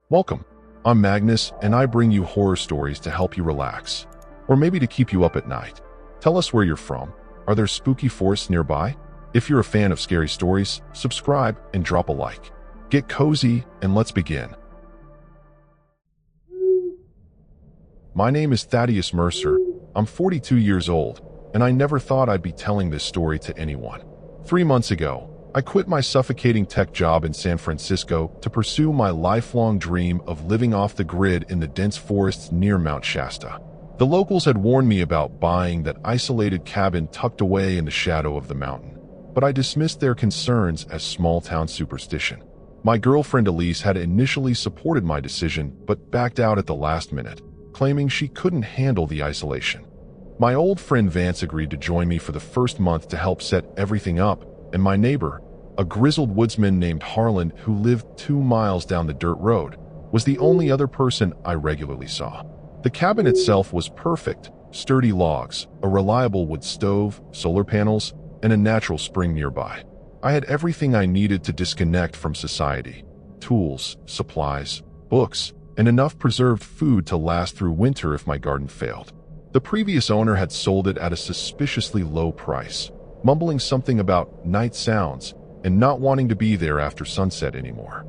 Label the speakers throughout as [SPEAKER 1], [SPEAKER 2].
[SPEAKER 1] Welcome. I'm Magnus, and I bring you horror stories to help you relax, or maybe to keep you up at night. Tell us where you're from. Are there spooky forests nearby? If you're a fan of scary stories, subscribe and drop a like. Get cozy, and let's begin. My name is Thaddeus Mercer. I'm 42 years old, and I never thought I'd be telling this story to anyone. 3 months ago, I quit my suffocating tech job in San Francisco to pursue my lifelong dream of living off the grid in the dense forests near Mount Shasta. The locals had warned me about buying that isolated cabin tucked away in the shadow of the mountain, but I dismissed their concerns as small-town superstition. My girlfriend Elise had initially supported my decision, but backed out at the last minute, claiming she couldn't handle the isolation. My old friend Vance agreed to join me for the first month to help set everything up, and my neighbor, a grizzled woodsman named Harlan who lived 2 miles down the dirt road, was the only other person I regularly saw. The cabin itself was perfect: sturdy logs, a reliable wood stove, solar panels, and a natural spring nearby. I had everything I needed to disconnect from society: tools, supplies, books, and enough preserved food to last through winter if my garden failed. The previous owner had sold it at a suspiciously low price, mumbling something about night sounds and not wanting to be there after sunset anymore.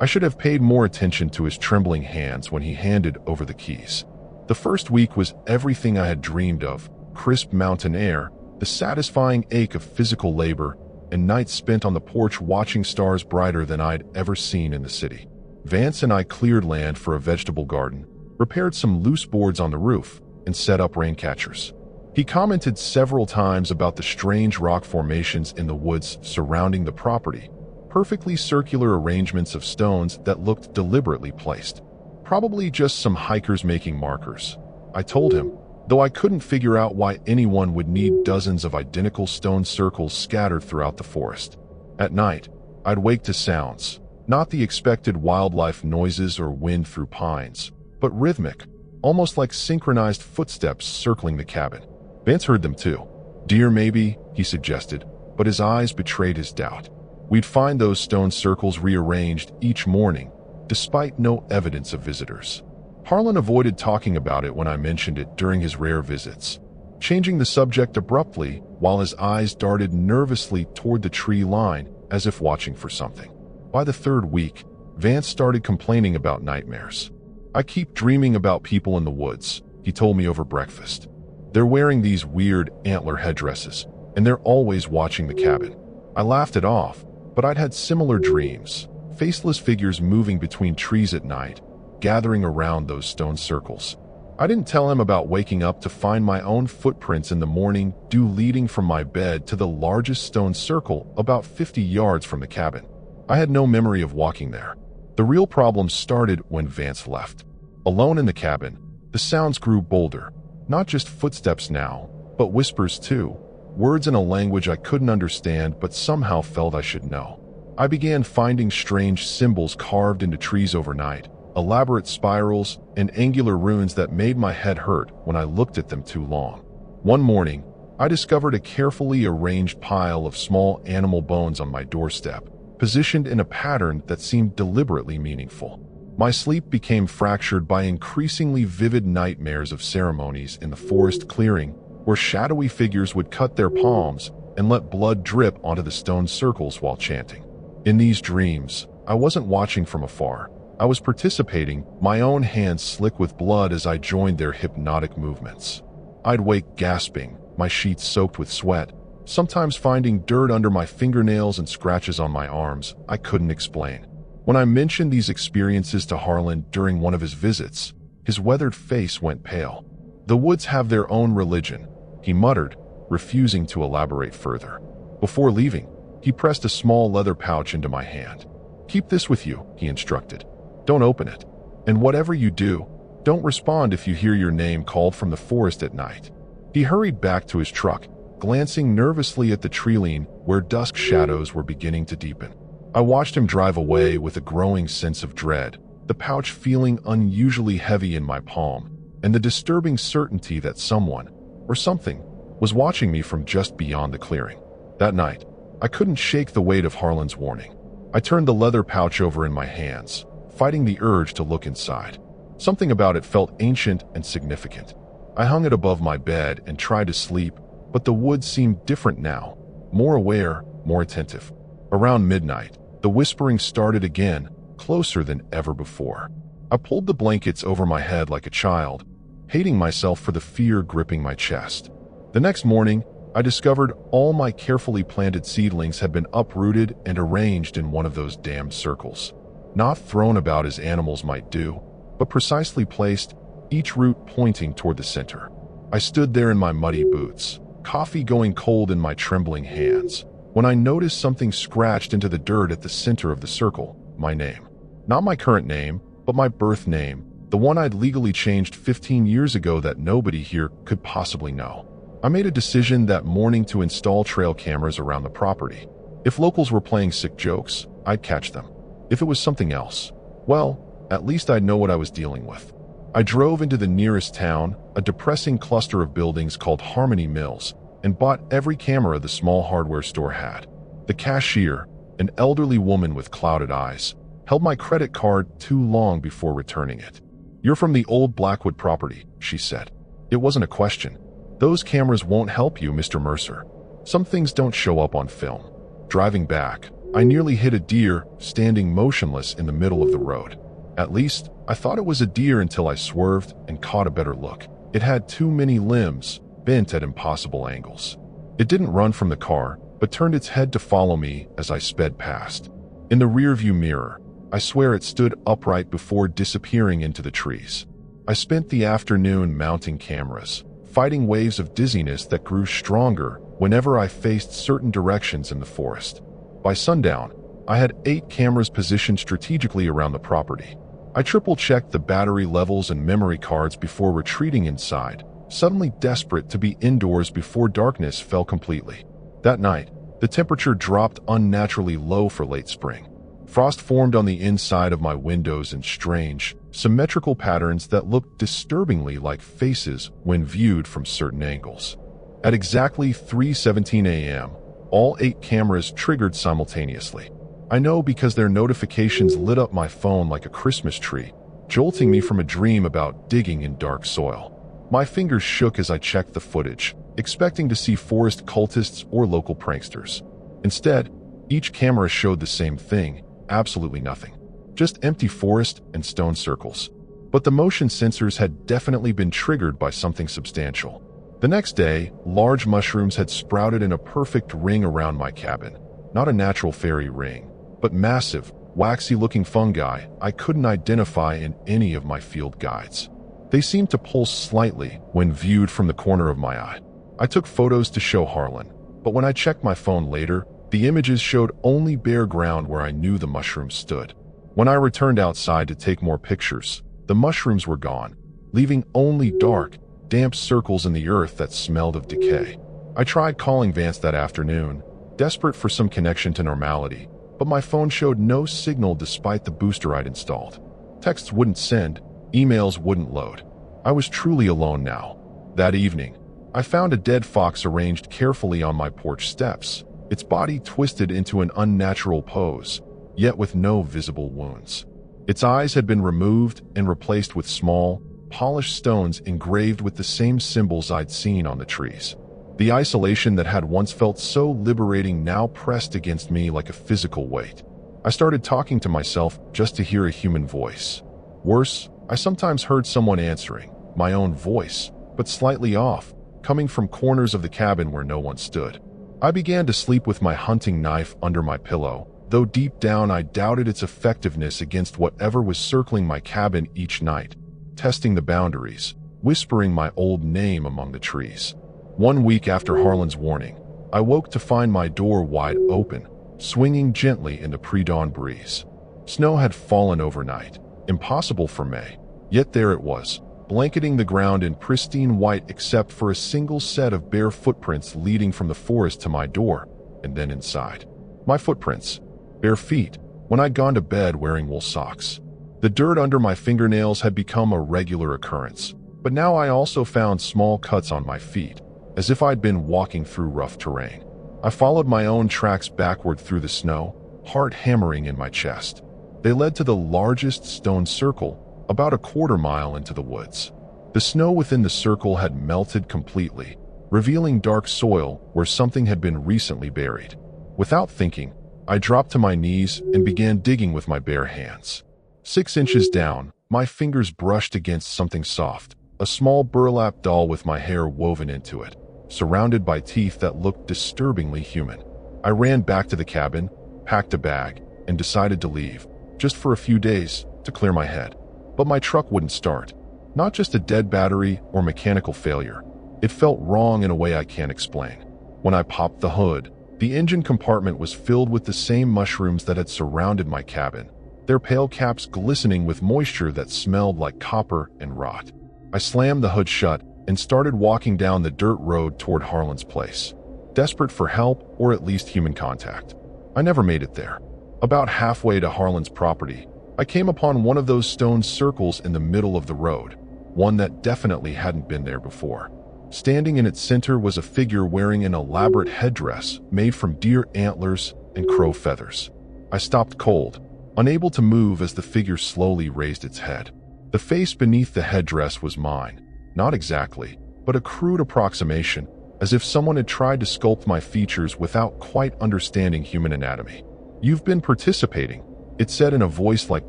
[SPEAKER 1] I should have paid more attention to his trembling hands when he handed over the keys. The first week was everything I had dreamed of: crisp mountain air, the satisfying ache of physical labor, and nights spent on the porch watching stars brighter than I'd ever seen in the city. Vance and I cleared land for a vegetable garden, repaired some loose boards on the roof, and set up rain catchers. He commented several times about the strange rock formations in the woods surrounding the property, perfectly circular arrangements of stones that looked deliberately placed. Probably just some hikers making markers, I told him, though I couldn't figure out why anyone would need dozens of identical stone circles scattered throughout the forest. At night, I'd wake to sounds, not the expected wildlife noises or wind through pines, but rhythmic, almost like synchronized footsteps circling the cabin. Vance heard them too. Deer maybe, he suggested, but his eyes betrayed his doubt. We'd find those stone circles rearranged each morning, despite no evidence of visitors. Harlan avoided talking about it when I mentioned it during his rare visits, changing the subject abruptly while his eyes darted nervously toward the tree line as if watching for something. By the 3rd week, Vance started complaining about nightmares. "I keep dreaming about people in the woods," he told me over breakfast. "They're wearing these weird antler headdresses, and they're always watching the cabin." I laughed it off, but I'd had similar dreams: faceless figures moving between trees at night, gathering around those stone circles. I didn't tell him about waking up to find my own footprints in the morning dew leading from my bed to the largest stone circle about 50 yards from the cabin. I had no memory of walking there. The real problem started when Vance left. Alone in the cabin, the sounds grew bolder. Not just footsteps now, but whispers too. Words in a language I couldn't understand but somehow felt I should know. I began finding strange symbols carved into trees overnight, elaborate spirals and angular runes that made my head hurt when I looked at them too long. One morning, I discovered a carefully arranged pile of small animal bones on my doorstep, positioned in a pattern that seemed deliberately meaningful. My sleep became fractured by increasingly vivid nightmares of ceremonies in the forest clearing where shadowy figures would cut their palms and let blood drip onto the stone circles while chanting. In these dreams, I wasn't watching from afar. I was participating, my own hands slick with blood as I joined their hypnotic movements. I'd wake gasping, my sheets soaked with sweat, sometimes finding dirt under my fingernails and scratches on my arms I couldn't explain. When I mentioned these experiences to Harlan during one of his visits, his weathered face went pale. "The woods have their own religion," he muttered, refusing to elaborate further. Before leaving, he pressed a small leather pouch into my hand. "Keep this with you," he instructed. "Don't open it. And whatever you do, don't respond if you hear your name called from the forest at night." He hurried back to his truck, glancing nervously at the treeline where dusk shadows were beginning to deepen. I watched him drive away with a growing sense of dread, the pouch feeling unusually heavy in my palm, and the disturbing certainty that someone, or something, was watching me from just beyond the clearing. That night, I couldn't shake the weight of Harlan's warning. I turned the leather pouch over in my hands, fighting the urge to look inside. Something about it felt ancient and significant. I hung it above my bed and tried to sleep, but the woods seemed different now, more aware, more attentive. Around midnight, the whispering started again, closer than ever before. I pulled the blankets over my head like a child, hating myself for the fear gripping my chest. The next morning, I discovered all my carefully planted seedlings had been uprooted and arranged in one of those damned circles. Not thrown about as animals might do, but precisely placed, each root pointing toward the center. I stood there in my muddy boots, coffee going cold in my trembling hands, when I noticed something scratched into the dirt at the center of the circle, my name. Not my current name, but my birth name, the one I'd legally changed 15 years ago that nobody here could possibly know. I made a decision that morning to install trail cameras around the property. If locals were playing sick jokes, I'd catch them. If it was something else, well, at least I'd know what I was dealing with. I drove into the nearest town, a depressing cluster of buildings called Harmony Mills, and bought every camera the small hardware store had. The cashier, an elderly woman with clouded eyes, held my credit card too long before returning it. "You're from the old Blackwood property," she said. It wasn't a question. "Those cameras won't help you, Mr. Mercer. Some things don't show up on film." Driving back, I nearly hit a deer standing motionless in the middle of the road. At least, I thought it was a deer until I swerved and caught a better look. It had too many limbs, bent at impossible angles. It didn't run from the car, but turned its head to follow me as I sped past. In the rearview mirror, I swear it stood upright before disappearing into the trees. I spent the afternoon mounting cameras, fighting waves of dizziness that grew stronger whenever I faced certain directions in the forest. By sundown, I had 8 cameras positioned strategically around the property. I triple-checked the battery levels and memory cards before retreating inside, suddenly desperate to be indoors before darkness fell completely. That night, the temperature dropped unnaturally low for late spring. Frost formed on the inside of my windows in strange, symmetrical patterns that looked disturbingly like faces when viewed from certain angles. At exactly 3:17 a.m., all 8 cameras triggered simultaneously. I know because their notifications lit up my phone like a Christmas tree, jolting me from a dream about digging in dark soil. My fingers shook as I checked the footage, expecting to see forest cultists or local pranksters. Instead, each camera showed the same thing, absolutely nothing. Just empty forest and stone circles. But the motion sensors had definitely been triggered by something substantial. The next day, large mushrooms had sprouted in a perfect ring around my cabin. Not a natural fairy ring, but massive, waxy-looking fungi I couldn't identify in any of my field guides. They seemed to pulse slightly when viewed from the corner of my eye. I took photos to show Harlan, but when I checked my phone later, the images showed only bare ground where I knew the mushrooms stood. When I returned outside to take more pictures, the mushrooms were gone, leaving only dark, damp circles in the earth that smelled of decay. I tried calling Vance that afternoon, desperate for some connection to normality, but my phone showed no signal despite the booster I'd installed. Texts wouldn't send, emails wouldn't load. I was truly alone now. That evening, I found a dead fox arranged carefully on my porch steps, its body twisted into an unnatural pose, yet with no visible wounds. Its eyes had been removed and replaced with small, polished stones engraved with the same symbols I'd seen on the trees. The isolation that had once felt so liberating now pressed against me like a physical weight. I started talking to myself just to hear a human voice. Worse, I sometimes heard someone answering, my own voice, but slightly off, coming from corners of the cabin where no one stood. I began to sleep with my hunting knife under my pillow, though deep down I doubted its effectiveness against whatever was circling my cabin each night, testing the boundaries, whispering my old name among the trees. 1 week after Harlan's warning, I woke to find my door wide open, swinging gently in the pre-dawn breeze. Snow had fallen overnight, impossible for May, yet there it was, blanketing the ground in pristine white except for a single set of bare footprints leading from the forest to my door, and then inside. My footprints, bare feet, when I'd gone to bed wearing wool socks. The dirt under my fingernails had become a regular occurrence, but now I also found small cuts on my feet, as if I'd been walking through rough terrain. I followed my own tracks backward through the snow, heart hammering in my chest. They led to the largest stone circle, about a quarter-mile into the woods. The snow within the circle had melted completely, revealing dark soil where something had been recently buried. Without thinking, I dropped to my knees and began digging with my bare hands. 6 inches down, my fingers brushed against something soft, a small burlap doll with my hair woven into it, surrounded by teeth that looked disturbingly human. I ran back to the cabin, packed a bag, and decided to leave, just for a few days, to clear my head. But my truck wouldn't start. Not just a dead battery or mechanical failure. It felt wrong in a way I can't explain. When I popped the hood, the engine compartment was filled with the same mushrooms that had surrounded my cabin, their pale caps glistening with moisture that smelled like copper and rot. I slammed the hood shut and started walking down the dirt road toward Harlan's place, desperate for help or at least human contact. I never made it there. About halfway to Harlan's property, I came upon one of those stone circles in the middle of the road, one that definitely hadn't been there before. Standing in its center was a figure wearing an elaborate headdress made from deer antlers and crow feathers. I stopped cold, unable to move as the figure slowly raised its head. The face beneath the headdress was mine, not exactly, but a crude approximation, as if someone had tried to sculpt my features without quite understanding human anatomy. "You've been participating," it said in a voice like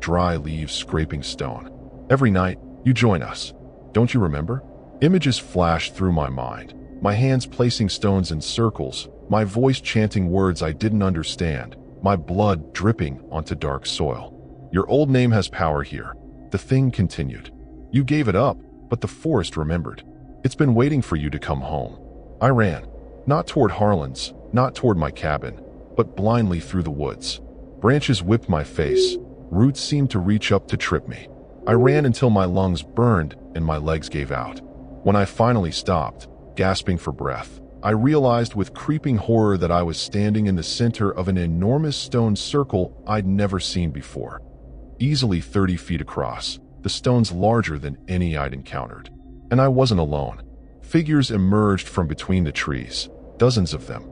[SPEAKER 1] dry leaves scraping stone. "Every night, you join us. Don't you remember?" Images flashed through my mind, my hands placing stones in circles, my voice chanting words I didn't understand, my blood dripping onto dark soil. "Your old name has power here," the thing continued. "You gave it up, but the forest remembered. It's been waiting for you to come home." I ran, not toward Harlan's, not toward my cabin, but blindly through the woods. Branches whipped my face, roots seemed to reach up to trip me. I ran until my lungs burned and my legs gave out. When I finally stopped, gasping for breath, I realized with creeping horror that I was standing in the center of an enormous stone circle I'd never seen before. Easily 30 feet across, the stones larger than any I'd encountered. And I wasn't alone. Figures emerged from between the trees, dozens of them,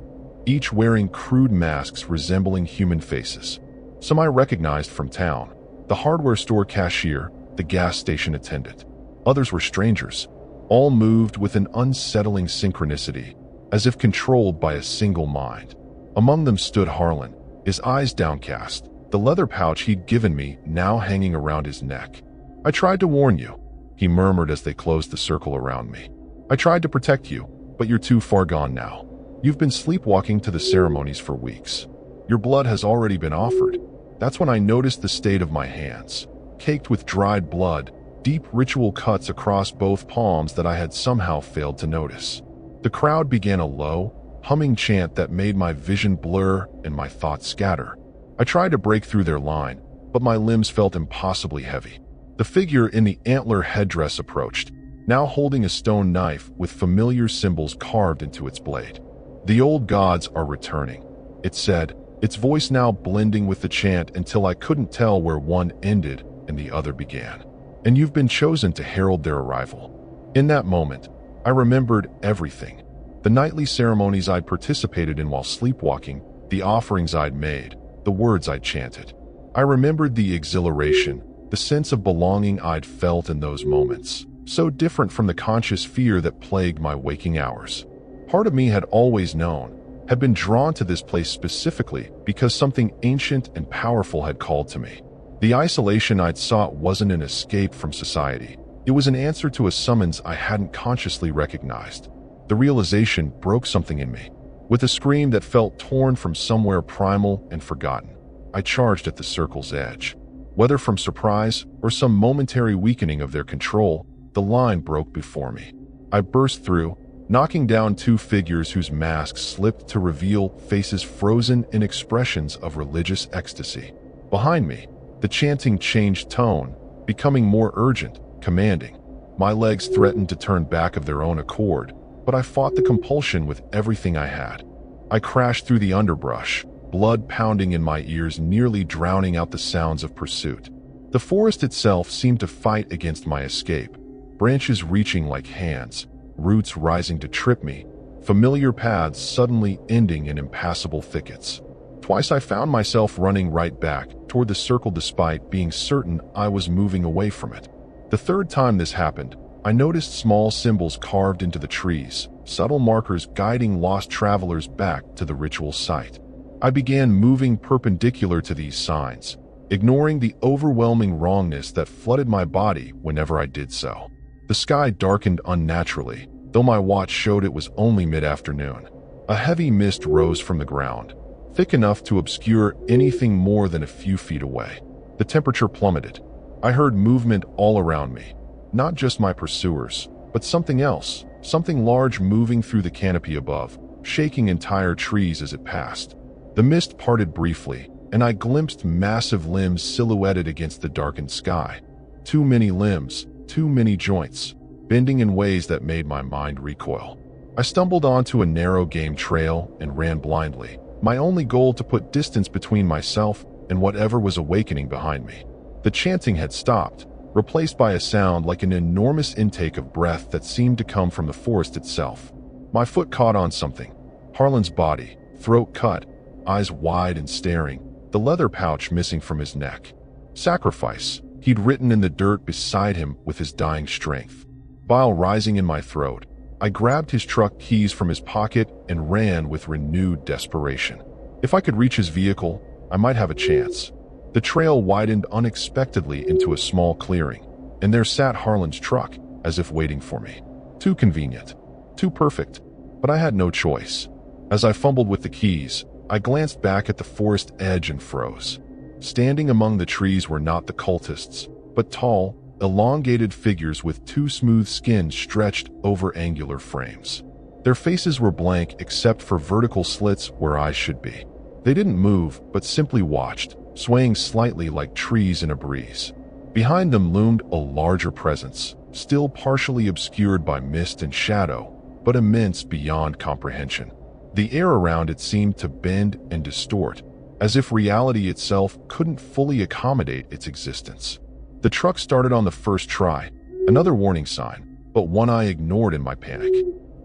[SPEAKER 1] each wearing crude masks resembling human faces. Some I recognized from town, the hardware store cashier, the gas station attendant. Others were strangers, all moved with an unsettling synchronicity, as if controlled by a single mind. Among them stood Harlan, his eyes downcast, the leather pouch he'd given me now hanging around his neck. "I tried to warn you," he murmured as they closed the circle around me. "I tried to protect you, but you're too far gone now. You've been sleepwalking to the ceremonies for weeks. Your blood has already been offered." That's when I noticed the state of my hands, caked with dried blood, deep ritual cuts across both palms that I had somehow failed to notice. The crowd began a low, humming chant that made my vision blur and my thoughts scatter. I tried to break through their line, but my limbs felt impossibly heavy. The figure in the antler headdress approached, now holding a stone knife with familiar symbols carved into its blade. "The old gods are returning," it said, its voice now blending with the chant until I couldn't tell where one ended and the other began. "And you've been chosen to herald their arrival." In that moment, I remembered everything. The nightly ceremonies I'd participated in while sleepwalking, the offerings I'd made, the words I'd chanted. I remembered the exhilaration, the sense of belonging I'd felt in those moments, so different from the conscious fear that plagued my waking hours. Part of me had always known, had been drawn to this place specifically because something ancient and powerful had called to me. The isolation I'd sought wasn't an escape from society. It was an answer to a summons I hadn't consciously recognized. The realization broke something in me. With a scream that felt torn from somewhere primal and forgotten, I charged at the circle's edge. Whether from surprise or some momentary weakening of their control, the line broke before me. I burst through, knocking down 2 figures whose masks slipped to reveal faces frozen in expressions of religious ecstasy. Behind me, the chanting changed tone, becoming more urgent, commanding. My legs threatened to turn back of their own accord, but I fought the compulsion with everything I had. I crashed through the underbrush, blood pounding in my ears, nearly drowning out the sounds of pursuit. The forest itself seemed to fight against my escape, branches reaching like hands, roots rising to trip me, familiar paths suddenly ending in impassable thickets. Twice I found myself running right back, toward the circle despite being certain I was moving away from it. The third time this happened, I noticed small symbols carved into the trees, subtle markers guiding lost travelers back to the ritual site. I began moving perpendicular to these signs, ignoring the overwhelming wrongness that flooded my body whenever I did so. The sky darkened unnaturally, though my watch showed it was only mid-afternoon. A heavy mist rose from the ground, thick enough to obscure anything more than a few feet away. The temperature plummeted. I heard movement all around me, not just my pursuers, but something else, something large moving through the canopy above, shaking entire trees as it passed. The mist parted briefly, and I glimpsed massive limbs silhouetted against the darkened sky. Too many limbs, too many joints, bending in ways that made my mind recoil. I stumbled onto a narrow game trail and ran blindly, my only goal to put distance between myself and whatever was awakening behind me. The chanting had stopped, replaced by a sound like an enormous intake of breath that seemed to come from the forest itself. My foot caught on something. Harlan's body, throat cut, eyes wide and staring, the leather pouch missing from his neck. Sacrifice, he'd written in the dirt beside him with his dying strength. Bile rising in my throat, I grabbed his truck keys from his pocket and ran with renewed desperation. If I could reach his vehicle, I might have a chance. The trail widened unexpectedly into a small clearing, and there sat Harlan's truck, as if waiting for me. Too convenient, too perfect, but I had no choice. As I fumbled with the keys, I glanced back at the forest edge and froze. Standing among the trees were not the cultists, but tall, elongated figures with two smooth skins stretched over angular frames. Their faces were blank except for vertical slits where eyes should be. They didn't move, but simply watched, swaying slightly like trees in a breeze. Behind them loomed a larger presence, still partially obscured by mist and shadow, but immense beyond comprehension. The air around it seemed to bend and distort, as if reality itself couldn't fully accommodate its existence. The truck started on the first try, another warning sign, but one I ignored in my panic.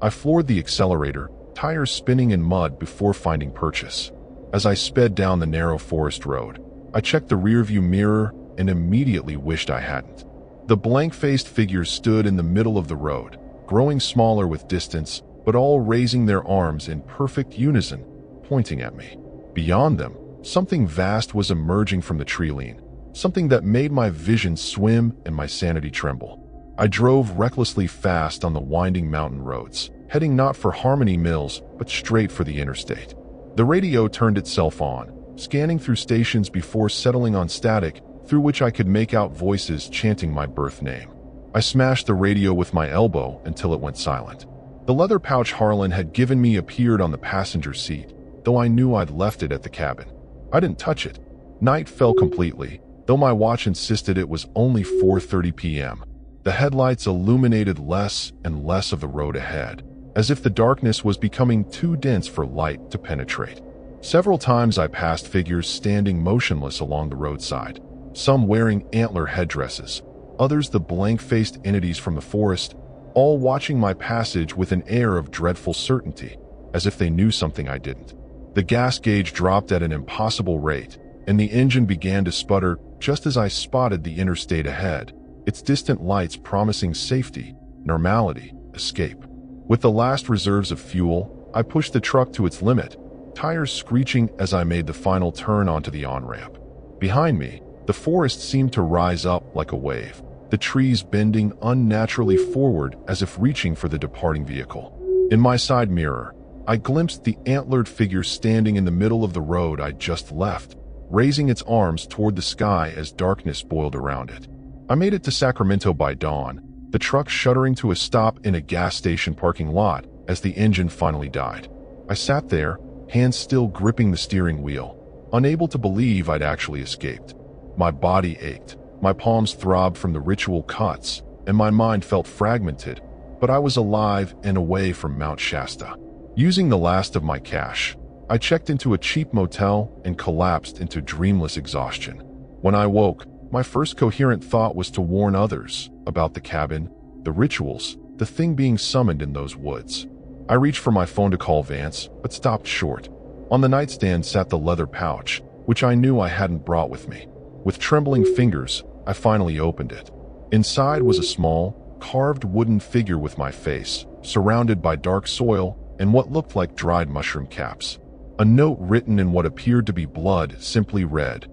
[SPEAKER 1] I floored the accelerator, tires spinning in mud before finding purchase. As I sped down the narrow forest road, I checked the rearview mirror and immediately wished I hadn't. The blank-faced figures stood in the middle of the road, growing smaller with distance, but all raising their arms in perfect unison, pointing at me. Beyond them, something vast was emerging from the treeline, something that made my vision swim and my sanity tremble. I drove recklessly fast on the winding mountain roads, heading not for Harmony Mills, but straight for the interstate. The radio turned itself on, scanning through stations before settling on static, through which I could make out voices chanting my birth name. I smashed the radio with my elbow until it went silent. The leather pouch Harlan had given me appeared on the passenger seat, though I knew I'd left it at the cabin. I didn't touch it. Night fell completely, though my watch insisted it was only 4:30 p.m. The headlights illuminated less and less of the road ahead, as if the darkness was becoming too dense for light to penetrate. Several times I passed figures standing motionless along the roadside, some wearing antler headdresses, others the blank-faced entities from the forest, all watching my passage with an air of dreadful certainty, as if they knew something I didn't. The gas gauge dropped at an impossible rate, and the engine began to sputter just as I spotted the interstate ahead, its distant lights promising safety, normality, escape. With the last reserves of fuel, I pushed the truck to its limit, tires screeching as I made the final turn onto the on-ramp. Behind me, the forest seemed to rise up like a wave, the trees bending unnaturally forward as if reaching for the departing vehicle. In my side mirror, I glimpsed the antlered figure standing in the middle of the road I'd just left, raising its arms toward the sky as darkness boiled around it. I made it to Sacramento by dawn, the truck shuddering to a stop in a gas station parking lot as the engine finally died. I sat there, hands still gripping the steering wheel, unable to believe I'd actually escaped. My body ached, my palms throbbed from the ritual cuts, and my mind felt fragmented, but I was alive and away from Mount Shasta. Using the last of my cash, I checked into a cheap motel and collapsed into dreamless exhaustion. When I woke, my first coherent thought was to warn others about the cabin, the rituals, the thing being summoned in those woods. I reached for my phone to call Vance, but stopped short. On the nightstand sat the leather pouch, which I knew I hadn't brought with me. With trembling fingers, I finally opened it. Inside was a small, carved wooden figure with my face, surrounded by dark soil and what looked like dried mushroom caps. A note written in what appeared to be blood simply read,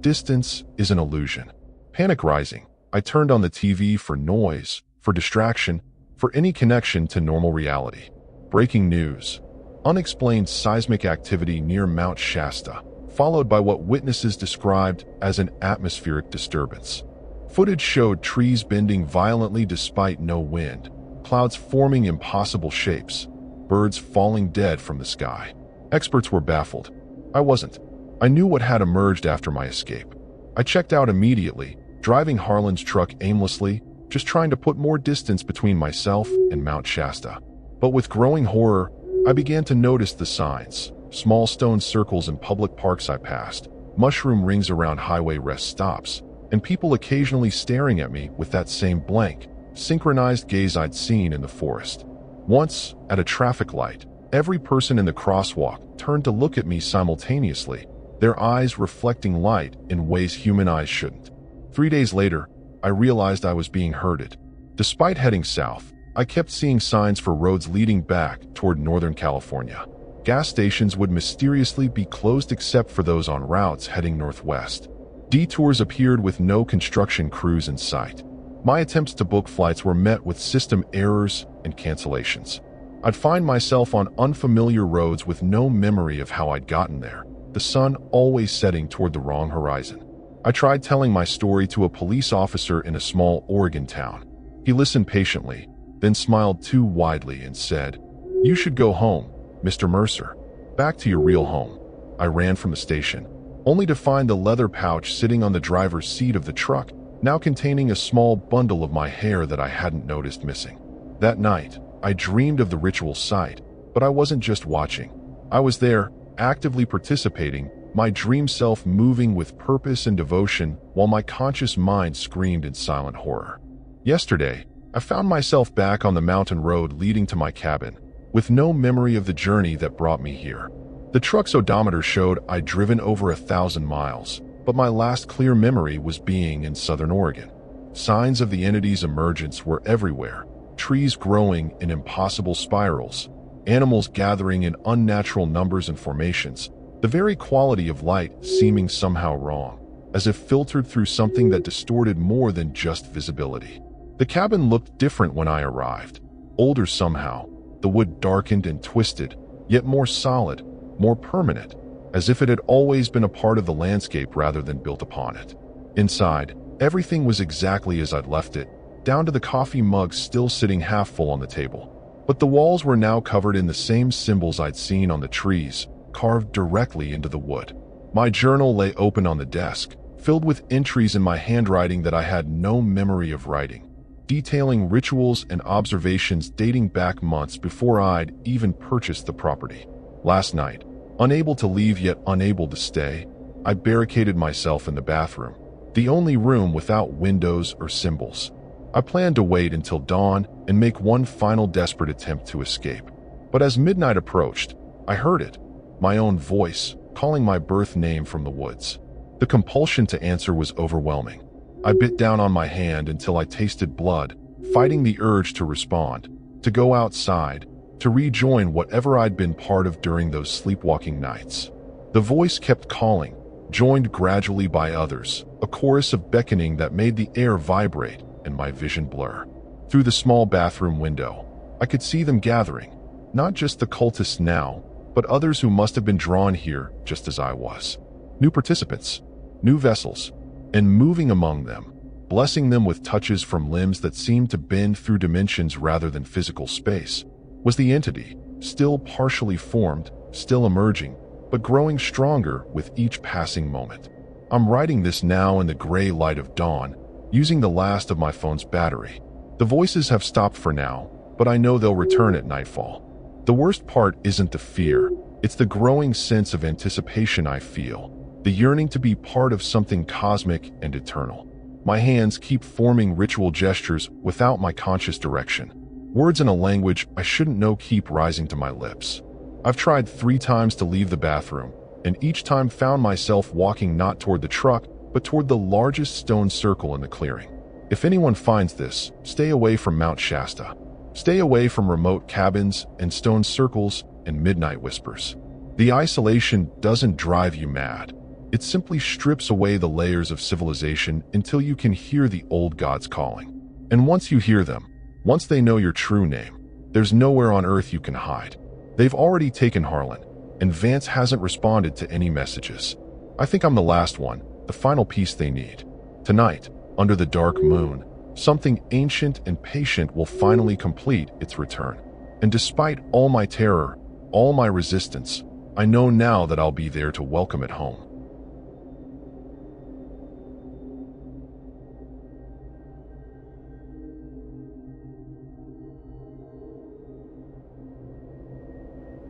[SPEAKER 1] "Distance is an illusion." Panic rising, I turned on the TV for noise, for distraction, for any connection to normal reality. Breaking news. Unexplained seismic activity near Mount Shasta, followed by what witnesses described as an atmospheric disturbance. Footage showed trees bending violently despite no wind, clouds forming impossible shapes, birds falling dead from the sky. Experts were baffled. I wasn't. I knew what had emerged after my escape. I checked out immediately, driving Harlan's truck aimlessly, just trying to put more distance between myself and Mount Shasta. But with growing horror, I began to notice the signs. Small stone circles in public parks I passed, mushroom rings around highway rest stops, and people occasionally staring at me with that same blank, synchronized gaze I'd seen in the forest. Once, at a traffic light, every person in the crosswalk turned to look at me simultaneously, their eyes reflecting light in ways human eyes shouldn't. 3 days later, I realized I was being herded. Despite heading south, I kept seeing signs for roads leading back toward Northern California. Gas stations would mysteriously be closed except for those on routes heading northwest. Detours appeared with no construction crews in sight. My attempts to book flights were met with system errors and cancellations. I'd find myself on unfamiliar roads with no memory of how I'd gotten there, the sun always setting toward the wrong horizon. I tried telling my story to a police officer in a small Oregon town. He listened patiently, then smiled too widely and said, "You should go home, Mr. Mercer. Back to your real home." I ran from the station, only to find the leather pouch sitting on the driver's seat of the truck, now containing a small bundle of my hair that I hadn't noticed missing. That night, I dreamed of the ritual site, but I wasn't just watching. I was there, actively participating, my dream self moving with purpose and devotion while my conscious mind screamed in silent horror. Yesterday, I found myself back on the mountain road leading to my cabin, with no memory of the journey that brought me here. The truck's odometer showed I'd driven over 1,000 miles, but my last clear memory was being in southern Oregon. Signs of the entity's emergence were everywhere, trees growing in impossible spirals, animals gathering in unnatural numbers and formations, the very quality of light seeming somehow wrong, as if filtered through something that distorted more than just visibility. The cabin looked different when I arrived, older somehow, the wood darkened and twisted, yet more solid, more permanent, as if it had always been a part of the landscape rather than built upon it. Inside, everything was exactly as I'd left it, down to the coffee mug still sitting half full on the table. But the walls were now covered in the same symbols I'd seen on the trees, carved directly into the wood. My journal lay open on the desk, filled with entries in my handwriting that I had no memory of writing, detailing rituals and observations dating back months before I'd even purchased the property. Last night, unable to leave yet unable to stay, I barricaded myself in the bathroom, the only room without windows or symbols. I planned to wait until dawn and make one final desperate attempt to escape. But as midnight approached, I heard it, my own voice, calling my birth name from the woods. The compulsion to answer was overwhelming. I bit down on my hand until I tasted blood, fighting the urge to respond, to go outside, to rejoin whatever I'd been part of during those sleepwalking nights. The voice kept calling, joined gradually by others, a chorus of beckoning that made the air vibrate and my vision blur. Through the small bathroom window, I could see them gathering, not just the cultists now, but others who must have been drawn here just as I was. New participants, new vessels, and moving among them, blessing them with touches from limbs that seemed to bend through dimensions rather than physical space, was the entity, still partially formed, still emerging, but growing stronger with each passing moment. I'm writing this now in the gray light of dawn, using the last of my phone's battery. The voices have stopped for now, but I know they'll return at nightfall. The worst part isn't the fear, it's the growing sense of anticipation I feel, the yearning to be part of something cosmic and eternal. My hands keep forming ritual gestures without my conscious direction. Words in a language I shouldn't know keep rising to my lips. I've tried 3 times to leave the bathroom, and each time found myself walking not toward the truck, but toward the largest stone circle in the clearing. If anyone finds this, stay away from Mount Shasta. Stay away from remote cabins and stone circles and midnight whispers. The isolation doesn't drive you mad. It simply strips away the layers of civilization until you can hear the old gods calling. And once you hear them, once they know your true name, there's nowhere on earth you can hide. They've already taken Harlan, and Vance hasn't responded to any messages. I think I'm the last one, the final piece they need. Tonight, under the dark moon, something ancient and patient will finally complete its return. And despite all my terror, all my resistance, I know now that I'll be there to welcome it home.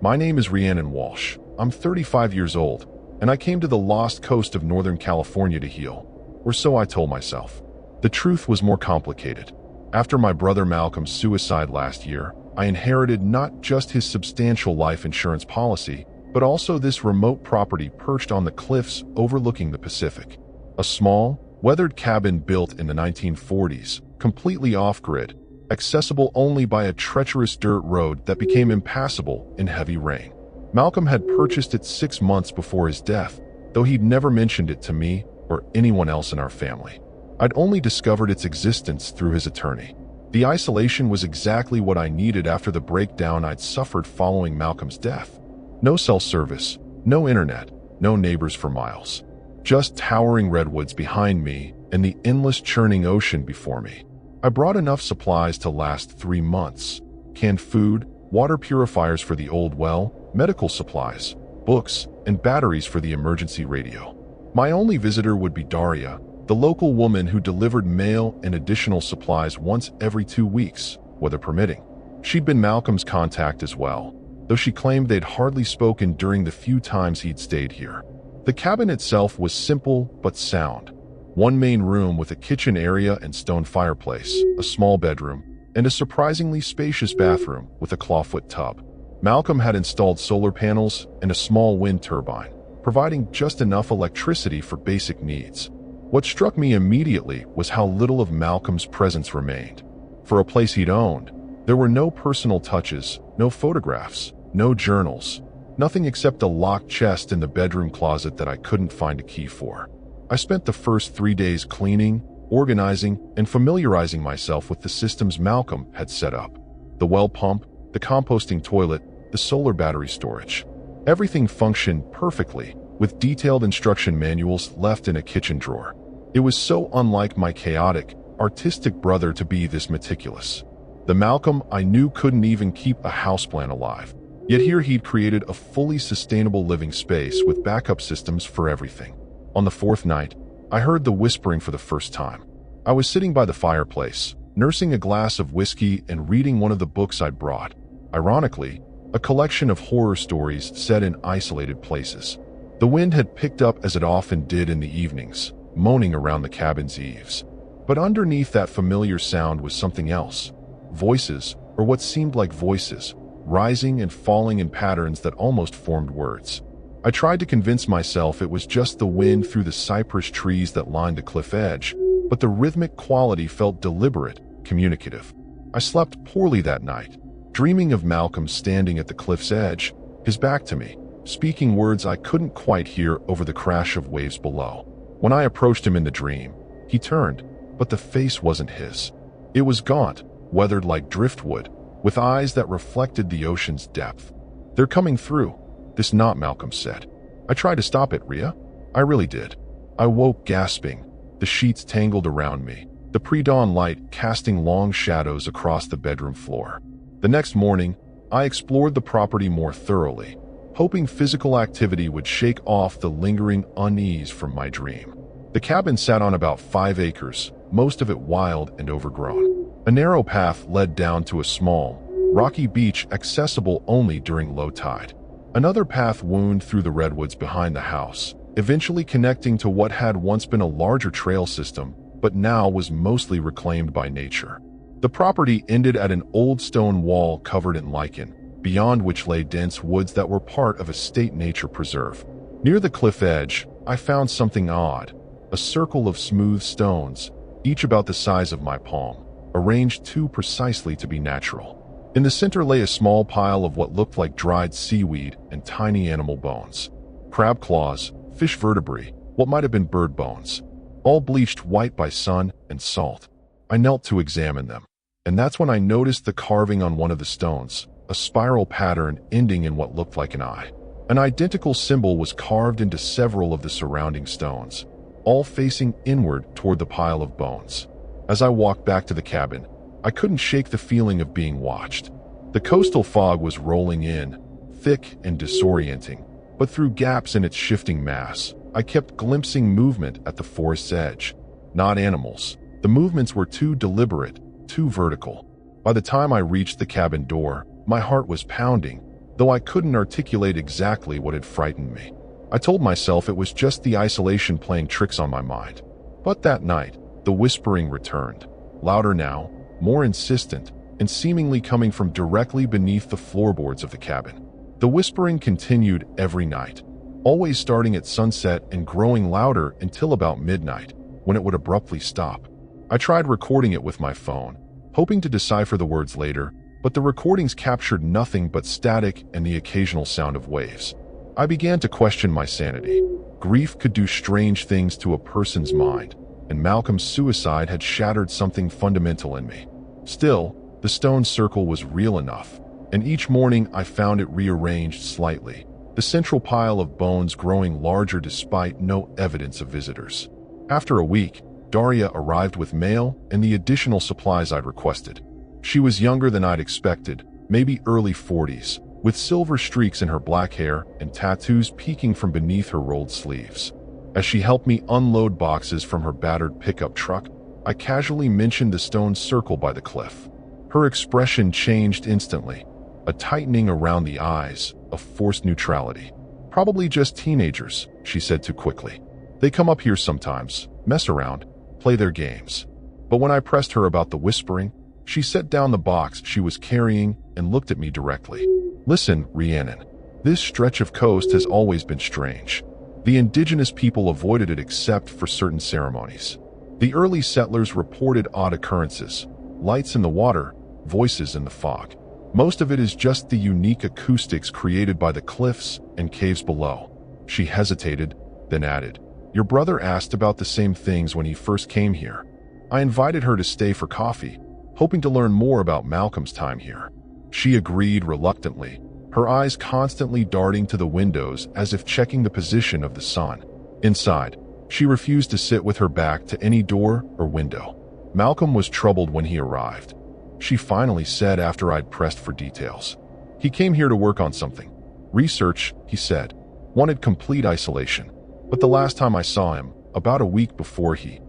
[SPEAKER 1] My name is Rhiannon Walsh. I'm 35 years old, and I came to the lost coast of Northern California to heal, or so I told myself. The truth was more complicated. After my brother Malcolm's suicide last year, I inherited not just his substantial life insurance policy, but also this remote property perched on the cliffs overlooking the Pacific. A small, weathered cabin built in the 1940s, completely off-grid, accessible only by a treacherous dirt road that became impassable in heavy rain. Malcolm had purchased it 6 months before his death, though he'd never mentioned it to me or anyone else in our family. I'd only discovered its existence through his attorney. The isolation was exactly what I needed after the breakdown I'd suffered following Malcolm's death. No cell service, no internet, no neighbors for miles. Just towering redwoods behind me and the endless churning ocean before me. I brought enough supplies to last 3 months. Canned food, water purifiers for the old well, medical supplies, books, and batteries for the emergency radio. My only visitor would be Daria, the local woman who delivered mail and additional supplies once every 2 weeks, weather permitting. She'd been Malcolm's contact as well, though she claimed they'd hardly spoken during the few times he'd stayed here. The cabin itself was simple but sound. One main room with a kitchen area and stone fireplace, a small bedroom, and a surprisingly spacious bathroom with a clawfoot tub. Malcolm had installed solar panels and a small wind turbine, providing just enough electricity for basic needs. What struck me immediately was how little of Malcolm's presence remained. For a place he'd owned, there were no personal touches, no photographs, no journals, nothing except a locked chest in the bedroom closet that I couldn't find a key for. I spent the first 3 days cleaning, organizing, and familiarizing myself with the systems Malcolm had set up. The well pump, the composting toilet, the solar battery storage. Everything functioned perfectly, with detailed instruction manuals left in a kitchen drawer. It was so unlike my chaotic, artistic brother to be this meticulous. The Malcolm I knew couldn't even keep a houseplant alive. Yet here he'd created a fully sustainable living space with backup systems for everything. On the 4th night, I heard the whispering for the first time. I was sitting by the fireplace, nursing a glass of whiskey and reading one of the books I'd brought. Ironically, a collection of horror stories set in isolated places. The wind had picked up as it often did in the evenings, moaning around the cabin's eaves. But underneath that familiar sound was something else. Voices, or what seemed like voices, rising and falling in patterns that almost formed words. I tried to convince myself it was just the wind through the cypress trees that lined the cliff edge, but the rhythmic quality felt deliberate, communicative. I slept poorly that night, dreaming of Malcolm standing at the cliff's edge, his back to me, speaking words I couldn't quite hear over the crash of waves below. When I approached him in the dream, he turned, but the face wasn't his. It was gaunt, weathered like driftwood, with eyes that reflected the ocean's depth. "They're coming through," this not Malcolm said. "I tried to stop it, Rhea. I really did." I woke gasping, the sheets tangled around me, the pre-dawn light casting long shadows across the bedroom floor. The next morning, I explored the property more thoroughly, hoping physical activity would shake off the lingering unease from my dream. The cabin sat on about 5 acres, most of it wild and overgrown. A narrow path led down to a small, rocky beach accessible only during low tide. Another path wound through the redwoods behind the house, eventually connecting to what had once been a larger trail system, but now was mostly reclaimed by nature. The property ended at an old stone wall covered in lichen, beyond which lay dense woods that were part of a state nature preserve. Near the cliff edge, I found something odd. A circle of smooth stones, each about the size of my palm, arranged too precisely to be natural. In the center lay a small pile of what looked like dried seaweed and tiny animal bones. Crab claws, fish vertebrae, what might have been bird bones, all bleached white by sun and salt. I knelt to examine them, and that's when I noticed the carving on one of the stones, a spiral pattern ending in what looked like an eye. An identical symbol was carved into several of the surrounding stones, all facing inward toward the pile of bones. As I walked back to the cabin, I couldn't shake the feeling of being watched. The coastal fog was rolling in, thick and disorienting, but through gaps in its shifting mass, I kept glimpsing movement at the forest's edge. Not animals. The movements were too deliberate, too vertical. By the time I reached the cabin door, my heart was pounding, though I couldn't articulate exactly what had frightened me. I told myself it was just the isolation playing tricks on my mind. But that night, the whispering returned, louder now, more insistent, and seemingly coming from directly beneath the floorboards of the cabin. The whispering continued every night, always starting at sunset and growing louder until about midnight, when it would abruptly stop. I tried recording it with my phone, hoping to decipher the words later, but the recordings captured nothing but static and the occasional sound of waves. I began to question my sanity. Grief could do strange things to a person's mind, and Malcolm's suicide had shattered something fundamental in me. Still, the stone circle was real enough, and each morning I found it rearranged slightly, the central pile of bones growing larger despite no evidence of visitors. After a week, Daria arrived with mail and the additional supplies I'd requested. She was younger than I'd expected, maybe early 40s, with silver streaks in her black hair and tattoos peeking from beneath her rolled sleeves. As she helped me unload boxes from her battered pickup truck, I casually mentioned the stone circle by the cliff. Her expression changed instantly, a tightening around the eyes, a forced neutrality. "Probably just teenagers," she said too quickly. "They come up here sometimes, mess around, play their games." But when I pressed her about the whispering, she set down the box she was carrying and looked at me directly. "Listen, Rhiannon, this stretch of coast has always been strange. The indigenous people avoided it except for certain ceremonies. The early settlers reported odd occurrences, lights in the water, voices in the fog. Most of it is just the unique acoustics created by the cliffs and caves below." She hesitated, then added, "Your brother asked about the same things when he first came here. I invited her to stay for coffee, hoping to learn more about Malcolm's time here." She agreed reluctantly, her eyes constantly darting to the windows as if checking the position of the sun. Inside, she refused to sit with her back to any door or window. Malcolm was troubled when he arrived. She finally said after I'd pressed for details. "He came here to work on something. Research," he said. "Wanted complete isolation. But the last time I saw him, about a week before he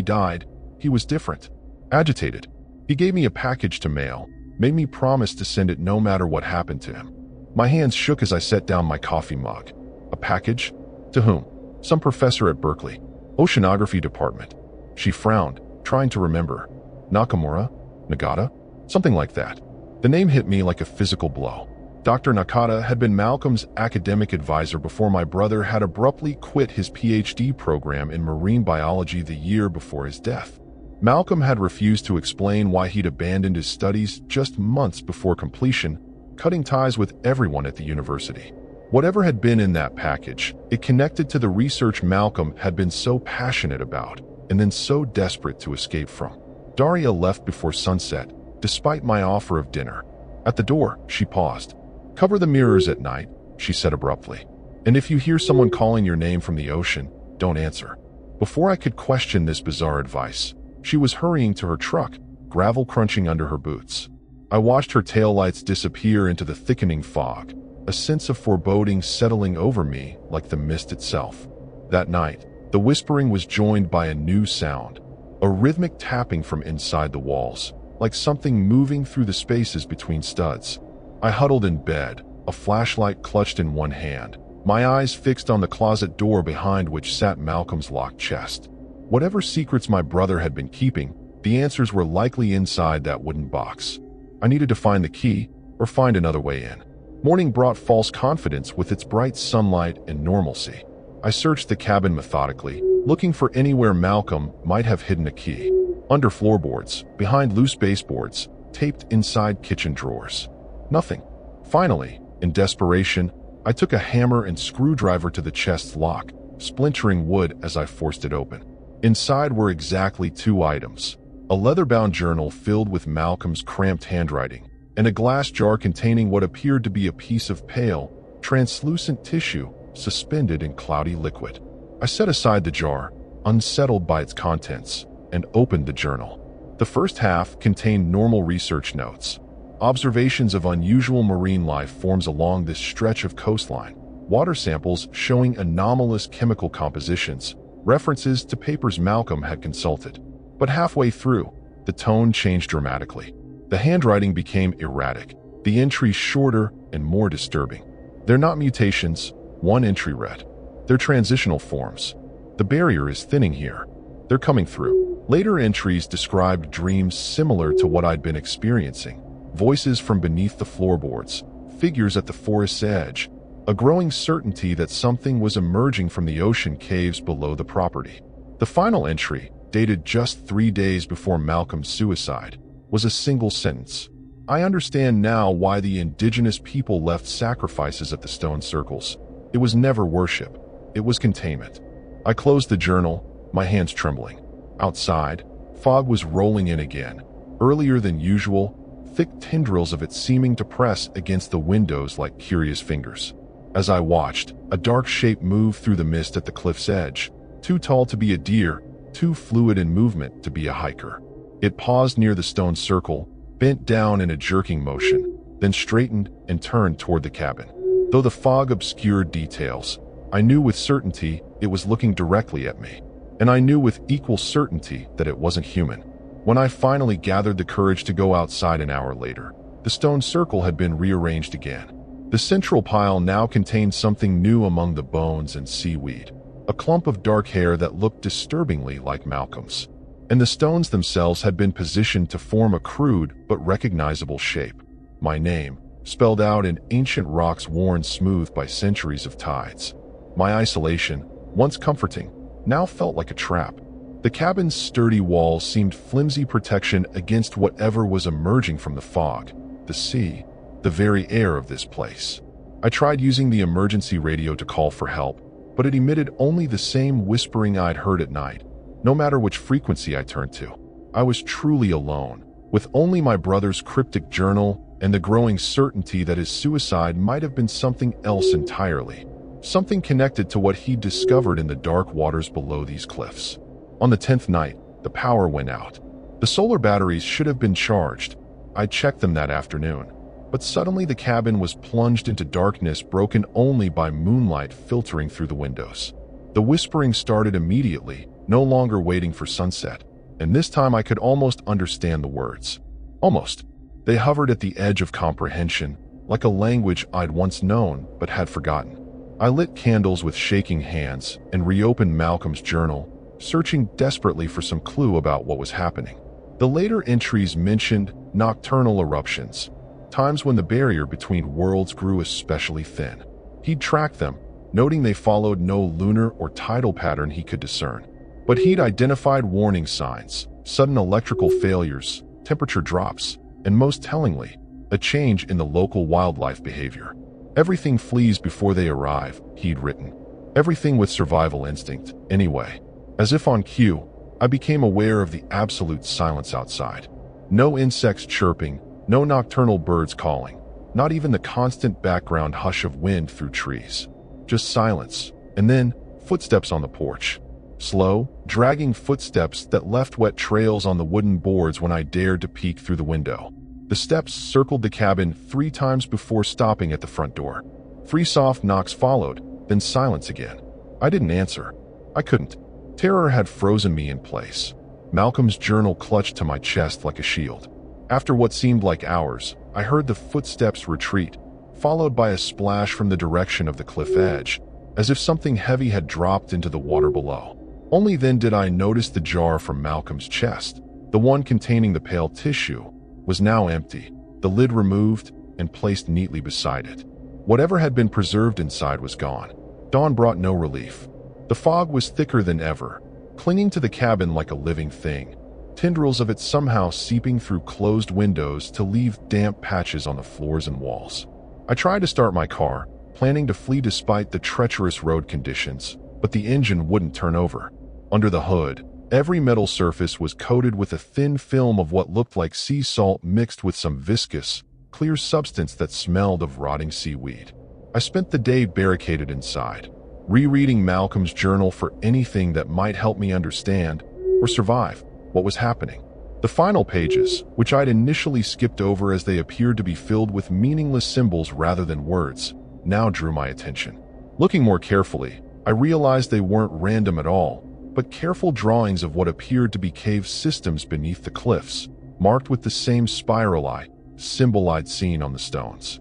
[SPEAKER 1] died, he was different. Agitated. He gave me a package to mail, made me promise to send it no matter what happened to him." My hands shook as I set down my coffee mug. "A package? To whom?" "Some professor at Berkeley. Oceanography department." She frowned, trying to remember. "Nakamura? Nagata? Something like that." The name hit me like a physical blow. Dr. Nakata had been Malcolm's academic advisor before my brother had abruptly quit his PhD program in marine biology the year before his death. Malcolm had refused to explain why he'd abandoned his studies just months before completion, cutting ties with everyone at the university. Whatever had been in that package, it connected to the research Malcolm had been so passionate about, and then so desperate to escape from. Daria left before sunset, despite my offer of dinner. At the door, she paused. "Cover the mirrors at night," she said abruptly. "And if you hear someone calling your name from the ocean, don't answer." Before I could question this bizarre advice, she was hurrying to her truck, gravel crunching under her boots. I watched her taillights disappear into the thickening fog, a sense of foreboding settling over me like the mist itself. That night, the whispering was joined by a new sound, a rhythmic tapping from inside the walls, like something moving through the spaces between studs. I huddled in bed, a flashlight clutched in one hand, my eyes fixed on the closet door behind which sat Malcolm's locked chest. Whatever secrets my brother had been keeping, the answers were likely inside that wooden box. I needed to find the key, or find another way in. Morning brought false confidence with its bright sunlight and normalcy. I searched the cabin methodically, looking for anywhere Malcolm might have hidden a key. Under floorboards, behind loose baseboards, taped inside kitchen drawers. Nothing. Finally, in desperation, I took a hammer and screwdriver to the chest's lock, splintering wood as I forced it open. Inside were exactly 2 items: a leather-bound journal filled with Malcolm's cramped handwriting, and a glass jar containing what appeared to be a piece of pale, translucent tissue suspended in cloudy liquid. I set aside the jar, unsettled by its contents, and opened the journal. The first half contained normal research notes, observations of unusual marine life forms along this stretch of coastline, water samples showing anomalous chemical compositions, references to papers Malcolm had consulted. But halfway through, the tone changed dramatically. The handwriting became erratic, the entries shorter and more disturbing. "They're not mutations," one entry read. "They're transitional forms. The barrier is thinning here. They're coming through." Later entries described dreams similar to what I'd been experiencing. Voices from beneath the floorboards, figures at the forest's edge, a growing certainty that something was emerging from the ocean caves below the property. The final entry, dated just 3 days before Malcolm's suicide, was a single sentence. "I understand now why the indigenous people left sacrifices at the stone circles. It was never worship. It was containment." I closed the journal, my hands trembling. Outside, fog was rolling in again, earlier than usual, thick tendrils of it seeming to press against the windows like curious fingers. As I watched, a dark shape moved through the mist at the cliff's edge, too tall to be a deer, too fluid in movement to be a hiker. It paused near the stone circle, bent down in a jerking motion, then straightened and turned toward the cabin. Though the fog obscured details, I knew with certainty it was looking directly at me. And I knew with equal certainty that it wasn't human. When I finally gathered the courage to go outside an hour later, the stone circle had been rearranged again. The central pile now contained something new among the bones and seaweed, a clump of dark hair that looked disturbingly like Malcolm's. And the stones themselves had been positioned to form a crude but recognizable shape. My name, spelled out in ancient rocks worn smooth by centuries of tides. My isolation, once comforting, now felt like a trap. The cabin's sturdy walls seemed flimsy protection against whatever was emerging from the fog, the sea, the very air of this place. I tried using the emergency radio to call for help, but it emitted only the same whispering I'd heard at night, no matter which frequency I turned to. I was truly alone, with only my brother's cryptic journal and the growing certainty that his suicide might have been something else entirely, something connected to what he'd discovered in the dark waters below these cliffs. On the 10th night, the power went out. The solar batteries should have been charged. I checked them that afternoon. But suddenly the cabin was plunged into darkness broken only by moonlight filtering through the windows. The whispering started immediately, no longer waiting for sunset, and this time I could almost understand the words. Almost. They hovered at the edge of comprehension, like a language I'd once known but had forgotten. I lit candles with shaking hands and reopened Malcolm's journal, searching desperately for some clue about what was happening. The later entries mentioned nocturnal eruptions, times when the barrier between worlds grew especially thin. He'd tracked them, noting they followed no lunar or tidal pattern he could discern. But he'd identified warning signs, sudden electrical failures, temperature drops, and most tellingly, a change in the local wildlife behavior. "Everything flees before they arrive," he'd written. "Everything with survival instinct, anyway." As if on cue, I became aware of the absolute silence outside. No insects chirping, no nocturnal birds calling, not even the constant background hush of wind through trees. Just silence, and then footsteps on the porch. Slow, dragging footsteps that left wet trails on the wooden boards when I dared to peek through the window. The steps circled the cabin 3 times before stopping at the front door. 3 soft knocks followed, then silence again. I didn't answer. I couldn't. Terror had frozen me in place. Malcolm's journal clutched to my chest like a shield. After what seemed like hours, I heard the footsteps retreat, followed by a splash from the direction of the cliff edge, as if something heavy had dropped into the water below. Only then did I notice the jar from Malcolm's chest, the one containing the pale tissue, was now empty, the lid removed and placed neatly beside it. Whatever had been preserved inside was gone. Dawn brought no relief. The fog was thicker than ever, clinging to the cabin like a living thing, tendrils of it somehow seeping through closed windows to leave damp patches on the floors and walls. I tried to start my car, planning to flee despite the treacherous road conditions, but the engine wouldn't turn over. Under the hood, every metal surface was coated with a thin film of what looked like sea salt mixed with some viscous, clear substance that smelled of rotting seaweed. I spent the day barricaded inside, rereading Malcolm's journal for anything that might help me understand or survive what was happening. The final pages, which I'd initially skipped over as they appeared to be filled with meaningless symbols rather than words, now drew my attention. Looking more carefully, I realized they weren't random at all, but careful drawings of what appeared to be cave systems beneath the cliffs, marked with the same spiral eye symbol I'd seen on the stones.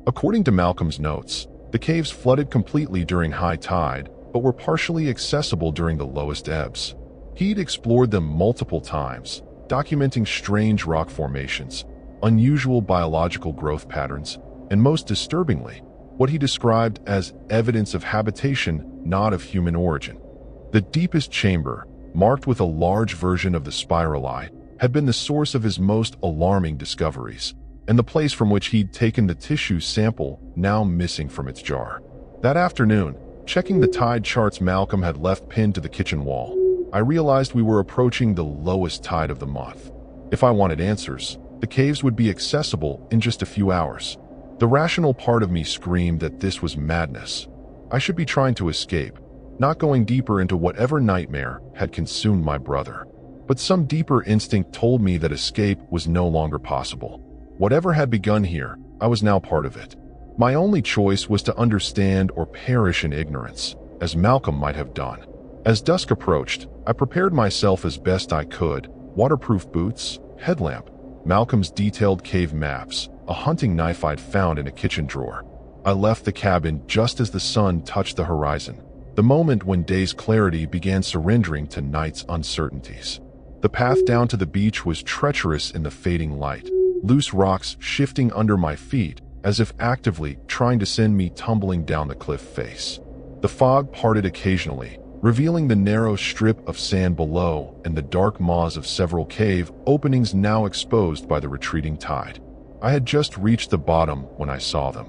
[SPEAKER 1] According to Malcolm's notes, the caves flooded completely during high tide, but were partially accessible during the lowest ebbs. He'd explored them multiple times, documenting strange rock formations, unusual biological growth patterns, and most disturbingly, what he described as evidence of habitation not of human origin. The deepest chamber, marked with a large version of the spiral eye, had been the source of his most alarming discoveries, and the place from which he'd taken the tissue sample now missing from its jar. That afternoon, checking the tide charts Malcolm had left pinned to the kitchen wall, I realized we were approaching the lowest tide of the month. If I wanted answers, the caves would be accessible in just a few hours. The rational part of me screamed that this was madness. I should be trying to escape, not going deeper into whatever nightmare had consumed my brother. But some deeper instinct told me that escape was no longer possible. Whatever had begun here, I was now part of it. My only choice was to understand or perish in ignorance, as Malcolm might have done. As dusk approached, I prepared myself as best I could: waterproof boots, headlamp, Malcolm's detailed cave maps, a hunting knife I'd found in a kitchen drawer. I left the cabin just as the sun touched the horizon, the moment when day's clarity began surrendering to night's uncertainties. The path down to the beach was treacherous in the fading light, loose rocks shifting under my feet as if actively trying to send me tumbling down the cliff face. The fog parted occasionally, revealing the narrow strip of sand below and the dark maws of several cave openings now exposed by the retreating tide. I had just reached the bottom when I saw them.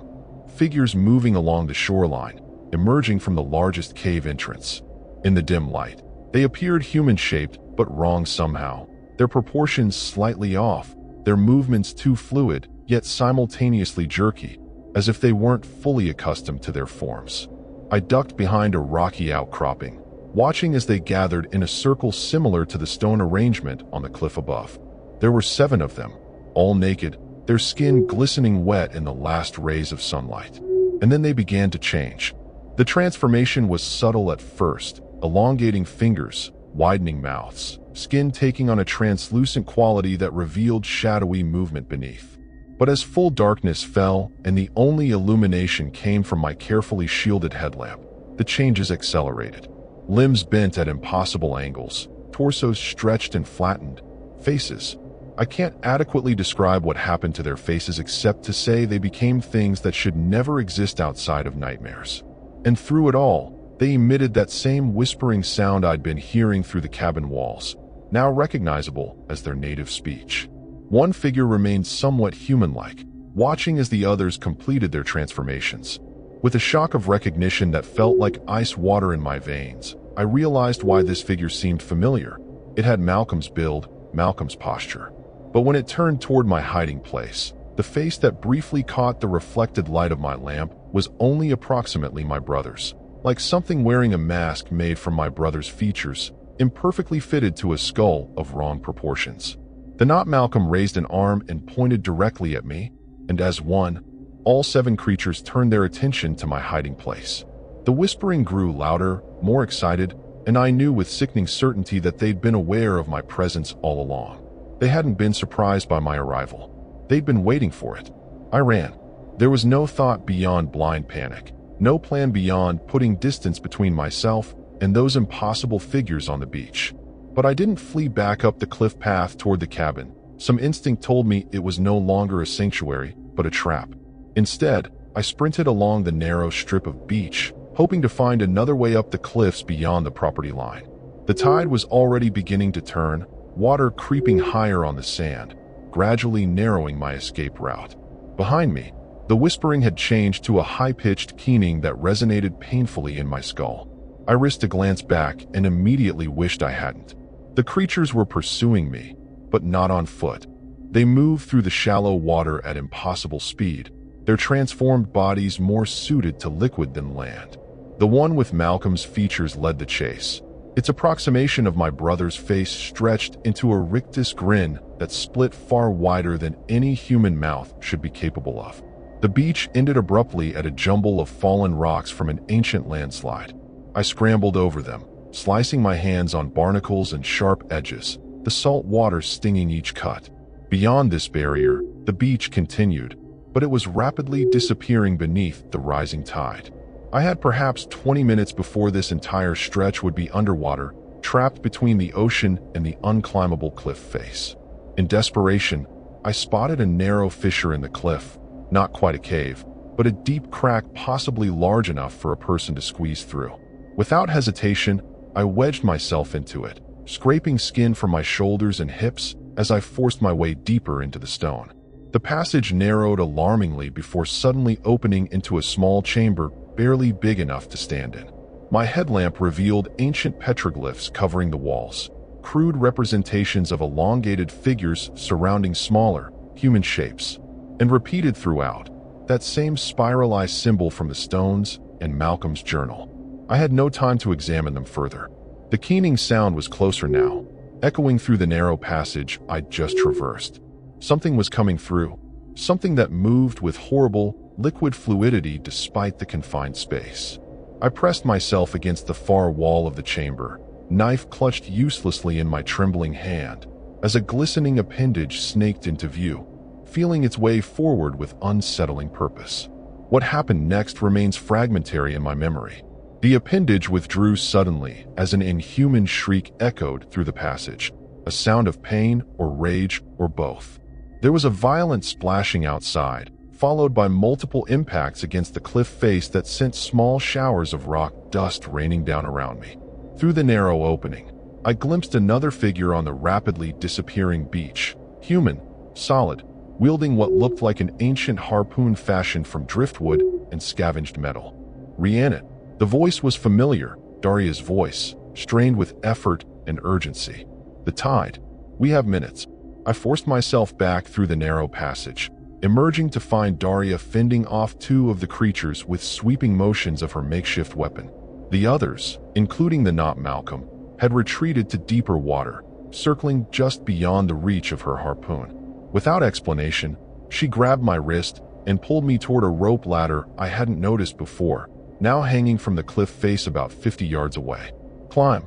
[SPEAKER 1] Figures moving along the shoreline, emerging from the largest cave entrance. In the dim light, they appeared human-shaped but wrong somehow, their proportions slightly off, their movements too fluid, yet simultaneously jerky, as if they weren't fully accustomed to their forms. I ducked behind a rocky outcropping, watching as they gathered in a circle similar to the stone arrangement on the cliff above. There were 7 of them, all naked, their skin glistening wet in the last rays of sunlight. And then they began to change. The transformation was subtle at first, elongating fingers, widening mouths, skin taking on a translucent quality that revealed shadowy movement beneath. But as full darkness fell and the only illumination came from my carefully shielded headlamp, the changes accelerated. Limbs bent at impossible angles, torsos stretched and flattened, faces. I can't adequately describe what happened to their faces except to say they became things that should never exist outside of nightmares. And through it all, they emitted that same whispering sound I'd been hearing through the cabin walls, now recognizable as their native speech. One figure remained somewhat human-like, watching as the others completed their transformations. With a shock of recognition that felt like ice water in my veins, I realized why this figure seemed familiar. It had Malcolm's build, Malcolm's posture. But when it turned toward my hiding place, the face that briefly caught the reflected light of my lamp was only approximately my brother's, like something wearing a mask made from my brother's features, imperfectly fitted to a skull of wrong proportions. The not Malcolm raised an arm and pointed directly at me, and as one, all 7 creatures turned their attention to my hiding place. The whispering grew louder, more excited, and I knew with sickening certainty that they'd been aware of my presence all along. They hadn't been surprised by my arrival. They'd been waiting for it. I ran. There was no thought beyond blind panic, no plan beyond putting distance between myself and those impossible figures on the beach. But I didn't flee back up the cliff path toward the cabin. Some instinct told me it was no longer a sanctuary, but a trap. Instead, I sprinted along the narrow strip of beach, hoping to find another way up the cliffs beyond the property line. The tide was already beginning to turn, water creeping higher on the sand, gradually narrowing my escape route. Behind me, the whispering had changed to a high-pitched keening that resonated painfully in my skull. I risked a glance back and immediately wished I hadn't. The creatures were pursuing me, but not on foot. They moved through the shallow water at impossible speed, their transformed bodies more suited to liquid than land. The one with Malcolm's features led the chase, its approximation of my brother's face stretched into a rictus grin that split far wider than any human mouth should be capable of. The beach ended abruptly at a jumble of fallen rocks from an ancient landslide. I scrambled over them, slicing my hands on barnacles and sharp edges, the salt water stinging each cut. Beyond this barrier, the beach continued, but it was rapidly disappearing beneath the rising tide. I had perhaps 20 minutes before this entire stretch would be underwater, trapped between the ocean and the unclimbable cliff face. In desperation, I spotted a narrow fissure in the cliff, not quite a cave, but a deep crack possibly large enough for a person to squeeze through. Without hesitation, I wedged myself into it, scraping skin from my shoulders and hips as I forced my way deeper into the stone. The passage narrowed alarmingly before suddenly opening into a small chamber barely big enough to stand in. My headlamp revealed ancient petroglyphs covering the walls, crude representations of elongated figures surrounding smaller, human shapes, and repeated throughout, that same spiralized symbol from the stones and Malcolm's journal. I had no time to examine them further. The keening sound was closer now, echoing through the narrow passage I'd just traversed. Something was coming through, something that moved with horrible, liquid fluidity despite the confined space. I pressed myself against the far wall of the chamber, knife clutched uselessly in my trembling hand, as a glistening appendage snaked into view, feeling its way forward with unsettling purpose. What happened next remains fragmentary in my memory. The appendage withdrew suddenly as an inhuman shriek echoed through the passage, a sound of pain or rage or both. There was a violent splashing outside, followed by multiple impacts against the cliff face that sent small showers of rock dust raining down around me. Through the narrow opening, I glimpsed another figure on the rapidly disappearing beach, human, solid, wielding what looked like an ancient harpoon fashioned from driftwood and scavenged metal. Rhiannon. The voice was familiar, Daria's voice, strained with effort and urgency. The tide. We have minutes. I forced myself back through the narrow passage, emerging to find Daria fending off two of the creatures with sweeping motions of her makeshift weapon. The others, including the not Malcolm, had retreated to deeper water, circling just beyond the reach of her harpoon. Without explanation, she grabbed my wrist and pulled me toward a rope ladder I hadn't noticed before, now hanging from the cliff face about 50 yards away. "Climb,"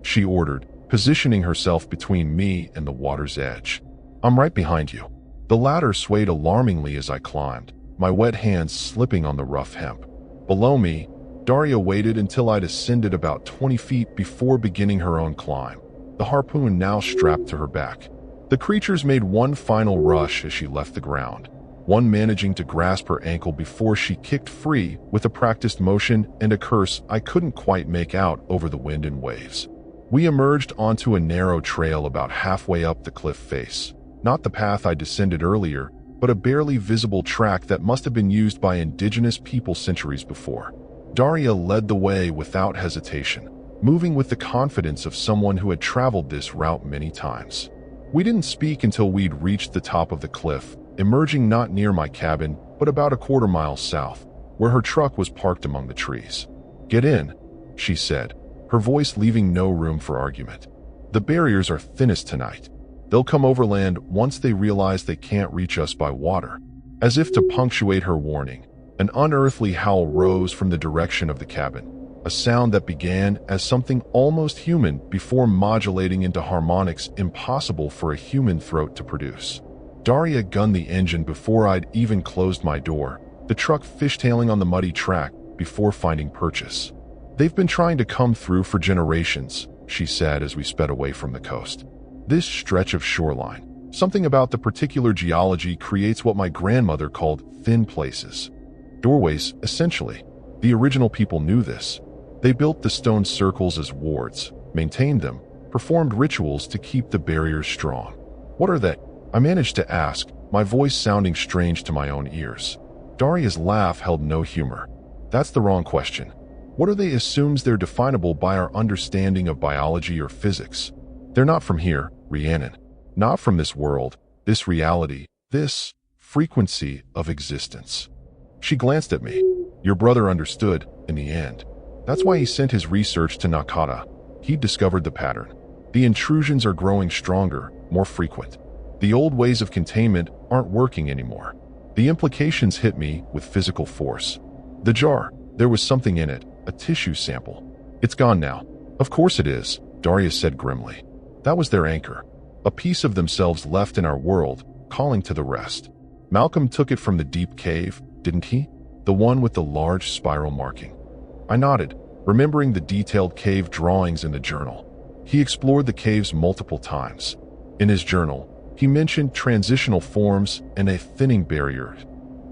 [SPEAKER 1] she ordered, positioning herself between me and the water's edge. "I'm right behind you." The ladder swayed alarmingly as I climbed, my wet hands slipping on the rough hemp. Below me, Daria waited until I'd ascended about 20 feet before beginning her own climb, the harpoon now strapped to her back. The creatures made one final rush as she left the ground, one managing to grasp her ankle before she kicked free with a practiced motion and a curse I couldn't quite make out over the wind and waves. We emerged onto a narrow trail about halfway up the cliff face, not the path I descended earlier, but a barely visible track that must have been used by indigenous people centuries before. Daria led the way without hesitation, moving with the confidence of someone who had traveled this route many times. We didn't speak until we'd reached the top of the cliff, emerging not near my cabin, but about a quarter-mile south, where her truck was parked among the trees. "Get in," she said, her voice leaving no room for argument. "The barriers are thinnest tonight. They'll come overland once they realize they can't reach us by water." As if to punctuate her warning, an unearthly howl rose from the direction of the cabin, a sound that began as something almost human before modulating into harmonics impossible for a human throat to produce. Daria gunned the engine before I'd even closed my door, the truck fishtailing on the muddy track before finding purchase. "They've been trying to come through for generations," she said as we sped away from the coast. "This stretch of shoreline, something about the particular geology creates what my grandmother called thin places. Doorways, essentially. The original people knew this. They built the stone circles as wards, maintained them, performed rituals to keep the barriers strong. What are they? I managed to ask, my voice sounding strange to my own ears. Daria's laugh held no humor. That's the wrong question. What are they assumes they're definable by our understanding of biology or physics. They're not from here, Rhiannon. Not from this world, this reality, this frequency of existence. She glanced at me. Your brother understood, in the end. That's why he sent his research to Nakata. He'd discovered the pattern. The intrusions are growing stronger, more frequent. The old ways of containment aren't working anymore. The implications hit me with physical force. The jar, there was something in it, a tissue sample. It's gone now. Of course it is, Daria said grimly. That was their anchor. A piece of themselves left in our world, calling to the rest. Malcolm took it from the deep cave, didn't he? The one with the large spiral marking. I nodded, remembering the detailed cave drawings in the journal. He explored the caves multiple times. In his journal, he mentioned transitional forms and a thinning barrier.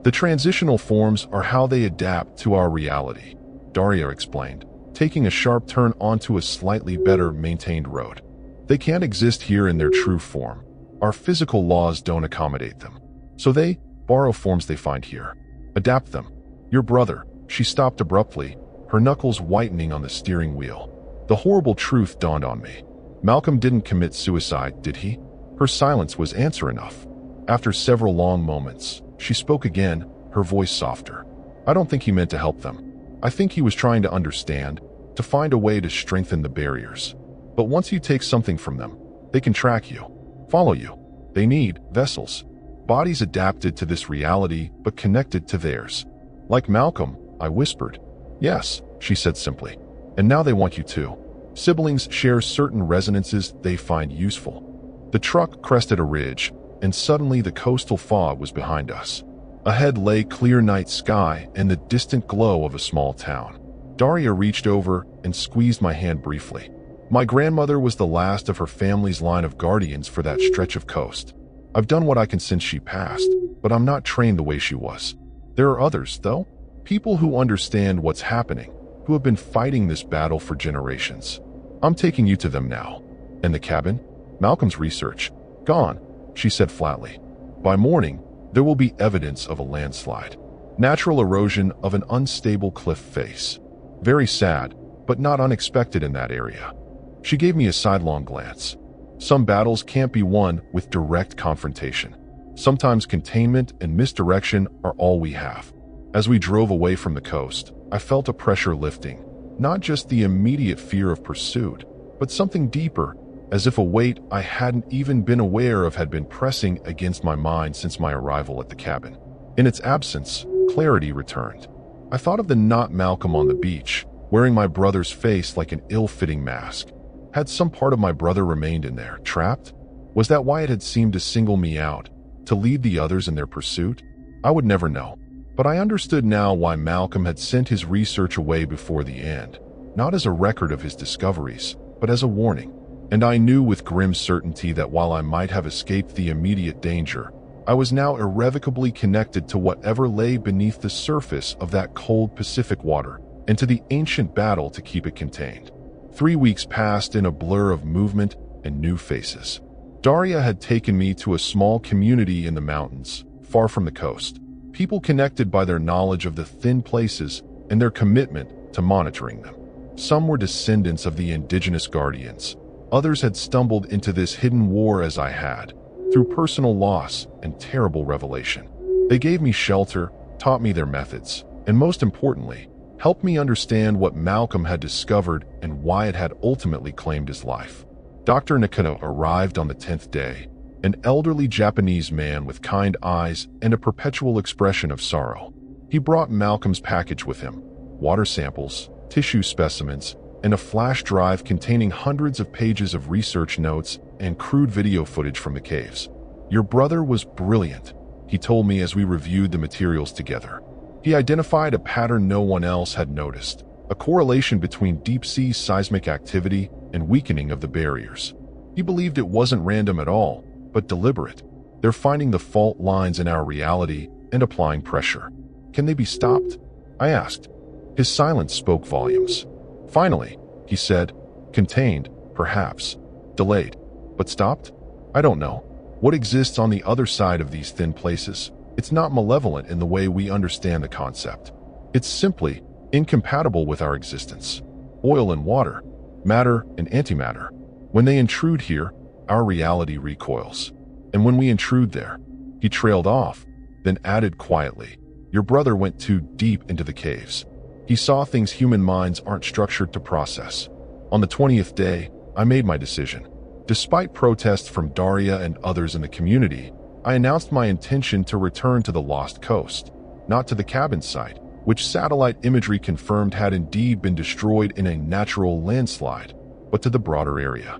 [SPEAKER 1] The transitional forms are how they adapt to our reality, Daria explained, taking a sharp turn onto a slightly better maintained road. They can't exist here in their true form. Our physical laws don't accommodate them. So they borrow forms they find here. Adapt them. Your brother, she stopped abruptly, her knuckles whitening on the steering wheel. The horrible truth dawned on me. Malcolm didn't commit suicide, did he? Her silence was answer enough. After several long moments, she spoke again, her voice softer. I don't think he meant to help them. I think he was trying to understand, to find a way to strengthen the barriers. But once you take something from them, they can track you, follow you. They need vessels. Bodies adapted to this reality but connected to theirs. Like Malcolm, I whispered. Yes, she said simply. And now they want you too. Siblings share certain resonances they find useful. The truck crested a ridge, and suddenly the coastal fog was behind us. Ahead lay clear night sky and the distant glow of a small town. Daria reached over and squeezed my hand briefly. My grandmother was the last of her family's line of guardians for that stretch of coast. I've done what I can since she passed, but I'm not trained the way she was. There are others, though. People who understand what's happening, who have been fighting this battle for generations. I'm taking you to them now. And the cabin? Malcolm's research. Gone, she said flatly. By morning, there will be evidence of a landslide. Natural erosion of an unstable cliff face. Very sad, but not unexpected in that area. She gave me a sidelong glance. Some battles can't be won with direct confrontation. Sometimes containment and misdirection are all we have. As we drove away from the coast, I felt a pressure lifting. Not just the immediate fear of pursuit, but something deeper, as if a weight I hadn't even been aware of had been pressing against my mind since my arrival at the cabin. In its absence, clarity returned. I thought of the not Malcolm on the beach, wearing my brother's face like an ill-fitting mask. Had some part of my brother remained in there, trapped? Was that why it had seemed to single me out, to lead the others in their pursuit? I would never know. But I understood now why Malcolm had sent his research away before the end, not as a record of his discoveries, but as a warning. And I knew with grim certainty that while I might have escaped the immediate danger, I was now irrevocably connected to whatever lay beneath the surface of that cold Pacific water, and to the ancient battle to keep it contained. 3 weeks passed in a blur of movement and new faces. Daria had taken me to a small community in the mountains, far from the coast. People connected by their knowledge of the thin places and their commitment to monitoring them. Some were descendants of the indigenous guardians. Others had stumbled into this hidden war as I had, through personal loss and terrible revelation. They gave me shelter, taught me their methods, and most importantly, helped me understand what Malcolm had discovered and why it had ultimately claimed his life. Dr. Nakata arrived on the 10th day, an elderly Japanese man with kind eyes and a perpetual expression of sorrow. He brought Malcolm's package with him, water samples, tissue specimens, and a flash drive containing hundreds of pages of research notes and crude video footage from the caves. Your brother was brilliant, he told me as we reviewed the materials together. He identified a pattern no one else had noticed, a correlation between deep-sea seismic activity and weakening of the barriers. He believed it wasn't random at all, but deliberate. They're finding the fault lines in our reality and applying pressure. Can they be stopped? I asked. His silence spoke volumes. Finally, he said, contained, perhaps. Delayed. But stopped? I don't know. What exists on the other side of these thin places? It's not malevolent in the way we understand the concept. It's simply incompatible with our existence. Oil and water, matter and antimatter. When they intrude here, our reality recoils. And when we intrude there, he trailed off, then added quietly, your brother went too deep into the caves. He saw things human minds aren't structured to process. On the 20th day, I made my decision. Despite protests from Daria and others in the community, I announced my intention to return to the Lost Coast, not to the cabin site, which satellite imagery confirmed had indeed been destroyed in a natural landslide, but to the broader area.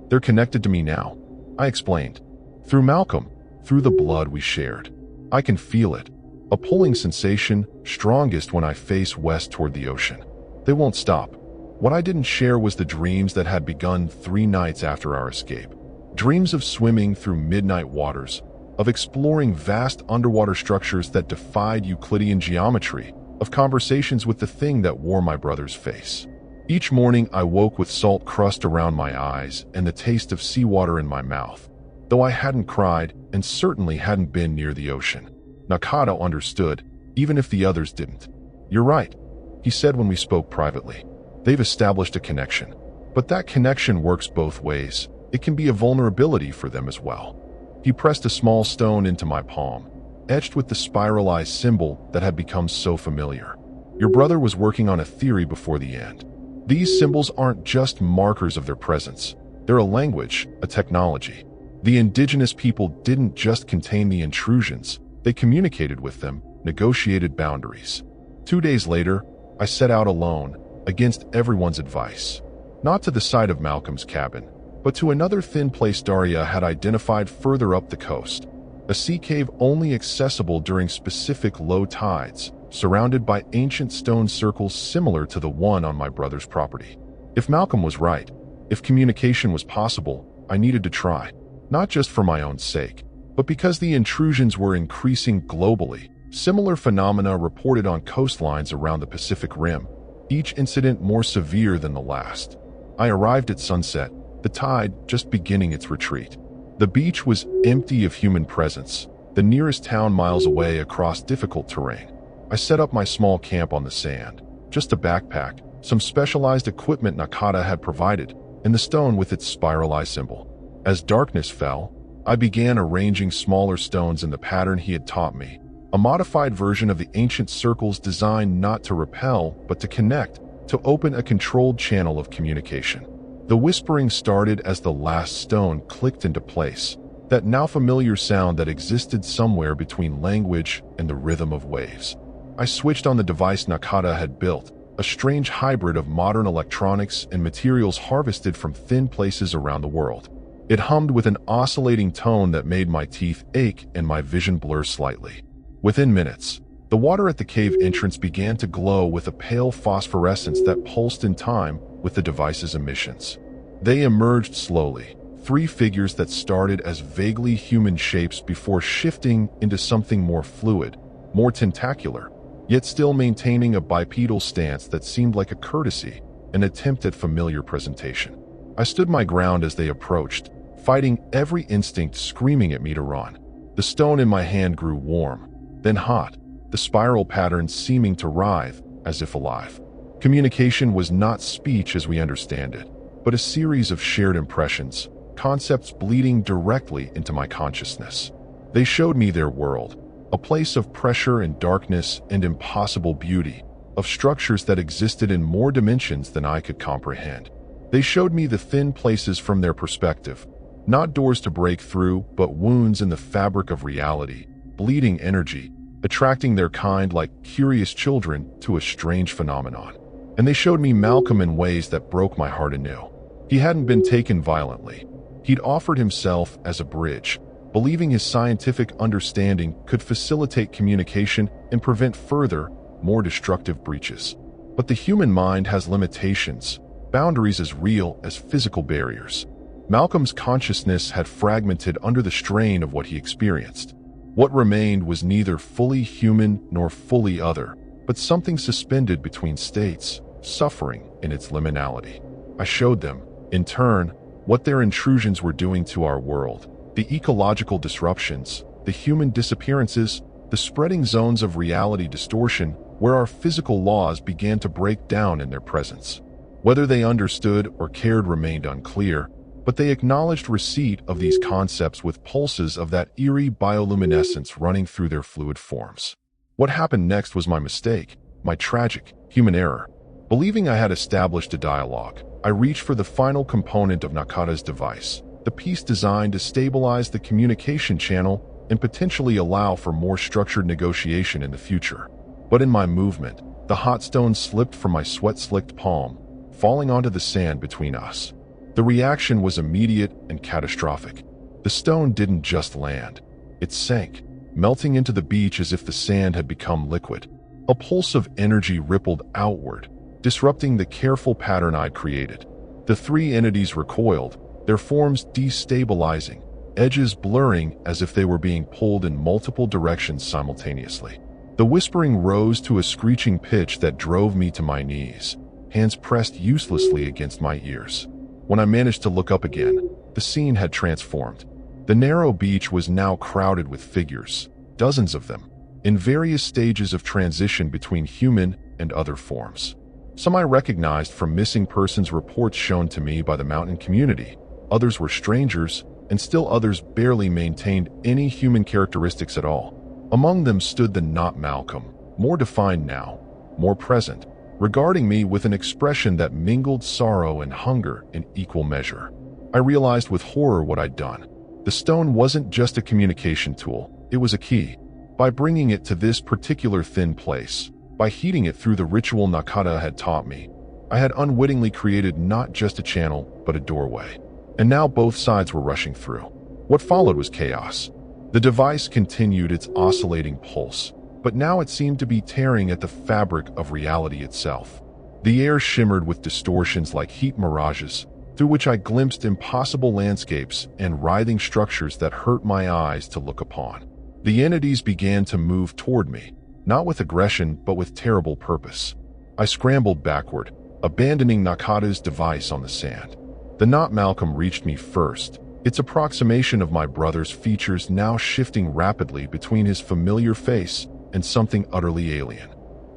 [SPEAKER 1] They're connected to me now, I explained. Through Malcolm, through the blood we shared. I can feel it. A pulling sensation, strongest when I face west toward the ocean. They won't stop. What I didn't share was the dreams that had begun 3 nights after our escape. Dreams of swimming through midnight waters, of exploring vast underwater structures that defied Euclidean geometry, of conversations with the thing that wore my brother's face. Each morning I woke with salt crust around my eyes and the taste of seawater in my mouth, though I hadn't cried and certainly hadn't been near the ocean. Nakata understood, even if the others didn't. You're right, he said when we spoke privately. They've established a connection. But that connection works both ways. It can be a vulnerability for them as well. He pressed a small stone into my palm, etched with the spiralized symbol that had become so familiar. Your brother was working on a theory before the end. These symbols aren't just markers of their presence. They're a language, a technology. The indigenous people didn't just contain the intrusions. They communicated with them, negotiated boundaries. 2 days later, I set out alone, against everyone's advice. Not to the side of Malcolm's cabin, but to another thin place Daria had identified further up the coast. A sea cave only accessible during specific low tides, surrounded by ancient stone circles similar to the one on my brother's property. If Malcolm was right, if communication was possible, I needed to try. Not just for my own sake, but because the intrusions were increasing globally. Similar phenomena reported on coastlines around the Pacific Rim, each incident more severe than the last. I arrived at sunset, the tide just beginning its retreat. The beach was empty of human presence, the nearest town miles away across difficult terrain. I set up my small camp on the sand, just a backpack, some specialized equipment Nakata had provided, and the stone with its spiralized symbol. As darkness fell, I began arranging smaller stones in the pattern he had taught me, a modified version of the ancient circles designed not to repel, but to connect, to open a controlled channel of communication. The whispering started as the last stone clicked into place, that now familiar sound that existed somewhere between language and the rhythm of waves. I switched on the device Nakata had built, a strange hybrid of modern electronics and materials harvested from thin places around the world. It hummed with an oscillating tone that made my teeth ache and my vision blur slightly. Within minutes, the water at the cave entrance began to glow with a pale phosphorescence that pulsed in time with the device's emissions. They emerged slowly, 3 figures that started as vaguely human shapes before shifting into something more fluid, more tentacular, yet still maintaining a bipedal stance that seemed like a courtesy, an attempt at familiar presentation. I stood my ground as they approached, fighting every instinct screaming at me to run. The stone in my hand grew warm, then hot, the spiral pattern seeming to writhe, as if alive. Communication was not speech as we understand it, but a series of shared impressions, concepts bleeding directly into my consciousness. They showed me their world, a place of pressure and darkness and impossible beauty, of structures that existed in more dimensions than I could comprehend. They showed me the thin places from their perspective, not doors to break through, but wounds in the fabric of reality, bleeding energy, attracting their kind like curious children to a strange phenomenon. And they showed me Malcolm in ways that broke my heart anew. He hadn't been taken violently. He'd offered himself as a bridge, believing his scientific understanding could facilitate communication and prevent further, more destructive breaches. But the human mind has limitations, boundaries as real as physical barriers. Malcolm's consciousness had fragmented under the strain of what he experienced. What remained was neither fully human nor fully other, but something suspended between states, suffering in its liminality. I showed them, in turn, what their intrusions were doing to our world, the ecological disruptions, the human disappearances, the spreading zones of reality distortion where our physical laws began to break down in their presence. Whether they understood or cared remained unclear, but they acknowledged receipt of these concepts with pulses of that eerie bioluminescence running through their fluid forms. What happened next was my mistake, my tragic, human error. Believing I had established a dialogue, I reached for the final component of Nakata's device, the piece designed to stabilize the communication channel and potentially allow for more structured negotiation in the future. But in my movement, the hot stone slipped from my sweat-slicked palm, falling onto the sand between us. The reaction was immediate and catastrophic. The stone didn't just land. It sank, melting into the beach as if the sand had become liquid. A pulse of energy rippled outward, disrupting the careful pattern I'd created. The three entities recoiled, their forms destabilizing, edges blurring as if they were being pulled in multiple directions simultaneously. The whispering rose to a screeching pitch that drove me to my knees, hands pressed uselessly against my ears. When I managed to look up again, the scene had transformed. The narrow beach was now crowded with figures, dozens of them, in various stages of transition between human and other forms. Some I recognized from missing persons reports shown to me by the mountain community. Others were strangers, and still others barely maintained any human characteristics at all. Among them stood the not Malcolm, more defined now, more present, regarding me with an expression that mingled sorrow and hunger in equal measure. I realized with horror what I'd done. The stone wasn't just a communication tool, it was a key. By bringing it to this particular thin place, by heating it through the ritual Nakata had taught me, I had unwittingly created not just a channel, but a doorway. And now both sides were rushing through. What followed was chaos. The device continued its oscillating pulse, but now it seemed to be tearing at the fabric of reality itself. The air shimmered with distortions like heat mirages, through which I glimpsed impossible landscapes and writhing structures that hurt my eyes to look upon. The entities began to move toward me, not with aggression but with terrible purpose. I scrambled backward, abandoning Nakata's device on the sand. The not Malcolm reached me first, its approximation of my brother's features now shifting rapidly between his familiar face and something utterly alien.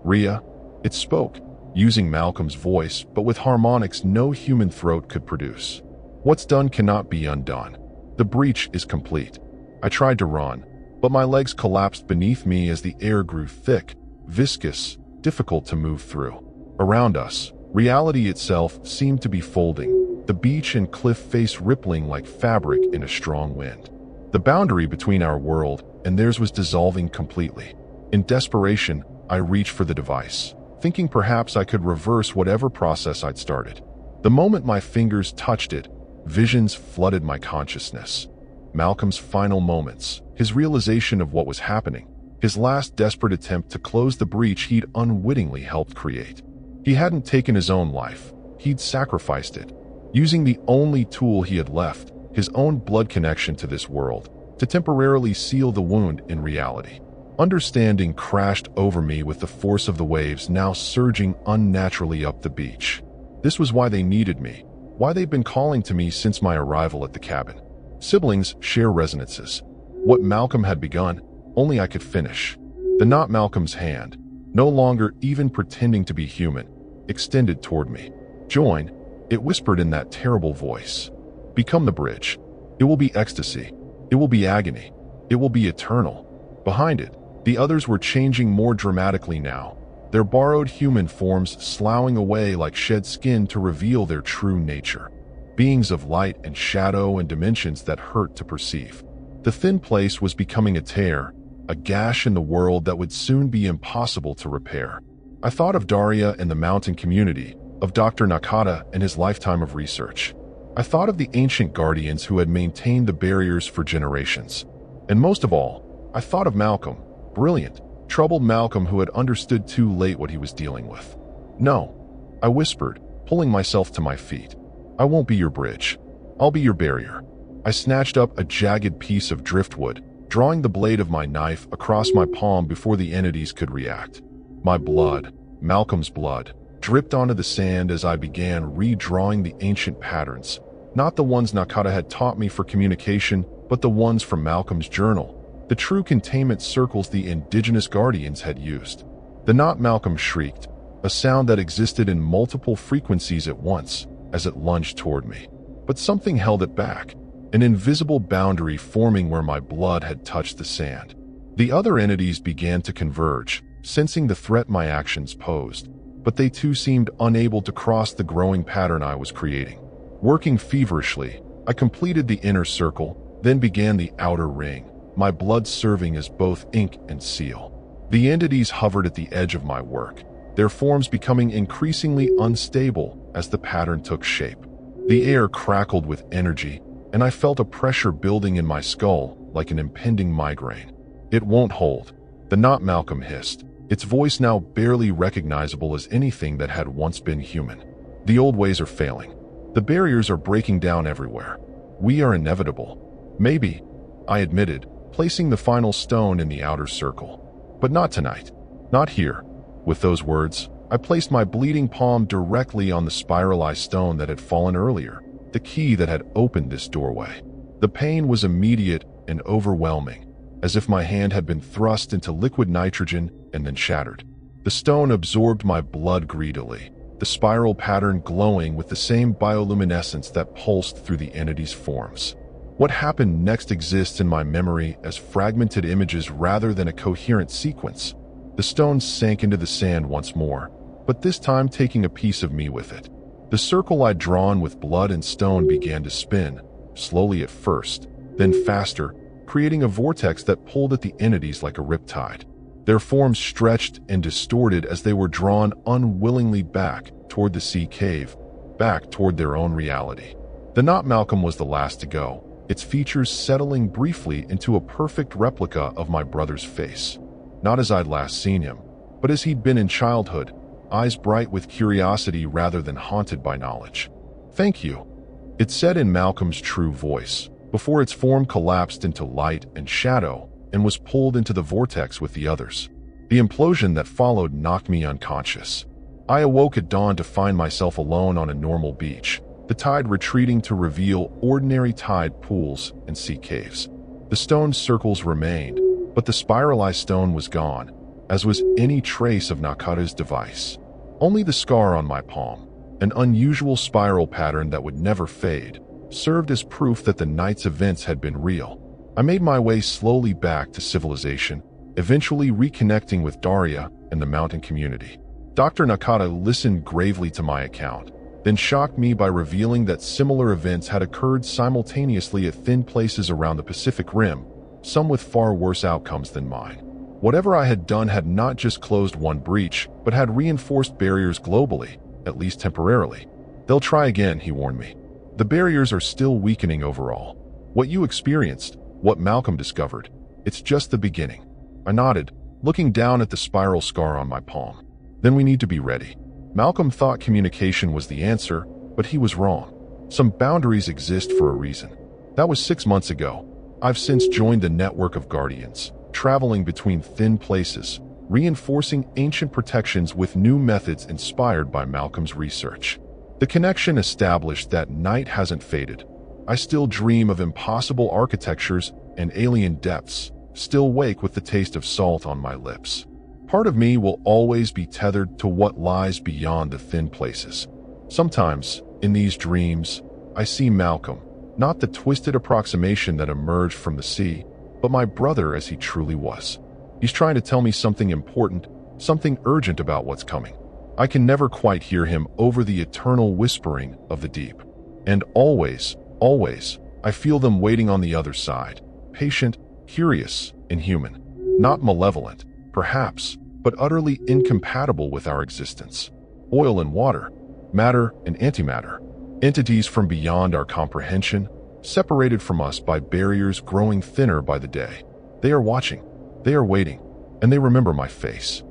[SPEAKER 1] Ria, it spoke, using Malcolm's voice, but with harmonics no human throat could produce. What's done cannot be undone. The breach is complete. I tried to run, but my legs collapsed beneath me as the air grew thick, viscous, difficult to move through. Around us, reality itself seemed to be folding, the beach and cliff face rippling like fabric in a strong wind. The boundary between our world and theirs was dissolving completely. In desperation, I reached for the device, thinking perhaps I could reverse whatever process I'd started. The moment my fingers touched it, visions flooded my consciousness. Malcolm's final moments, his realization of what was happening, his last desperate attempt to close the breach he'd unwittingly helped create. He hadn't taken his own life, he'd sacrificed it, using the only tool he had left, his own blood connection to this world, to temporarily seal the wound in reality. Understanding crashed over me with the force of the waves now surging unnaturally up the beach. This was why they needed me, why they'd been calling to me since my arrival at the cabin. Siblings share resonances. What Malcolm had begun, only I could finish. The not Malcolm's hand, no longer even pretending to be human, extended toward me. Join, it whispered in that terrible voice. Become the bridge. It will be ecstasy. It will be agony. It will be eternal. Behind it, the others were changing more dramatically now, their borrowed human forms sloughing away like shed skin to reveal their true nature. Beings of light and shadow and dimensions that hurt to perceive. The thin place was becoming a tear, a gash in the world that would soon be impossible to repair. I thought of Daria and the mountain community, of Dr. Nakata and his lifetime of research. I thought of the ancient guardians who had maintained the barriers for generations. And most of all, I thought of Malcolm, brilliant, troubled Malcolm who had understood too late what he was dealing with. No, I whispered, pulling myself to my feet. I won't be your bridge. I'll be your barrier. I snatched up a jagged piece of driftwood, drawing the blade of my knife across my palm before the entities could react. My blood, Malcolm's blood, dripped onto the sand as I began redrawing the ancient patterns, not the ones Nakata had taught me for communication, but the ones from Malcolm's journal, the true containment circles the indigenous guardians had used. The knot Malcolm shrieked, a sound that existed in multiple frequencies at once, as it lunged toward me. But something held it back, an invisible boundary forming where my blood had touched the sand. The other entities began to converge, sensing the threat my actions posed, but they too seemed unable to cross the growing pattern I was creating. Working feverishly, I completed the inner circle, then began the outer ring, my blood serving as both ink and seal. The entities hovered at the edge of my work, their forms becoming increasingly unstable as the pattern took shape. The air crackled with energy, and I felt a pressure building in my skull like an impending migraine. "It won't hold," the knot Malcolm hissed, its voice now barely recognizable as anything that had once been human. "The old ways are failing. The barriers are breaking down everywhere. We are inevitable." "Maybe," I admitted, placing the final stone in the outer circle. "But not tonight. Not here." With those words, I placed my bleeding palm directly on the spiralized stone that had fallen earlier, the key that had opened this doorway. The pain was immediate and overwhelming, as if my hand had been thrust into liquid nitrogen and then shattered. The stone absorbed my blood greedily, the spiral pattern glowing with the same bioluminescence that pulsed through the entity's forms. What happened next exists in my memory as fragmented images rather than a coherent sequence. The stone sank into the sand once more, but this time taking a piece of me with it. The circle I'd drawn with blood and stone began to spin, slowly at first, then faster, creating a vortex that pulled at the entities like a riptide. Their forms stretched and distorted as they were drawn unwillingly back toward the sea cave, back toward their own reality. The knot Malcolm was the last to go, its features settling briefly into a perfect replica of my brother's face. Not as I'd last seen him, but as he'd been in childhood, eyes bright with curiosity rather than haunted by knowledge. "Thank you," it said in Malcolm's true voice, before its form collapsed into light and shadow and was pulled into the vortex with the others. The implosion that followed knocked me unconscious. I awoke at dawn to find myself alone on a normal beach, the tide retreating to reveal ordinary tide pools and sea caves. The stone circles remained, but the spiralized stone was gone, as was any trace of Nakata's device. Only the scar on my palm, an unusual spiral pattern that would never fade, served as proof that the night's events had been real. I made my way slowly back to civilization, eventually reconnecting with Daria and the mountain community. Dr. Nakata listened gravely to my account, then shocked me by revealing that similar events had occurred simultaneously at thin places around the Pacific Rim, some with far worse outcomes than mine. Whatever I had done had not just closed one breach, but had reinforced barriers globally, at least temporarily. "They'll try again," he warned me. "The barriers are still weakening overall. What you experienced, what Malcolm discovered, it's just the beginning." I nodded, looking down at the spiral scar on my palm. "Then we need to be ready." Malcolm thought communication was the answer, but he was wrong. Some boundaries exist for a reason. That was 6 months ago. I've since joined the network of guardians, traveling between thin places, reinforcing ancient protections with new methods inspired by Malcolm's research. The connection established that night hasn't faded. I still dream of impossible architectures and alien depths, still wake with the taste of salt on my lips. Part of me will always be tethered to what lies beyond the thin places. Sometimes, in these dreams, I see Malcolm, not the twisted approximation that emerged from the sea, but my brother as he truly was. He's trying to tell me something important, something urgent about what's coming. I can never quite hear him over the eternal whispering of the deep. And always, I feel them waiting on the other side, patient, curious, and human. Not malevolent, perhaps, but utterly incompatible with our existence. Oil and water, matter and antimatter, entities from beyond our comprehension, separated from us by barriers growing thinner by the day. They are watching, they are waiting, and they remember my face.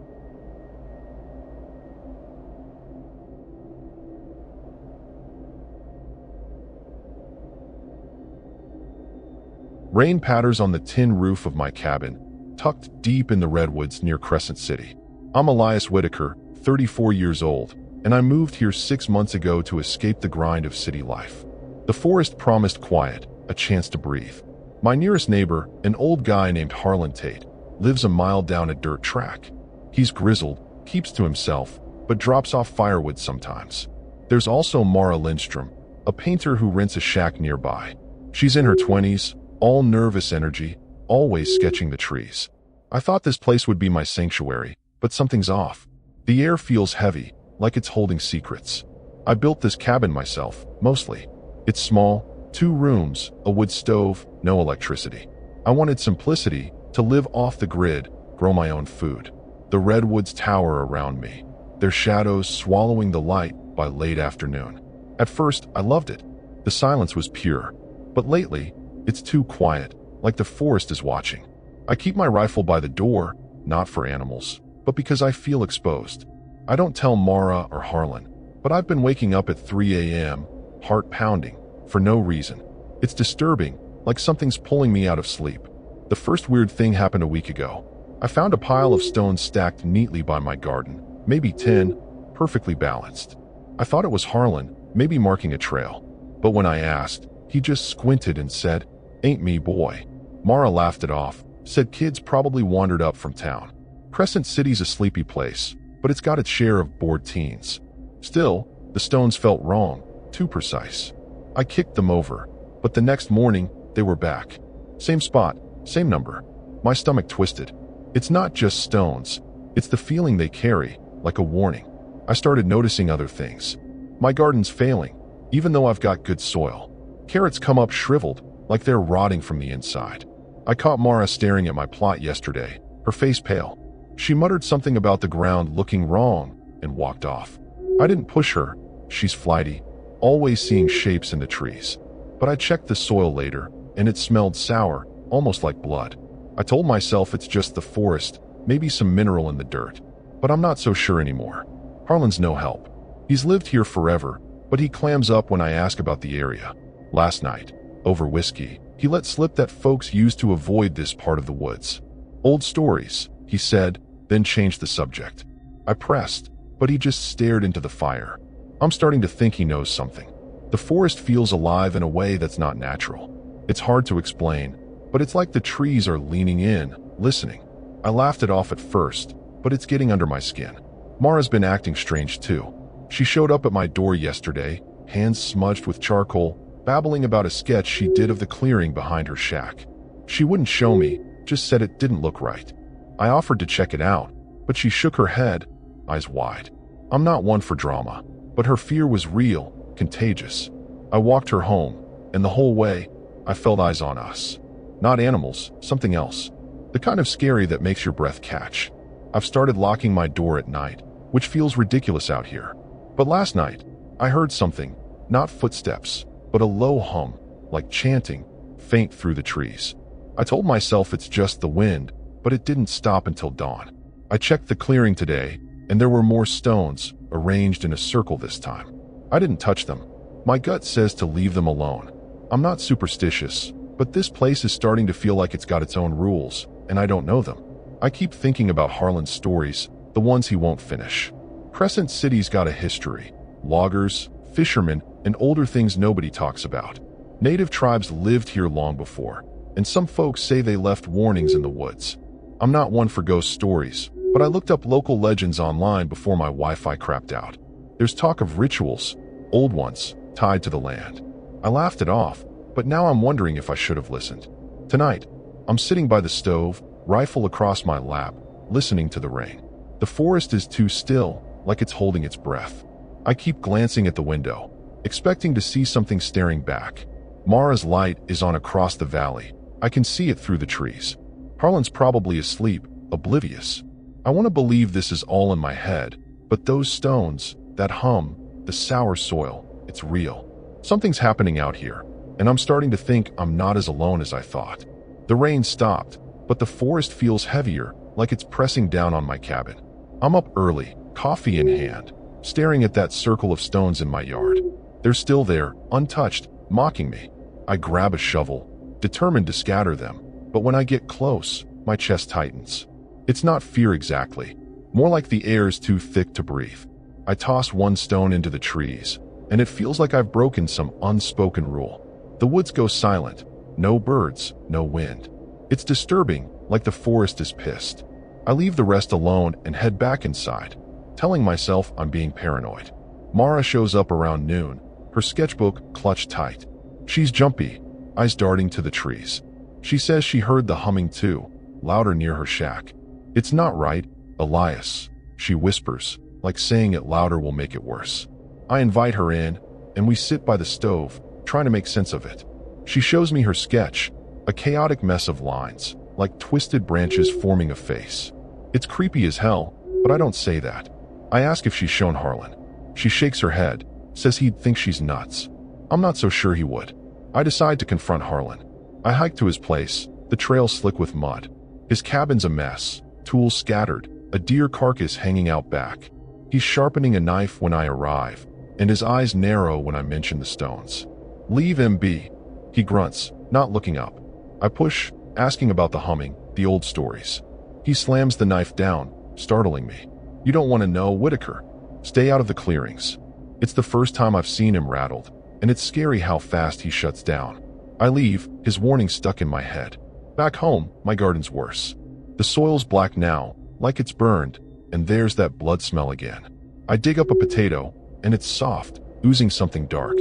[SPEAKER 1] Rain patters on the tin roof of my cabin, tucked deep in the redwoods near Crescent City. I'm Elias Whitaker, 34 years old, and I moved here 6 months ago to escape the grind of city life. The forest promised quiet, a chance to breathe. My nearest neighbor, an old guy named Harlan Tate, lives a mile down a dirt track. He's grizzled, keeps to himself, but drops off firewood sometimes. There's also Mara Lindstrom, a painter who rents a shack nearby. She's in her 20s, all nervous energy, always sketching the trees. I thought this place would be my sanctuary, but something's off. The air feels heavy, like it's holding secrets. I built this cabin myself, mostly. It's small, 2 rooms, a wood stove, no electricity. I wanted simplicity, to live off the grid, grow my own food. The redwoods tower around me, their shadows swallowing the light by late afternoon. At first, I loved it. The silence was pure. But lately, it's too quiet, like the forest is watching. I keep my rifle by the door, not for animals, but because I feel exposed. I don't tell Mara or Harlan, but I've been waking up at 3 a.m., heart pounding, for no reason. It's disturbing, like something's pulling me out of sleep. The first weird thing happened a week ago. I found a pile of stones stacked neatly by my garden, maybe 10, perfectly balanced. I thought it was Harlan, maybe marking a trail. But when I asked, he just squinted and said, "Ain't me, boy." Mara laughed it off, said kids probably wandered up from town. Crescent City's a sleepy place, but it's got its share of bored teens. Still, the stones felt wrong, too precise. I kicked them over, but the next morning, they were back. Same spot, same number. My stomach twisted. It's not just stones, it's the feeling they carry, like a warning. I started noticing other things. My garden's failing, even though I've got good soil. Carrots come up shriveled, like they're rotting from the inside. I caught Mara staring at my plot yesterday, her face pale. She muttered something about the ground looking wrong and walked off. I didn't push her. She's flighty, always seeing shapes in the trees. But I checked the soil later, and it smelled sour, almost like blood. I told myself it's just the forest, maybe some mineral in the dirt. But I'm not so sure anymore. Harlan's no help. He's lived here forever, but he clams up when I ask about the area. Last night, over whiskey, he let slip that folks used to avoid this part of the woods. Old stories, he said, then changed the subject. I pressed, but he just stared into the fire. I'm starting to think he knows something. The forest feels alive in a way that's not natural. It's hard to explain, but it's like the trees are leaning in, listening. I laughed it off at first, but it's getting under my skin. Mara's been acting strange too. She showed up at my door yesterday, hands smudged with charcoal, babbling about a sketch she did of the clearing behind her shack. She wouldn't show me, just said it didn't look right. I offered to check it out, but she shook her head, eyes wide. I'm not one for drama, but her fear was real, contagious. I walked her home, and the whole way, I felt eyes on us. Not animals, something else. The kind of scary that makes your breath catch. I've started locking my door at night, which feels ridiculous out here. But last night, I heard something, not footsteps, but a low hum, like chanting, faint through the trees. I told myself it's just the wind, but it didn't stop until dawn. I checked the clearing today, and there were more stones, arranged in a circle this time. I didn't touch them. My gut says to leave them alone. I'm not superstitious, but this place is starting to feel like it's got its own rules, and I don't know them. I keep thinking about Harlan's stories, the ones he won't finish. Crescent City's got a history. Loggers, fishermen, and older things nobody talks about. Native tribes lived here long before, and some folks say they left warnings in the woods. I'm not one for ghost stories, but I looked up local legends online before my Wi-Fi crapped out. There's talk of rituals, old ones, tied to the land. I laughed it off, but now I'm wondering if I should have listened. Tonight, I'm sitting by the stove, rifle across my lap, listening to the rain. The forest is too still, like it's holding its breath. I keep glancing at the window, expecting to see something staring back. Mara's light is on across the valley. I can see it through the trees. Harlan's probably asleep, oblivious. I want to believe this is all in my head, but those stones, that hum, the sour soil, it's real. Something's happening out here, and I'm starting to think I'm not as alone as I thought. The rain stopped, but the forest feels heavier, like it's pressing down on my cabin. I'm up early, coffee in hand, staring at that circle of stones in my yard. They're still there, untouched, mocking me. I grab a shovel, determined to scatter them. But when I get close, my chest tightens. It's not fear exactly, more like the air is too thick to breathe. I toss one stone into the trees, and it feels like I've broken some unspoken rule. The woods go silent, no birds, no wind. It's disturbing, like the forest is pissed. I leave the rest alone and head back inside, telling myself I'm being paranoid. Mara shows up around noon, her sketchbook clutched tight. She's jumpy, eyes darting to the trees. She says she heard the humming too, louder near her shack. It's not right, Elias, she whispers, like saying it louder will make it worse. I invite her in, and we sit by the stove, trying to make sense of it. She shows me her sketch, a chaotic mess of lines, like twisted branches forming a face. It's creepy as hell, but I don't say that. I ask if she's shown Harlan. She shakes her head, says he'd think she's nuts. I'm not so sure he would. I decide to confront Harlan. I hike to his place, the trail slick with mud. His cabin's a mess, tools scattered, a deer carcass hanging out back. He's sharpening a knife when I arrive, and his eyes narrow when I mention the stones. Leave him be, he grunts, not looking up. I push, asking about the humming, the old stories. He slams the knife down, startling me. You don't want to know, Whitaker. Stay out of the clearings. It's the first time I've seen him rattled, and it's scary how fast he shuts down. I leave, his warning stuck in my head. Back home, my garden's worse. The soil's black now, like it's burned, and there's that blood smell again. I dig up a potato, and it's soft, oozing something dark.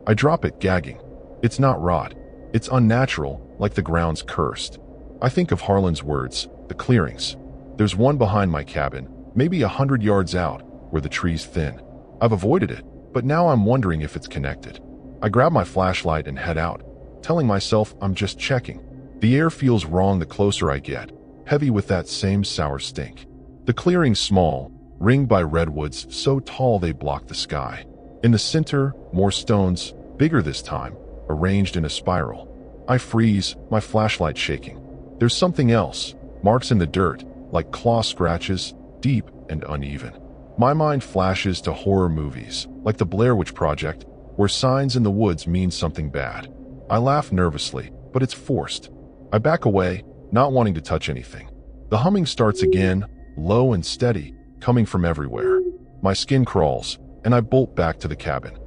[SPEAKER 1] I drop it, gagging. It's not rot. It's unnatural, like the ground's cursed. I think of Harlan's words, the clearings. There's one behind my cabin, maybe 100 yards out, where the tree's thin. I've avoided it, but now I'm wondering if it's connected. I grab my flashlight and head out, telling myself I'm just checking. The air feels wrong the closer I get, heavy with that same sour stink. The clearing's small, ringed by redwoods so tall they block the sky. In the center, more stones, bigger this time, arranged in a spiral. I freeze, my flashlight shaking. There's something else, marks in the dirt, like claw scratches, deep and uneven. My mind flashes to horror movies, like the Blair Witch Project, where signs in the woods mean something bad. I laugh nervously, but it's forced. I back away, not wanting to touch anything. The humming starts again, low and steady, coming from everywhere. My skin crawls, and I bolt back to the cabin.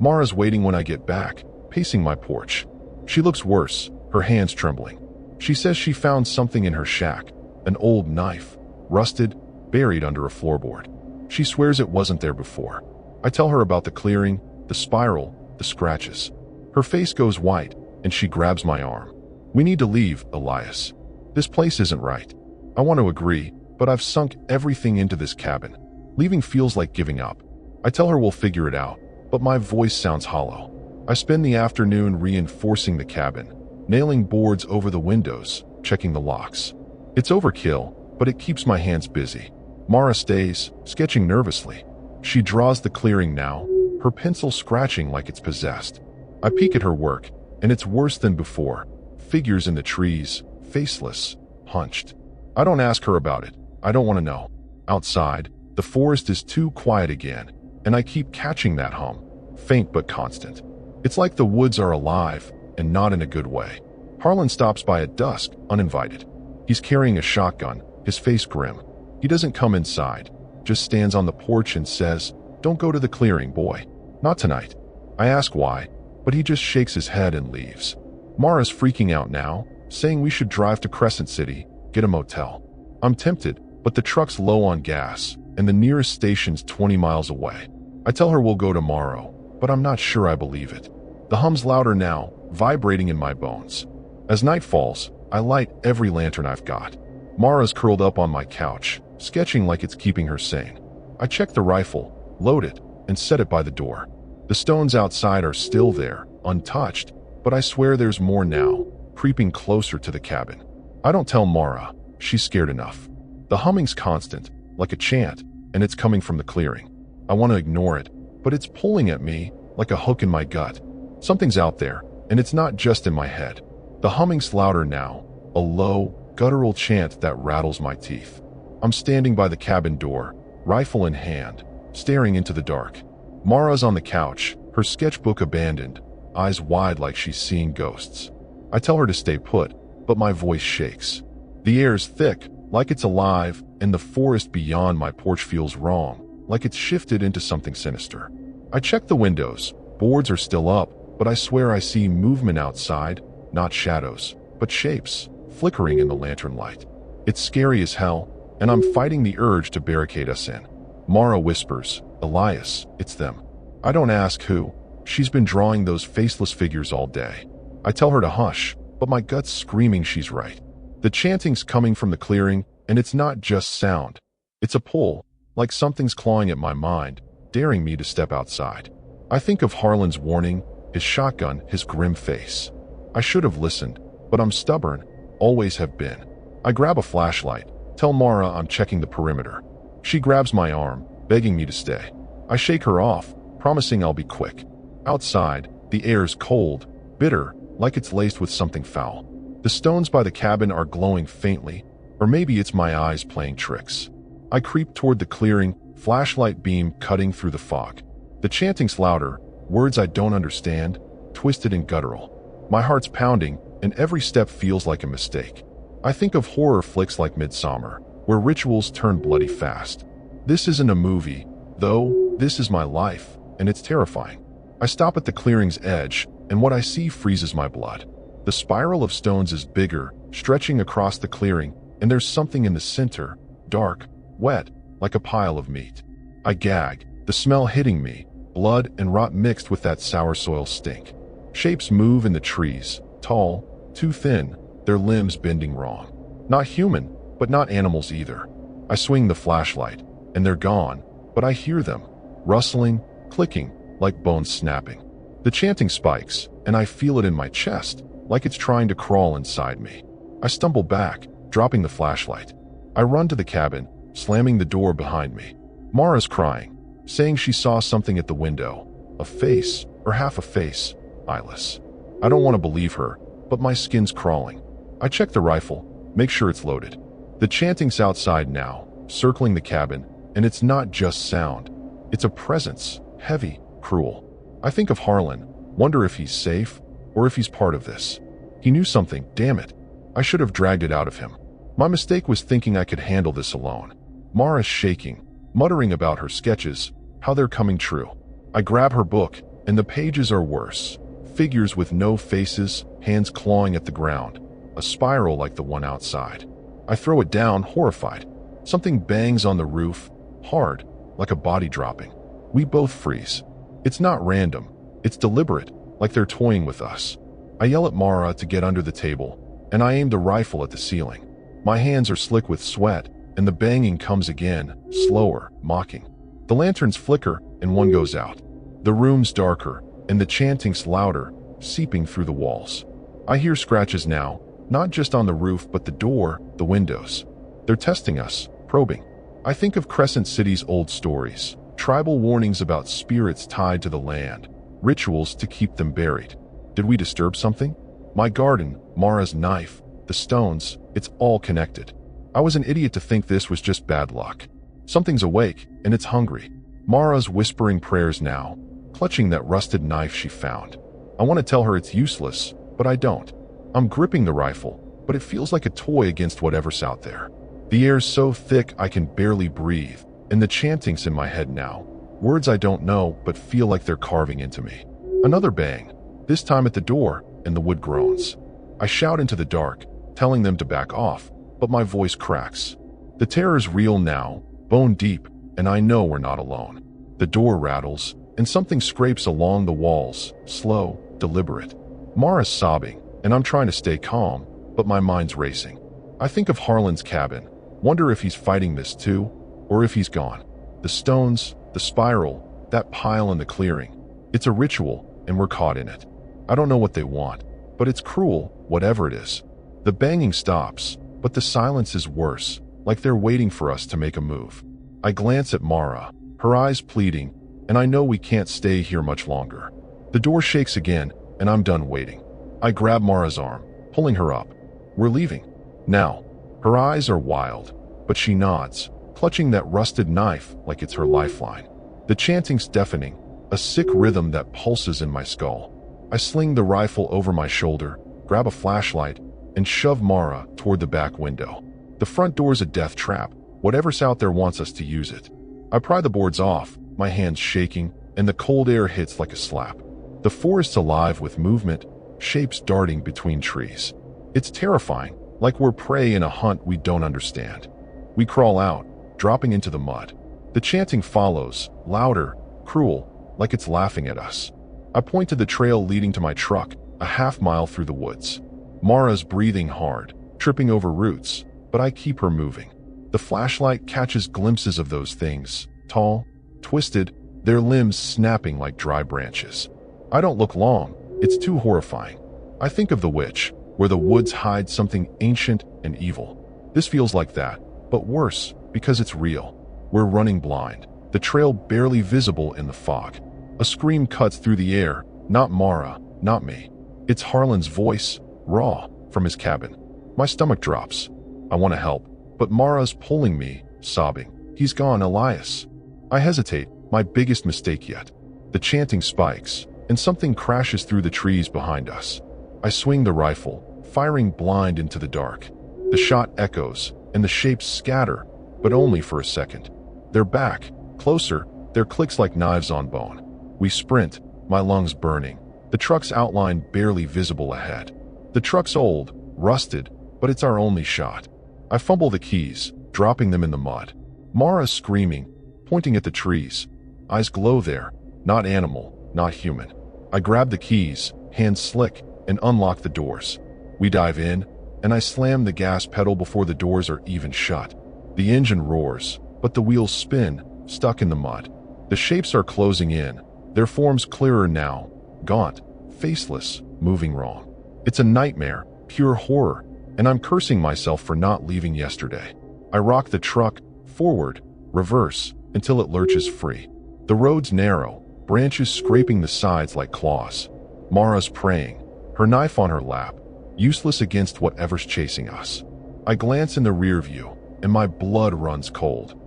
[SPEAKER 1] Mara's waiting when I get back, pacing my porch. She looks worse, her hands trembling. She says she found something in her shack, an old knife, rusted, buried under a floorboard. She swears it wasn't there before. I tell her about the clearing, the spiral, the scratches. Her face goes white, and she grabs my arm. We need to leave, Elias. This place isn't right. I want to agree, but I've sunk everything into this cabin. Leaving feels like giving up. I tell her we'll figure it out, but my voice sounds hollow. I spend the afternoon reinforcing the cabin, nailing boards over the windows, checking the locks. It's overkill, but it keeps my hands busy. Mara stays, sketching nervously. She draws the clearing now, her pencil scratching like it's possessed. I peek at her work, and it's worse than before. Figures in the trees, faceless, hunched. I don't ask her about it. I don't want to know. Outside, the forest is too quiet again, and I keep catching that hum, faint but constant. It's like the woods are alive, and not in a good way. Harlan stops by at dusk, uninvited. He's carrying a shotgun, his face grim. He doesn't come inside, just stands on the porch and says, "Don't go to the clearing, boy. Not tonight." I ask why, but he just shakes his head and leaves. Mara's freaking out now, saying we should drive to Crescent City, get a motel. I'm tempted, but the truck's low on gas, and the nearest station's 20 miles away. I tell her we'll go tomorrow, but I'm not sure I believe it. The hum's louder now, vibrating in my bones. As night falls, I light every lantern I've got. Mara's curled up on my couch, sketching like it's keeping her sane. I check the rifle, load it, and set it by the door. The stones outside are still there, untouched, but I swear there's more now, creeping closer to the cabin. I don't tell Mara, she's scared enough. The humming's constant, like a chant, and it's coming from the clearing. I want to ignore it, but it's pulling at me, like a hook in my gut. Something's out there, and it's not just in my head. The humming's louder now, a low, guttural chant that rattles my teeth. I'm standing by the cabin door, rifle in hand, staring into the dark. Mara's on the couch, her sketchbook abandoned, eyes wide like she's seeing ghosts. I tell her to stay put, but my voice shakes. The air's thick, like it's alive, and the forest beyond my porch feels wrong, like it's shifted into something sinister. I check the windows. Boards are still up, but I swear I see movement outside, not shadows, but shapes, flickering in the lantern light. It's scary as hell, and I'm fighting the urge to barricade us in. Mara whispers, "Elias, it's them." I don't ask who. She's been drawing those faceless figures all day. I tell her to hush, but my gut's screaming she's right. The chanting's coming from the clearing, and it's not just sound. It's a pull, like something's clawing at my mind, daring me to step outside. I think of Harlan's warning, his shotgun, his grim face. I should have listened, but I'm stubborn, always have been. I grab a flashlight, tell Mara I'm checking the perimeter. She grabs my arm, begging me to stay. I shake her off, promising I'll be quick. Outside, the air's cold, bitter, like it's laced with something foul. The stones by the cabin are glowing faintly, or maybe it's my eyes playing tricks. I creep toward the clearing, flashlight beam cutting through the fog. The chanting's louder, words I don't understand, twisted and guttural. My heart's pounding, and every step feels like a mistake. I think of horror flicks like Midsommar, where rituals turn bloody fast. This isn't a movie, though. This is my life, and it's terrifying. I stop at the clearing's edge, and what I see freezes my blood. The spiral of stones is bigger, stretching across the clearing, and there's something in the center, dark, wet, like a pile of meat. I gag, the smell hitting me, blood and rot mixed with that sour soil stink. Shapes move in the trees, tall, too thin, their limbs bending wrong. Not human, but not animals either. I swing the flashlight, and they're gone, but I hear them, rustling, clicking, like bones snapping. The chanting spikes, and I feel it in my chest, like it's trying to crawl inside me. I stumble back, dropping the flashlight. I run to the cabin, slamming the door behind me. Mara's crying, saying she saw something at the window. A face, or half a face, eyeless. I don't want to believe her, but my skin's crawling. I check the rifle, make sure it's loaded. The chanting's outside now, circling the cabin, and it's not just sound. It's a presence, heavy, cruel. I think of Harlan, wonder if he's safe, or if he's part of this. He knew something, damn it. I should have dragged it out of him. My mistake was thinking I could handle this alone. Mara's shaking, muttering about her sketches, how they're coming true. I grab her book, and the pages are worse. Figures with no faces, hands clawing at the ground. A spiral like the one outside. I throw it down, horrified. Something bangs on the roof, hard, like a body dropping. We both freeze. It's not random. It's deliberate, like they're toying with us. I yell at Mara to get under the table, and I aim the rifle at the ceiling. My hands are slick with sweat, and the banging comes again, slower, mocking. The lanterns flicker, and one goes out. The room's darker, and the chanting's louder, seeping through the walls. I hear scratches now, not just on the roof but the door, the windows. They're testing us, probing. I think of Crescent City's old stories, tribal warnings about spirits tied to the land, rituals to keep them buried. Did we disturb something? My garden, Mara's knife, the stones, it's all connected. I was an idiot to think this was just bad luck. Something's awake, and it's hungry. Mara's whispering prayers now, clutching that rusted knife she found. I want to tell her it's useless, but I don't. I'm gripping the rifle, but it feels like a toy against whatever's out there. The air's so thick I can barely breathe, and the chanting's in my head now. Words I don't know, but feel like they're carving into me. Another bang, this time at the door, and the wood groans. I shout into the dark, telling them to back off, but my voice cracks. The terror's real now, bone deep, and I know we're not alone. The door rattles, and something scrapes along the walls, slow, deliberate. Mara's sobbing, and I'm trying to stay calm, but my mind's racing. I think of Harlan's cabin, wonder if he's fighting this too, or if he's gone. The stones, the spiral, that pile in the clearing. It's a ritual, and we're caught in it. I don't know what they want, but it's cruel, whatever it is. The banging stops, but the silence is worse, like they're waiting for us to make a move. I glance at Mara, her eyes pleading, and I know we can't stay here much longer. The door shakes again, and I'm done waiting. I grab Mara's arm, pulling her up. We're leaving. Now. Her eyes are wild, but she nods, clutching that rusted knife like it's her lifeline. The chanting's deafening, a sick rhythm that pulses in my skull. I sling the rifle over my shoulder, grab a flashlight, and shove Mara toward the back window. The front door's a death trap. Whatever's out there wants us to use it. I pry the boards off, my hands shaking, and the cold air hits like a slap. The forest's alive with movement, shapes darting between trees. It's terrifying, like we're prey in a hunt we don't understand. We crawl out, dropping into the mud. The chanting follows, louder, cruel, like it's laughing at us. I point to the trail leading to my truck, a half-mile through the woods. Mara's breathing hard, tripping over roots, but I keep her moving. The flashlight catches glimpses of those things, tall, twisted, their limbs snapping like dry branches. I don't look long, it's too horrifying. I think of the witch, where the woods hide something ancient and evil. This feels like that, but worse, because it's real. We're running blind, the trail barely visible in the fog. A scream cuts through the air, not Mara, not me. It's Harlan's voice, raw, from his cabin. My stomach drops. I want to help, but Mara's pulling me, sobbing. He's gone, Elias. I hesitate, my biggest mistake yet. The chanting spikes, and something crashes through the trees behind us. I swing the rifle, firing blind into the dark. The shot echoes, and the shapes scatter, but only for a second. They're back, closer, their clicks like knives on bone. We sprint, my lungs burning, the truck's outline barely visible ahead. The truck's old, rusted, but it's our only shot. I fumble the keys, dropping them in the mud. Mara's screaming, pointing at the trees. Eyes glow there, not animal, not human. I grab the keys, hands slick, and unlock the doors. We dive in, and I slam the gas pedal before the doors are even shut. The engine roars, but the wheels spin, stuck in the mud. The shapes are closing in, their forms clearer now, gaunt, faceless, moving wrong. It's a nightmare, pure horror, and I'm cursing myself for not leaving yesterday. I rock the truck, forward, reverse, until it lurches free. The road's narrow, branches scraping the sides like claws. Mara's praying, her knife on her lap, useless against whatever's chasing us. I glance in the rear view, and my blood runs cold.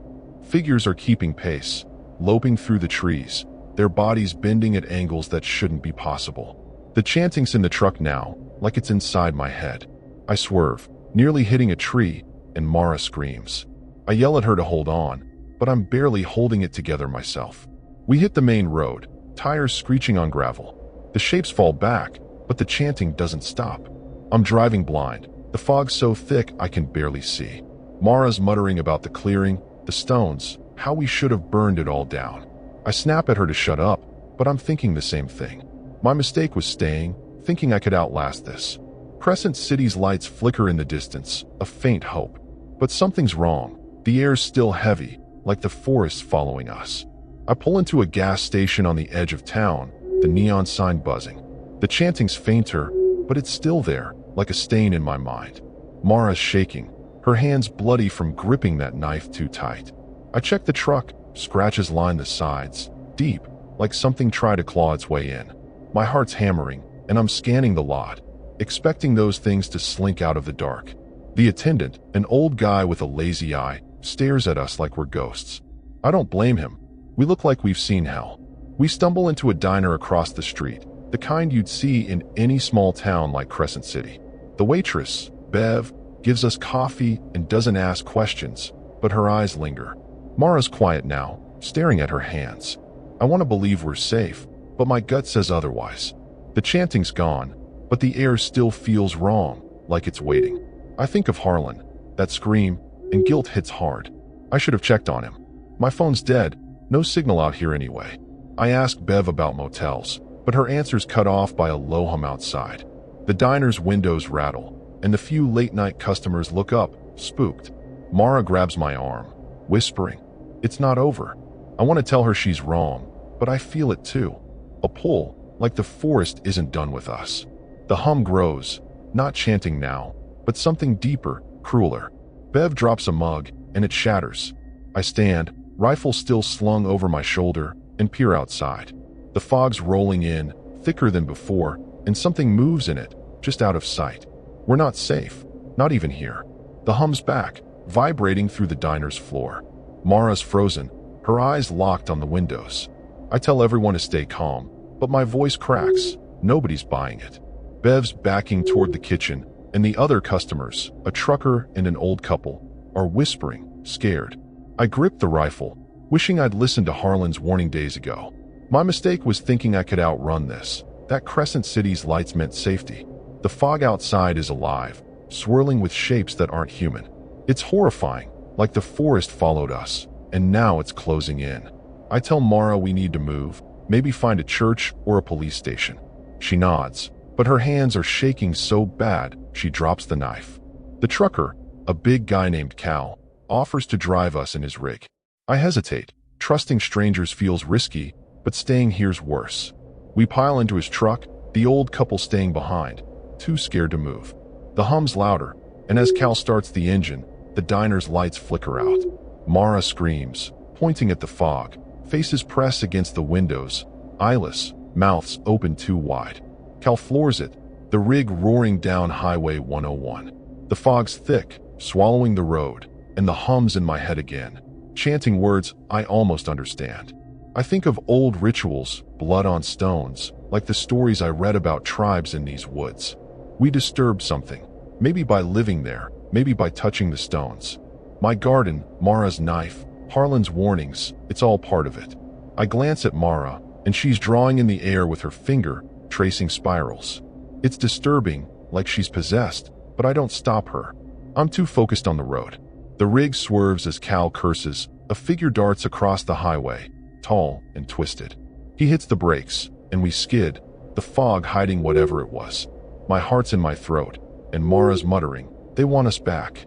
[SPEAKER 1] Figures are keeping pace, loping through the trees, their bodies bending at angles that shouldn't be possible. The chanting's in the truck now, like it's inside my head. I swerve, nearly hitting a tree, and Mara screams. I yell at her to hold on, but I'm barely holding it together myself. We hit the main road, tires screeching on gravel. The shapes fall back, but the chanting doesn't stop. I'm driving blind, the fog's so thick I can barely see. Mara's muttering about the clearing, the stones, how we should have burned it all down. I snap at her to shut up, but I'm thinking the same thing. My mistake was staying, thinking I could outlast this. Crescent City's lights flicker in the distance, a faint hope. But something's wrong. The air's still heavy, like the forest following us. I pull into a gas station on the edge of town, the neon sign buzzing. The chanting's fainter, but it's still there, like a stain in my mind. Mara's shaking, her hands bloody from gripping that knife too tight. I check the truck, scratches line the sides, deep, like something tried to claw its way in. My heart's hammering, and I'm scanning the lot, expecting those things to slink out of the dark. The attendant, an old guy with a lazy eye, stares at us like we're ghosts. I don't blame him. We look like we've seen hell. We stumble into a diner across the street, the kind you'd see in any small town like Crescent City. The waitress, Bev, gives us coffee and doesn't ask questions, but her eyes linger. Mara's quiet now, staring at her hands. I want to believe we're safe, but my gut says otherwise. The chanting's gone, but the air still feels wrong, like it's waiting. I think of Harlan, that scream, and guilt hits hard. I should have checked on him. My phone's dead, no signal out here anyway. I ask Bev about motels, but her answer's cut off by a low hum outside. The diner's windows rattle, and the few late-night customers look up, spooked. Mara grabs my arm, whispering, "It's not over." I want to tell her she's wrong, but I feel it too. A pull, like the forest isn't done with us. The hum grows, not chanting now, but something deeper, crueler. Bev drops a mug, and it shatters. I stand, rifle still slung over my shoulder, and peer outside. The fog's rolling in, thicker than before, and something moves in it, just out of sight. We're not safe, not even here. The hum's back, vibrating through the diner's floor. Mara's frozen, her eyes locked on the windows. I tell everyone to stay calm, but my voice cracks. Nobody's buying it. Bev's backing toward the kitchen, and the other customers, a trucker and an old couple, are whispering, scared. I grip the rifle, wishing I'd listened to Harlan's warning days ago. My mistake was thinking I could outrun this. That Crescent City's lights meant safety. The fog outside is alive, swirling with shapes that aren't human. It's horrifying, like the forest followed us, and now it's closing in. I tell Mara we need to move, maybe find a church or a police station. She nods, but her hands are shaking so bad she drops the knife. The trucker, a big guy named Cal, offers to drive us in his rig. I hesitate. Trusting strangers feels risky, but staying here's worse. We pile into his truck, the old couple staying behind, too scared to move. The hum's louder, and as Cal starts the engine, the diner's lights flicker out. Mara screams, pointing at the fog, faces press against the windows, eyeless, mouths open too wide. Cal floors it, the rig roaring down Highway 101. The fog's thick, swallowing the road, and the hum's in my head again, chanting words I almost understand. I think of old rituals, blood on stones, like the stories I read about tribes in these woods. We disturbed something, maybe by living there, maybe by touching the stones. My garden, Mara's knife, Harlan's warnings, it's all part of it. I glance at Mara, and she's drawing in the air with her finger, tracing spirals. It's disturbing, like she's possessed, but I don't stop her. I'm too focused on the road. The rig swerves as Cal curses. A figure darts across the highway, tall and twisted. He hits the brakes, and we skid, the fog hiding whatever it was. My heart's in my throat, and Mara's muttering, "They want us back."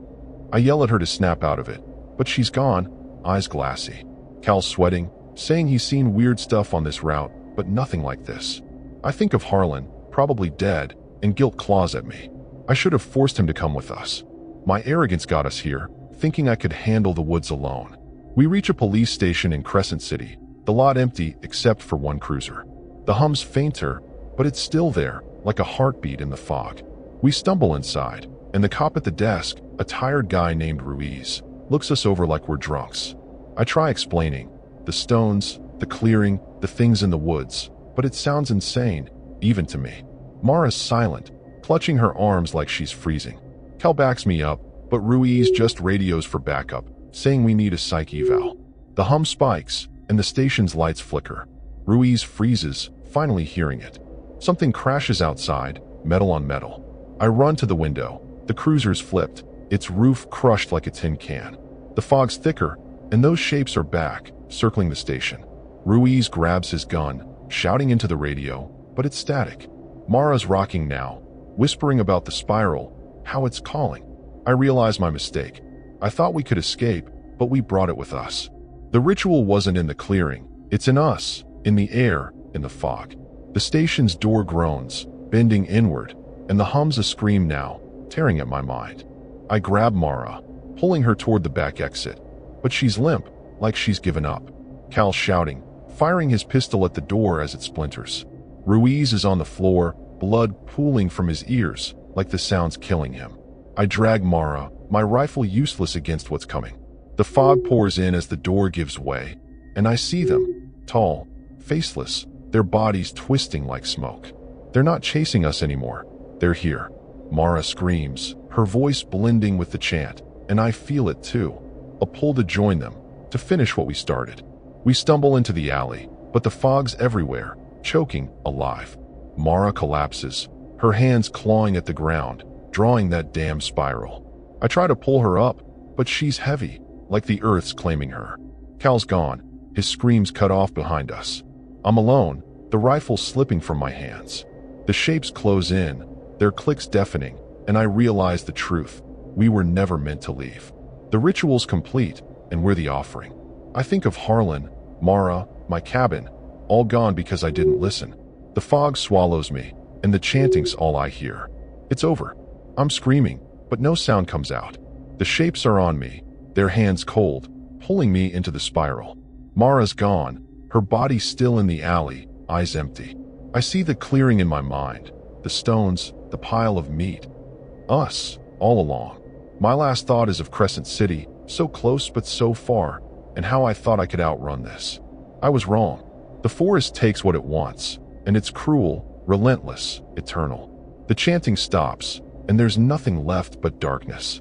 [SPEAKER 1] I yell at her to snap out of it, but she's gone, eyes glassy. Cal's sweating, saying he's seen weird stuff on this route, but nothing like this. I think of Harlan, probably dead, and guilt claws at me. I should have forced him to come with us. My arrogance got us here, thinking I could handle the woods alone. We reach a police station in Crescent City, the lot empty except for one cruiser. The hum's fainter, but it's still there, like a heartbeat in the fog. We stumble inside, and the cop at the desk, a tired guy named Ruiz, looks us over like we're drunks. I try explaining, the stones, the clearing, the things in the woods, but it sounds insane, even to me. Mara's silent, clutching her arms like she's freezing. Cal backs me up, but Ruiz just radios for backup, saying we need a psych eval. The hum spikes, and the station's lights flicker. Ruiz freezes, finally hearing it. Something crashes outside, metal on metal. I run to the window. The cruiser's flipped, its roof crushed like a tin can. The fog's thicker, and those shapes are back, circling the station. Ruiz grabs his gun, shouting into the radio, but it's static. Mara's rocking now, whispering about the spiral, how it's calling. I realize my mistake. I thought we could escape, but we brought it with us. The ritual wasn't in the clearing, it's in us, in the air, in the fog. The station's door groans, bending inward, and the hum's a scream now, tearing at my mind. I grab Mara, pulling her toward the back exit, but she's limp, like she's given up. Cal's shouting, firing his pistol at the door as it splinters. Ruiz is on the floor, blood pooling from his ears, like the sound's killing him. I drag Mara, my rifle useless against what's coming. The fog pours in as the door gives way, and I see them, tall, faceless, their bodies twisting like smoke. They're not chasing us anymore. They're here. Mara screams, her voice blending with the chant, and I feel it too. A pull to join them, to finish what we started. We stumble into the alley, but the fog's everywhere, choking, alive. Mara collapses, her hands clawing at the ground, drawing that damn spiral. I try to pull her up, but she's heavy, like the earth's claiming her. Cal's gone, his screams cut off behind us. I'm alone, the rifle slipping from my hands. The shapes close in, their clicks deafening, and I realize the truth. We were never meant to leave. The ritual's complete, and we're the offering. I think of Harlan, Mara, my cabin, all gone because I didn't listen. The fog swallows me, and the chanting's all I hear. It's over. I'm screaming, but no sound comes out. The shapes are on me, their hands cold, pulling me into the spiral. Mara's gone, her body still in the alley, eyes empty. I see the clearing in my mind, the stones, the pile of meat. Us, all along. My last thought is of Crescent City, so close but so far, and how I thought I could outrun this. I was wrong. The forest takes what it wants, and it's cruel, relentless, eternal. The chanting stops, and there's nothing left but darkness.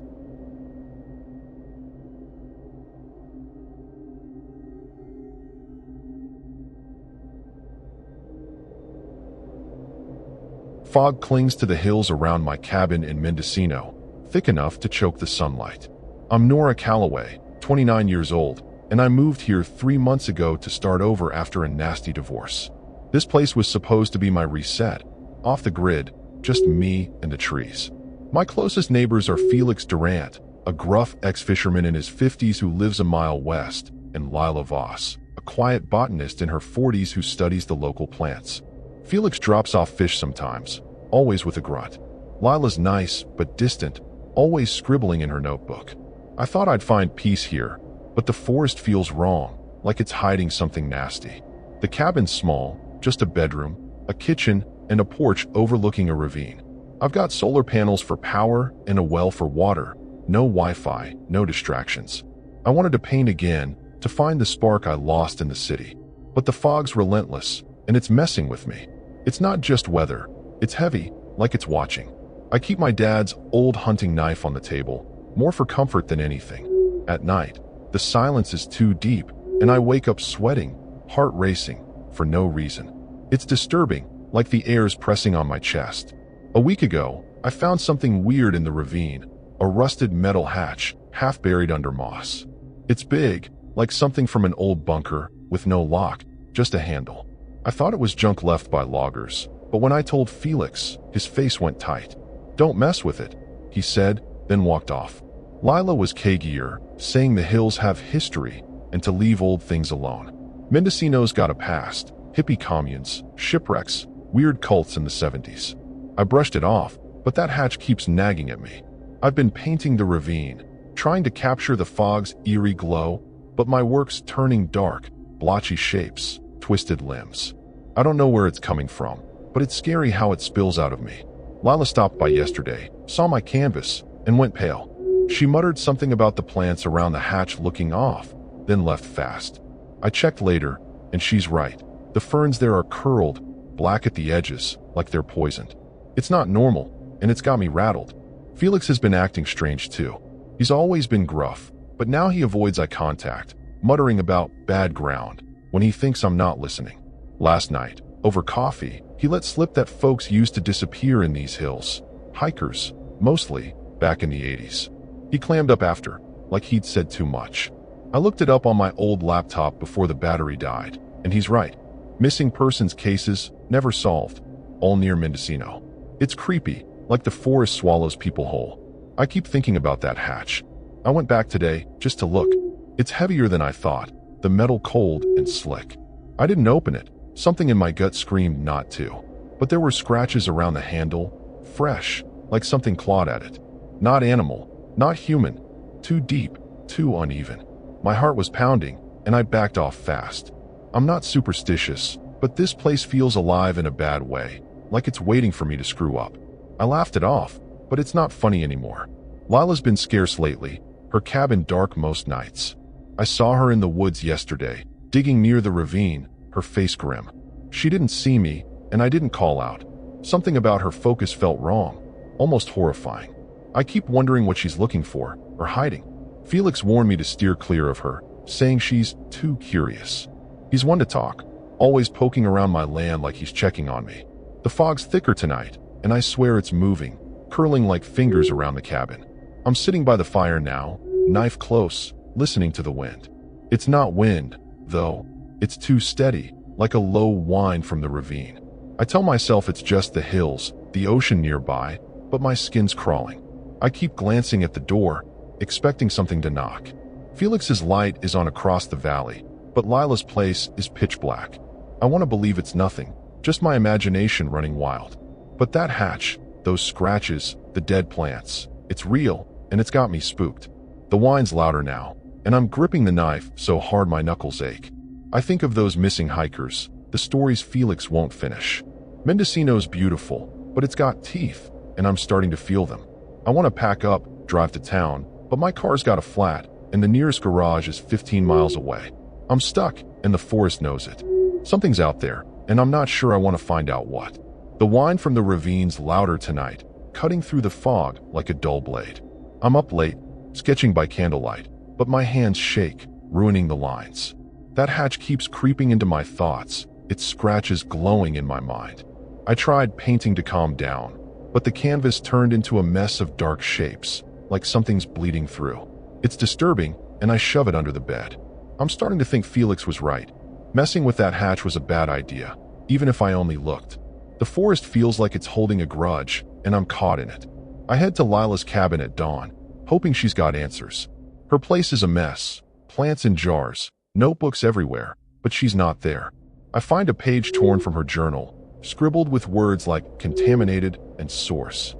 [SPEAKER 1] Fog clings to the hills around my cabin in Mendocino, thick enough to choke the sunlight. I'm Nora Calloway, 29 years old, and I moved here 3 months ago to start over after a nasty divorce. This place was supposed to be my reset, off the grid, just me and the trees. My closest neighbors are Felix Durant, a gruff ex-fisherman in his 50s who lives a mile west, and Lila Voss, a quiet botanist in her 40s who studies the local plants. Felix drops off fish sometimes, always with a grunt. Lila's nice, but distant, always scribbling in her notebook. I thought I'd find peace here, but the forest feels wrong, like it's hiding something nasty. The cabin's small, just a bedroom, a kitchen, and a porch overlooking a ravine. I've got solar panels for power and a well for water, no Wi-Fi, no distractions. I wanted to paint again, to find the spark I lost in the city. But the fog's relentless, and it's messing with me. It's not just weather, it's heavy, like it's watching. I keep my dad's old hunting knife on the table, more for comfort than anything. At night, the silence is too deep, and I wake up sweating, heart racing, for no reason. It's disturbing, like the air's pressing on my chest. A week ago, I found something weird in the ravine, a rusted metal hatch, half buried under moss. It's big, like something from an old bunker, with no lock, just a handle. I thought it was junk left by loggers, but when I told Felix, his face went tight. "Don't mess with it," he said, then walked off. Lila was cagier, saying the hills have history and to leave old things alone. Mendocino's got a past, hippie communes, shipwrecks, weird cults in the 70s. I brushed it off, but that hatch keeps nagging at me. I've been painting the ravine, trying to capture the fog's eerie glow, but my work's turning dark, blotchy shapes, twisted limbs. I don't know where it's coming from, but it's scary how it spills out of me. Lila stopped by yesterday, saw my canvas, and went pale. She muttered something about the plants around the hatch looking off, then left fast. I checked later, and she's right. The ferns there are curled, black at the edges, like they're poisoned. It's not normal, and it's got me rattled. Felix has been acting strange too. He's always been gruff, but now he avoids eye contact, muttering about bad ground when he thinks I'm not listening. Last night, over coffee, he let slip that folks used to disappear in these hills. Hikers, mostly, back in the 80s. He clammed up after, like he'd said too much. I looked it up on my old laptop before the battery died, and he's right. Missing persons cases, never solved, all near Mendocino. It's creepy, like the forest swallows people whole. I keep thinking about that hatch. I went back today, just to look. It's heavier than I thought, the metal cold and slick. I didn't open it. Something in my gut screamed not to. But there were scratches around the handle, fresh, like something clawed at it. Not animal, not human. Too deep, too uneven. My heart was pounding, and I backed off fast. I'm not superstitious, but this place feels alive in a bad way, like it's waiting for me to screw up. I laughed it off, but it's not funny anymore. Lila's been scarce lately, her cabin dark most nights. I saw her in the woods yesterday, digging near the ravine, her face grim. She didn't see me, and I didn't call out. Something about her focus felt wrong, almost horrifying. I keep wondering what she's looking for, or hiding. Felix warned me to steer clear of her, saying she's too curious. He's one to talk, always poking around my land like he's checking on me. The fog's thicker tonight, and I swear it's moving, curling like fingers around the cabin. I'm sitting by the fire now, knife close, listening to the wind. It's not wind, though. It's too steady, like a low whine from the ravine. I tell myself it's just the hills, the ocean nearby, but my skin's crawling. I keep glancing at the door, expecting something to knock. Felix's light is on across the valley, but Lila's place is pitch black. I want to believe it's nothing, just my imagination running wild. But that hatch, those scratches, the dead plants, it's real, and it's got me spooked. The whine's louder now, and I'm gripping the knife so hard my knuckles ache. I think of those missing hikers, the stories Felix won't finish. Mendocino's beautiful, but it's got teeth, and I'm starting to feel them. I want to pack up, drive to town, but my car's got a flat, and the nearest garage is 15 miles away. I'm stuck, and the forest knows it. Something's out there, and I'm not sure I want to find out what. The whine from the ravine's louder tonight, cutting through the fog like a dull blade. I'm up late, sketching by candlelight, but my hands shake, ruining the lines. That hatch keeps creeping into my thoughts, its scratches glowing in my mind. I tried painting to calm down, but the canvas turned into a mess of dark shapes, like something's bleeding through. It's disturbing, and I shove it under the bed. I'm starting to think Felix was right. Messing with that hatch was a bad idea, even if I only looked. The forest feels like it's holding a grudge, and I'm caught in it. I head to Lila's cabin at dawn, hoping she's got answers. Her place is a mess, plants in jars, notebooks everywhere, but she's not there. I find a page torn from her journal, scribbled with words like contaminated and source.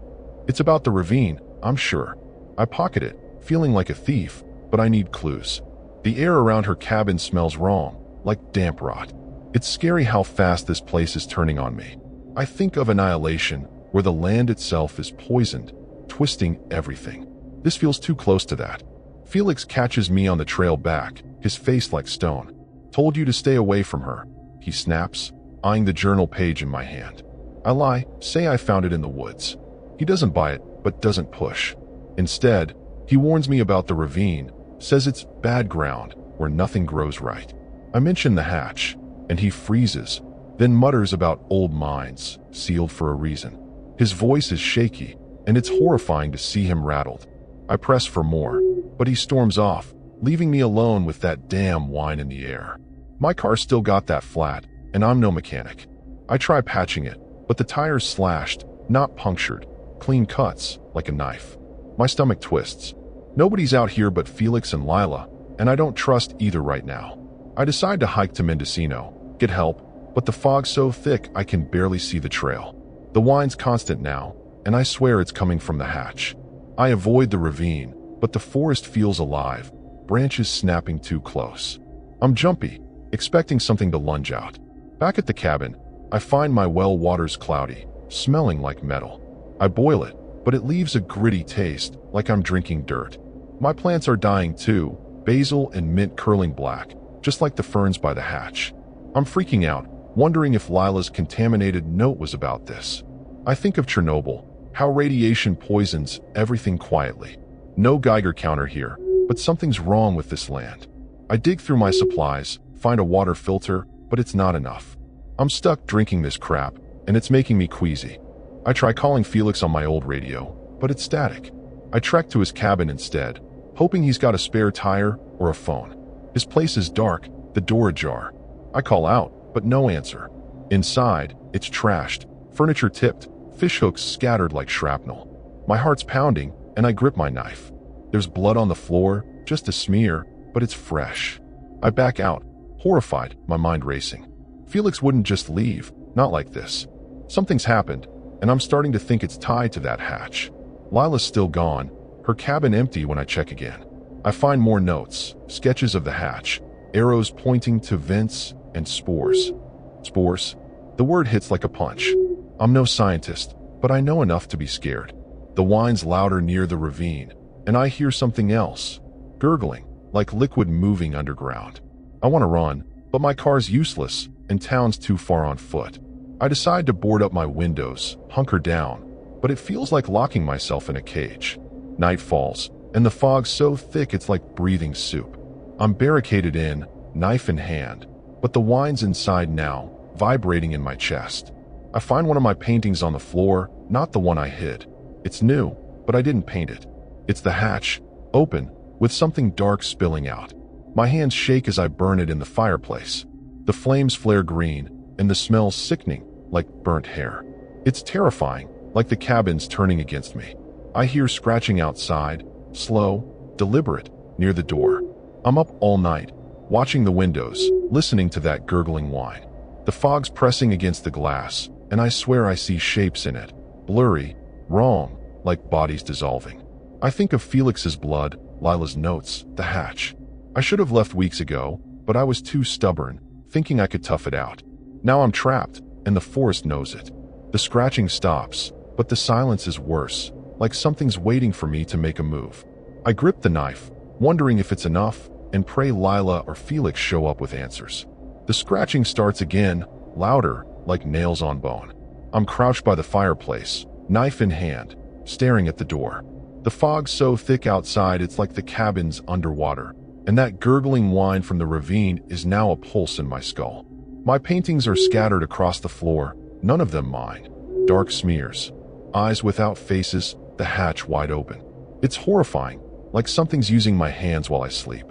[SPEAKER 1] It's about the ravine, I'm sure. I pocket it, feeling like a thief, but I need clues. The air around her cabin smells wrong, like damp rot. It's scary how fast this place is turning on me. I think of Annihilation, where the land itself is poisoned, twisting everything. This feels too close to that. Felix catches me on the trail back, his face like stone. Told you to stay away from her, he snaps, eyeing the journal page in my hand. I lie, say I found it in the woods. He doesn't buy it, but doesn't push. Instead, he warns me about the ravine, says it's bad ground where nothing grows right. I mention the hatch, and he freezes, then mutters about old mines, sealed for a reason. His voice is shaky, and it's horrifying to see him rattled. I press for more, but he storms off, leaving me alone with that damn whine in the air. My car still got that flat, and I'm no mechanic. I try patching it, but the tire's slashed, not punctured, clean cuts, like a knife. My stomach twists. Nobody's out here but Felix and Lila, and I don't trust either right now. I decide to hike to Mendocino, get help, but the fog's so thick I can barely see the trail. The whine's constant now, and I swear it's coming from the hatch. I avoid the ravine, but the forest feels alive, branches snapping too close. I'm jumpy, expecting something to lunge out. Back at the cabin, I find my well water's cloudy, smelling like metal. I boil it, but it leaves a gritty taste, like I'm drinking dirt. My plants are dying too, basil and mint curling black, just like the ferns by the hatch. I'm freaking out, wondering if Lila's contaminated note was about this. I think of Chernobyl, how radiation poisons everything quietly. No Geiger counter here, but something's wrong with this land. I dig through my supplies, find a water filter, but it's not enough. I'm stuck drinking this crap, and it's making me queasy. I try calling Felix on my old radio, but it's static. I trek to his cabin instead, hoping he's got a spare tire or a phone. His place is dark, the door ajar. I call out, but no answer. Inside, it's trashed, furniture tipped, fishhooks scattered like shrapnel. My heart's pounding, and I grip my knife. There's blood on the floor, just a smear, but it's fresh. I back out, horrified, my mind racing. Felix wouldn't just leave, not like this. Something's happened, and I'm starting to think it's tied to that hatch. Lila's still gone, her cabin empty when I check again. I find more notes, sketches of the hatch, arrows pointing to vents and spores. Spores? The word hits like a punch. I'm no scientist, but I know enough to be scared. The whine's louder near the ravine, and I hear something else, gurgling, like liquid moving underground. I want to run, but my car's useless, and town's too far on foot. I decide to board up my windows, hunker down, but it feels like locking myself in a cage. Night falls, and the fog's so thick it's like breathing soup. I'm barricaded in, knife in hand, but the whine's inside now, vibrating in my chest. I find one of my paintings on the floor, not the one I hid. It's new, but I didn't paint it. It's the hatch, open, with something dark spilling out. My hands shake as I burn it in the fireplace. The flames flare green, and the smell's sickening, like burnt hair. It's terrifying, like the cabin's turning against me. I hear scratching outside, slow, deliberate, near the door. I'm up all night, watching the windows, listening to that gurgling whine. The fog's pressing against the glass, and I swear I see shapes in it, blurry, wrong, like bodies dissolving. I think of Felix's blood, Lila's notes, the hatch. I should have left weeks ago, but I was too stubborn, thinking I could tough it out. Now I'm trapped, and the forest knows it. The scratching stops, but the silence is worse, like something's waiting for me to make a move. I grip the knife, wondering if it's enough, and pray Lila or Felix show up with answers. The scratching starts again, louder, like nails on bone. I'm crouched by the fireplace, knife in hand, staring at the door. The fog's so thick outside it's like the cabin's underwater, and that gurgling whine from the ravine is now a pulse in my skull. My paintings are scattered across the floor, none of them mine. Dark smears, eyes without faces, the hatch wide open. It's horrifying, like something's using my hands while I sleep.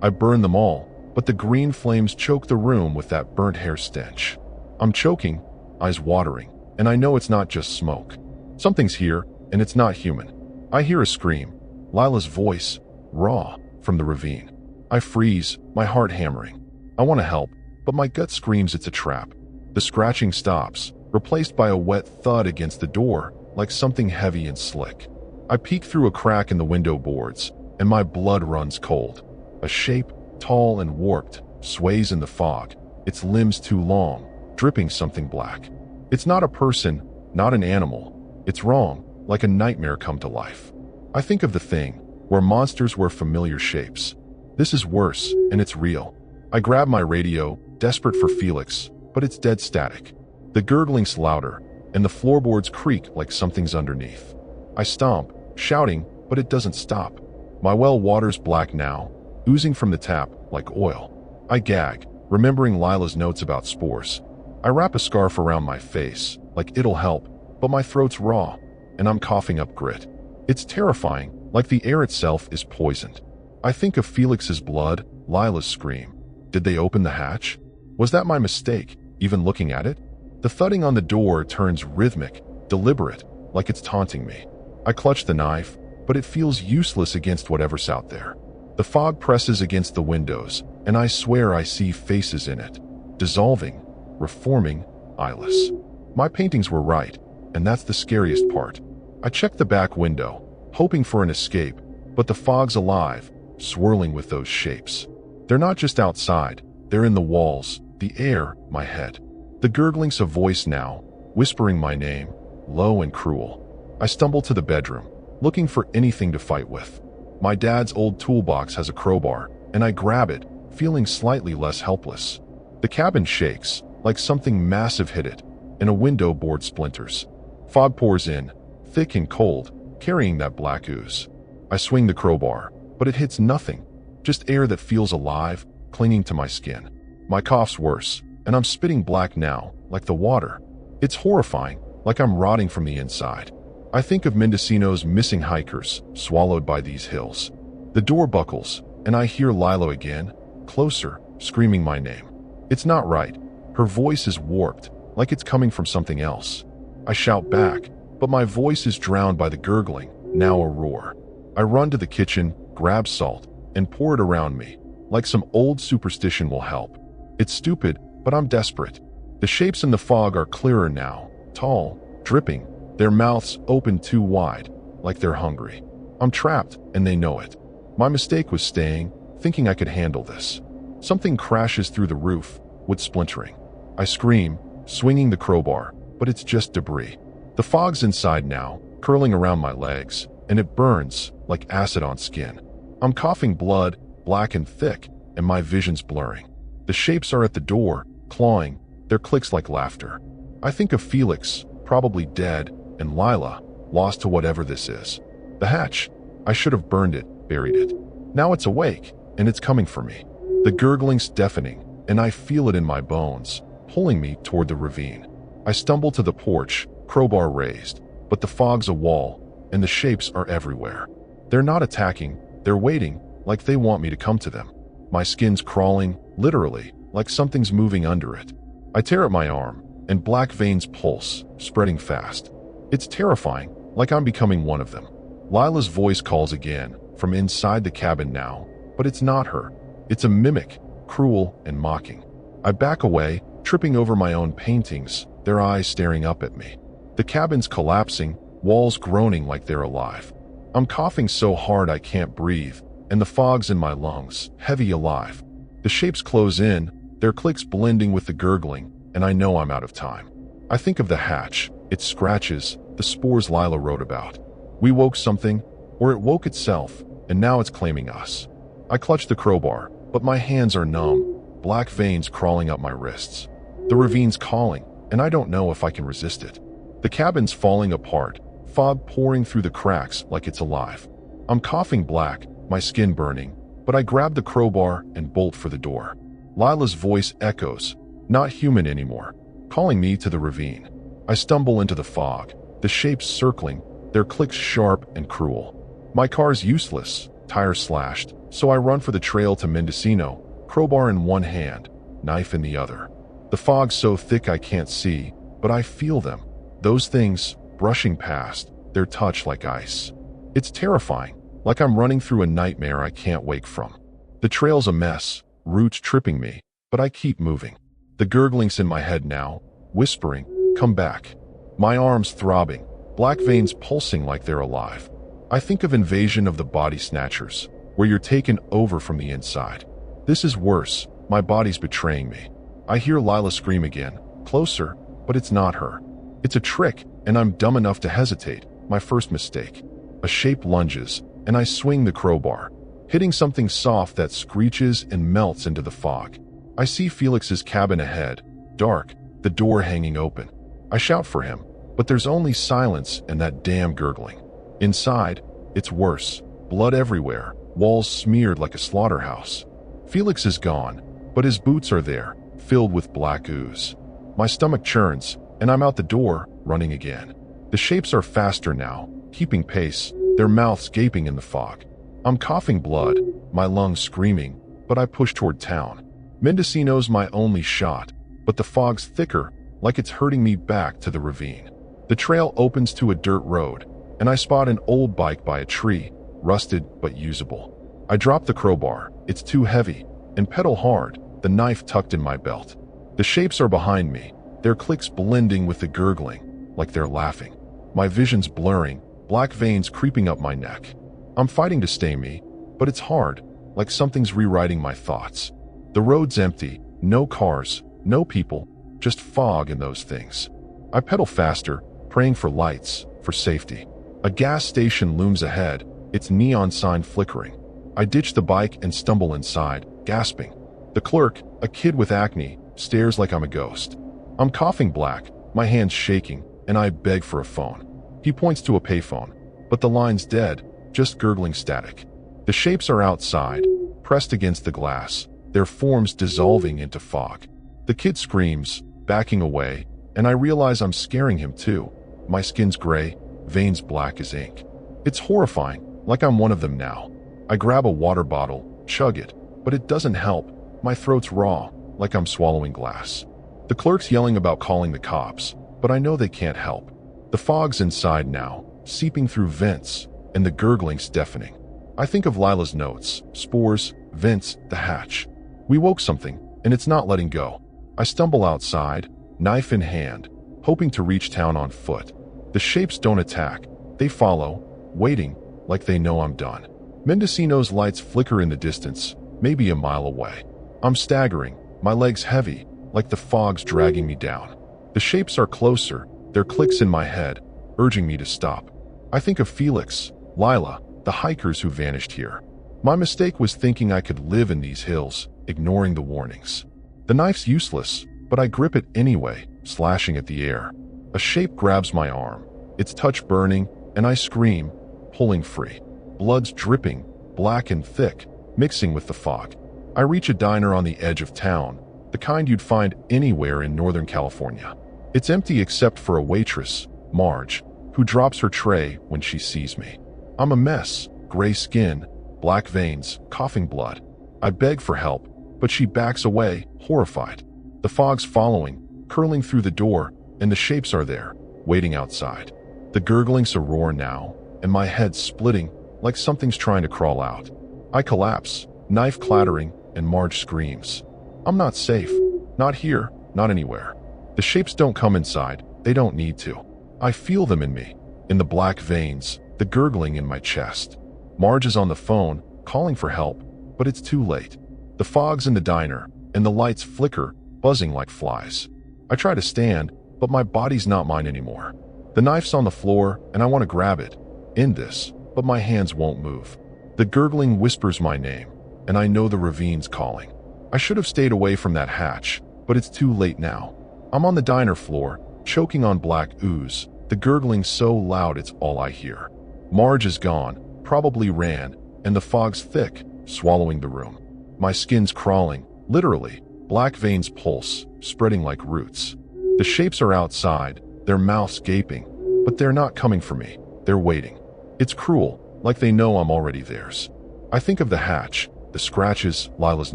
[SPEAKER 1] I burn them all, but the green flames choke the room with that burnt hair stench. I'm choking, eyes watering, and I know it's not just smoke. Something's here, and it's not human. I hear a scream, Lila's voice, raw, from the ravine. I freeze, my heart hammering. I want to help, but my gut screams it's a trap. The scratching stops, replaced by a wet thud against the door, like something heavy and slick. I peek through a crack in the window boards, and my blood runs cold. A shape, tall and warped, sways in the fog, its limbs too long, dripping something black. It's not a person, not an animal. It's wrong, like a nightmare come to life. I think of the thing, where monsters were familiar shapes. This is worse, and it's real. I grab my radio, desperate for Felix, but it's dead static. The gurgling's louder, and the floorboards creak like something's underneath. I stomp, shouting, but it doesn't stop. My well water's black now, oozing from the tap like oil. I gag, remembering Lila's notes about spores. I wrap a scarf around my face, like it'll help, but my throat's raw, and I'm coughing up grit. It's terrifying, like the air itself is poisoned. I think of Felix's blood, Lila's scream. Did they open the hatch? Was that my mistake, even looking at it? The thudding on the door turns rhythmic, deliberate, like it's taunting me. I clutch the knife, but it feels useless against whatever's out there. The fog presses against the windows, and I swear I see faces in it. Dissolving, reforming, eyeless. My paintings were right, and that's the scariest part. I check the back window, hoping for an escape, but the fog's alive, swirling with those shapes. They're not just outside, they're in the walls, the air, my head. The gurgling's a voice now, whispering my name, low and cruel. I stumble to the bedroom, looking for anything to fight with. My dad's old toolbox has a crowbar, and I grab it, feeling slightly less helpless. The cabin shakes, like something massive hit it, and a window board splinters. Fog pours in, thick and cold, carrying that black ooze. I swing the crowbar, but it hits nothing, just air that feels alive, clinging to my skin. My cough's worse, and I'm spitting black now, like the water. It's horrifying, like I'm rotting from the inside. I think of Mendocino's missing hikers, swallowed by these hills. The door buckles, and I hear Lila again, closer, screaming my name. It's not right. Her voice is warped, like it's coming from something else. I shout back, but my voice is drowned by the gurgling, now a roar. I run to the kitchen, grab salt, and pour it around me, like some old superstition will help. It's stupid, but I'm desperate. The shapes in the fog are clearer now, tall, dripping, their mouths open too wide, like they're hungry. I'm trapped, and they know it. My mistake was staying, thinking I could handle this. Something crashes through the roof, wood splintering. I scream, swinging the crowbar, but it's just debris. The fog's inside now, curling around my legs, and it burns like acid on skin. I'm coughing blood, black and thick, and my vision's blurring. The shapes are at the door, clawing, their clicks like laughter. I think of Felix, probably dead, and Lila, lost to whatever this is. The hatch, I should have burned it, buried it. Now it's awake, and it's coming for me. The gurgling's deafening, and I feel it in my bones, pulling me toward the ravine. I stumble to the porch, crowbar raised, but the fog's a wall, and the shapes are everywhere. They're not attacking, they're waiting, like they want me to come to them. My skin's crawling, literally, like something's moving under it. I tear at my arm, and black veins pulse, spreading fast. It's terrifying, like I'm becoming one of them. Lila's voice calls again, from inside the cabin now, but it's not her. It's a mimic, cruel and mocking. I back away, tripping over my own paintings, their eyes staring up at me. The cabin's collapsing, walls groaning like they're alive. I'm coughing so hard I can't breathe, and the fog's in my lungs, heavy alive. The shapes close in, their clicks blending with the gurgling, and I know I'm out of time. I think of the hatch, its scratches, the spores Lila wrote about. We woke something, or it woke itself, and now it's claiming us. I clutch the crowbar, but my hands are numb, black veins crawling up my wrists. The ravine's calling, and I don't know if I can resist it. The cabin's falling apart, fog pouring through the cracks like it's alive. I'm coughing black, my skin burning, but I grab the crowbar and bolt for the door. Lila's voice echoes, not human anymore, calling me to the ravine. I stumble into the fog, the shapes circling, their clicks sharp and cruel. My car's useless, tires slashed, so I run for the trail to Mendocino, crowbar in one hand, knife in the other. The fog's so thick I can't see, but I feel them. Those things, brushing past, their touch like ice. It's terrifying, like I'm running through a nightmare I can't wake from. The trail's a mess, roots tripping me, but I keep moving. The gurgling's in my head now, whispering, "Come back." My arms throbbing, black veins pulsing like they're alive. I think of Invasion of the Body Snatchers, where you're taken over from the inside. This is worse, my body's betraying me. I hear Lila scream again, closer, but it's not her. It's a trick, and I'm dumb enough to hesitate, my first mistake. A shape lunges, and I swing the crowbar, hitting something soft that screeches and melts into the fog. I see Felix's cabin ahead, dark, the door hanging open. I shout for him, but there's only silence and that damn gurgling. Inside, it's worse, blood everywhere, walls smeared like a slaughterhouse. Felix is gone, but his boots are there, filled with black ooze. My stomach churns, and I'm out the door, running again. The shapes are faster now, keeping pace, their mouths gaping in the fog. I'm coughing blood, my lungs screaming, but I push toward town. Mendocino's my only shot, but the fog's thicker, like it's hurting me back to the ravine. The trail opens to a dirt road, and I spot an old bike by a tree, rusted but usable. I drop the crowbar, it's too heavy, and pedal hard, the knife tucked in my belt. The shapes are behind me, their clicks blending with the gurgling, like they're laughing. My vision's blurring, black veins creeping up my neck. I'm fighting to stay me, but it's hard, like something's rewriting my thoughts. The road's empty, no cars, no people, just fog and those things. I pedal faster, praying for lights, for safety. A gas station looms ahead, its neon sign flickering. I ditch the bike and stumble inside, gasping. The clerk, a kid with acne, stares like I'm a ghost. I'm coughing black, my hands shaking, and I beg for a phone. He points to a payphone, but the line's dead, just gurgling static. The shapes are outside, pressed against the glass, their forms dissolving into fog. The kid screams, backing away, and I realize I'm scaring him too. My skin's gray, veins black as ink. It's horrifying, like I'm one of them now. I grab a water bottle, chug it, but it doesn't help. My throat's raw, like I'm swallowing glass. The clerk's yelling about calling the cops, but I know they can't help. The fog's inside now, seeping through vents, and the gurgling's deafening. I think of Lila's notes, spores, vents, the hatch. We woke something, and it's not letting go. I stumble outside, knife in hand, hoping to reach town on foot. The shapes don't attack, they follow, waiting, like they know I'm done. Mendocino's lights flicker in the distance, maybe a mile away. I'm staggering, my legs heavy, like the fog's dragging me down. The shapes are closer, their clicks in my head, urging me to stop. I think of Felix, Lila, the hikers who vanished here. My mistake was thinking I could live in these hills, ignoring the warnings. The knife's useless, but I grip it anyway, slashing at the air. A shape grabs my arm, its touch burning, and I scream, pulling free. Blood's dripping, black and thick, mixing with the fog. I reach a diner on the edge of town, the kind you'd find anywhere in Northern California. It's empty except for a waitress, Marge, who drops her tray when she sees me. I'm a mess, gray skin, black veins, coughing blood. I beg for help, but she backs away, horrified. The fog's following, curling through the door, and the shapes are there, waiting outside. The gurgling's a roar now, and my head's splitting, like something's trying to crawl out. I collapse, knife clattering, and Marge screams. I'm not safe. Not here, not anywhere. The shapes don't come inside, they don't need to. I feel them in me, in the black veins, the gurgling in my chest. Marge is on the phone, calling for help, but it's too late. The fog's in the diner, and the lights flicker, buzzing like flies. I try to stand, but my body's not mine anymore. The knife's on the floor, and I want to grab it, end this, but my hands won't move. The gurgling whispers my name, and I know the ravine's calling. I should have stayed away from that hatch, but it's too late now. I'm on the diner floor, choking on black ooze, the gurgling so loud it's all I hear. Marge is gone, probably ran, and the fog's thick, swallowing the room. My skin's crawling, literally. Black veins pulse, spreading like roots. The shapes are outside, their mouths gaping, but they're not coming for me. They're waiting. It's cruel, like they know I'm already theirs. I think of the hatch, the scratches, Lila's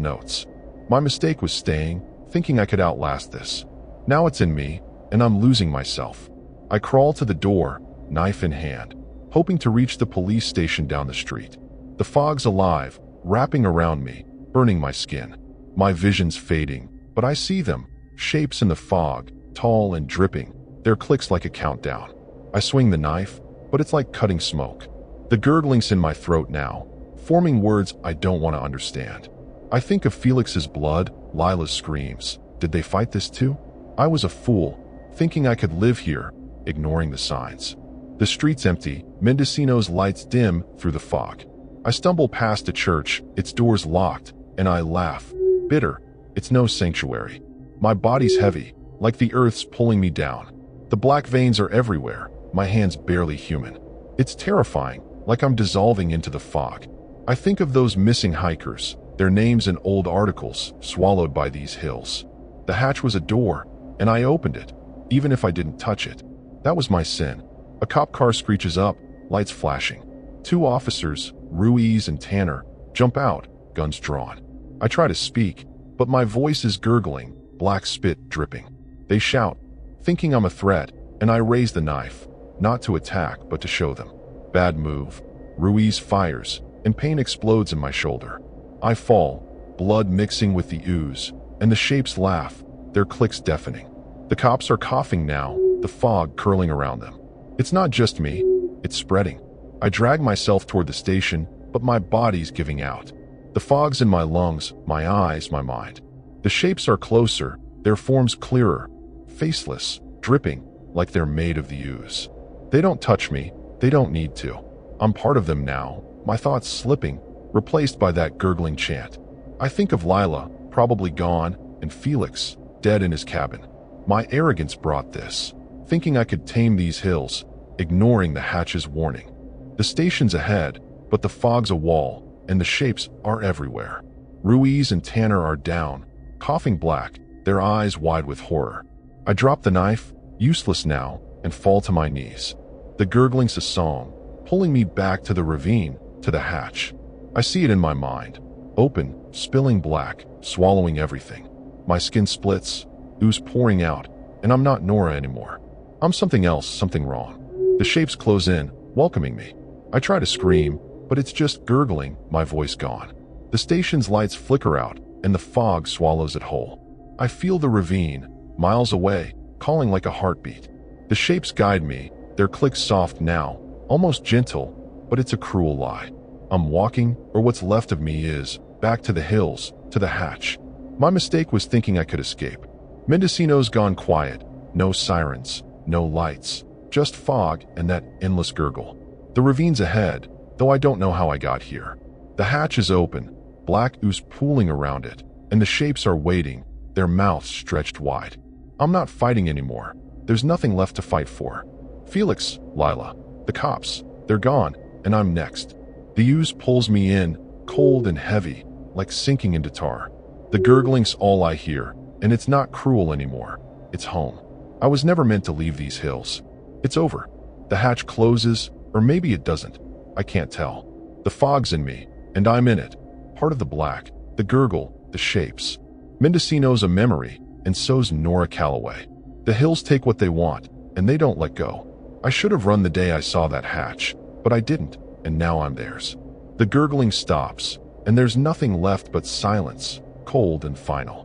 [SPEAKER 1] notes. My mistake was staying, thinking I could outlast this. Now it's in me, and I'm losing myself. I crawl to the door, knife in hand, hoping to reach the police station down the street. The fog's alive, wrapping around me, burning my skin. My vision's fading, but I see them, shapes in the fog, tall and dripping, their clicks like a countdown. I swing the knife, but it's like cutting smoke. The gurgling's in my throat now, forming words I don't want to understand. I think of Felix's blood, Lila's screams. Did they fight this too? I was a fool, thinking I could live here, ignoring the signs. The street's empty, Mendocino's lights dim through the fog. I stumble past a church, its doors locked, and I laugh, bitter. It's no sanctuary. My body's heavy, like the earth's pulling me down. The black veins are everywhere, my hands barely human. It's terrifying, like I'm dissolving into the fog. I think of those missing hikers, their names in old articles, swallowed by these hills. The hatch was a door, and I opened it, even if I didn't touch it. That was my sin. A cop car screeches up, lights flashing. Two officers, Ruiz and Tanner, jump out, guns drawn. I try to speak, but my voice is gurgling, black spit dripping. They shout, thinking I'm a threat, and I raise the knife, not to attack, but to show them. Bad move. Ruiz fires, and pain explodes in my shoulder. I fall, blood mixing with the ooze, and the shapes laugh, their clicks deafening. The cops are coughing now, the fog curling around them. It's not just me, it's spreading. I drag myself toward the station, but my body's giving out. The fog's in my lungs, my eyes, my mind. The shapes are closer, their forms clearer, faceless, dripping, like they're made of the ooze. They don't touch me, they don't need to. I'm part of them now, my thoughts slipping, replaced by that gurgling chant. I think of Lila, probably gone, and Felix, dead in his cabin. My arrogance brought this, thinking I could tame these hills, ignoring the hatch's warning. The station's ahead, but the fog's a wall, and the shapes are everywhere. Ruiz and Tanner are down, coughing black, their eyes wide with horror. I drop the knife, useless now, and fall to my knees. The gurgling's a song, pulling me back to the ravine, to the hatch. I see it in my mind, open, spilling black, swallowing everything. My skin splits, ooze pouring out, and I'm not Nora anymore. I'm something else, something wrong. The shapes close in, welcoming me. I try to scream, but it's just gurgling, my voice gone. The station's lights flicker out, and the fog swallows it whole. I feel the ravine, miles away, calling like a heartbeat. The shapes guide me, their clicks soft now, almost gentle, but it's a cruel lie. I'm walking, or what's left of me is, back to the hills, to the hatch. My mistake was thinking I could escape. Mendocino's gone quiet, no sirens, no lights, just fog and that endless gurgle. The ravine's ahead, though I don't know how I got here. The hatch is open, black ooze pooling around it, and the shapes are waiting, their mouths stretched wide. I'm not fighting anymore. There's nothing left to fight for. Felix, Lila, the cops, they're gone, and I'm next. The ooze pulls me in, cold and heavy, like sinking into tar. The gurgling's all I hear, and it's not cruel anymore. It's home. I was never meant to leave these hills. It's over. The hatch closes, or maybe it doesn't. I can't tell. The fog's in me, and I'm in it. Part of the black, the gurgle, the shapes. Mendocino's a memory, and so's Nora Calloway. The hills take what they want, and they don't let go. I should have run the day I saw that hatch, but I didn't, and now I'm theirs. The gurgling stops, and there's nothing left but silence, cold and final.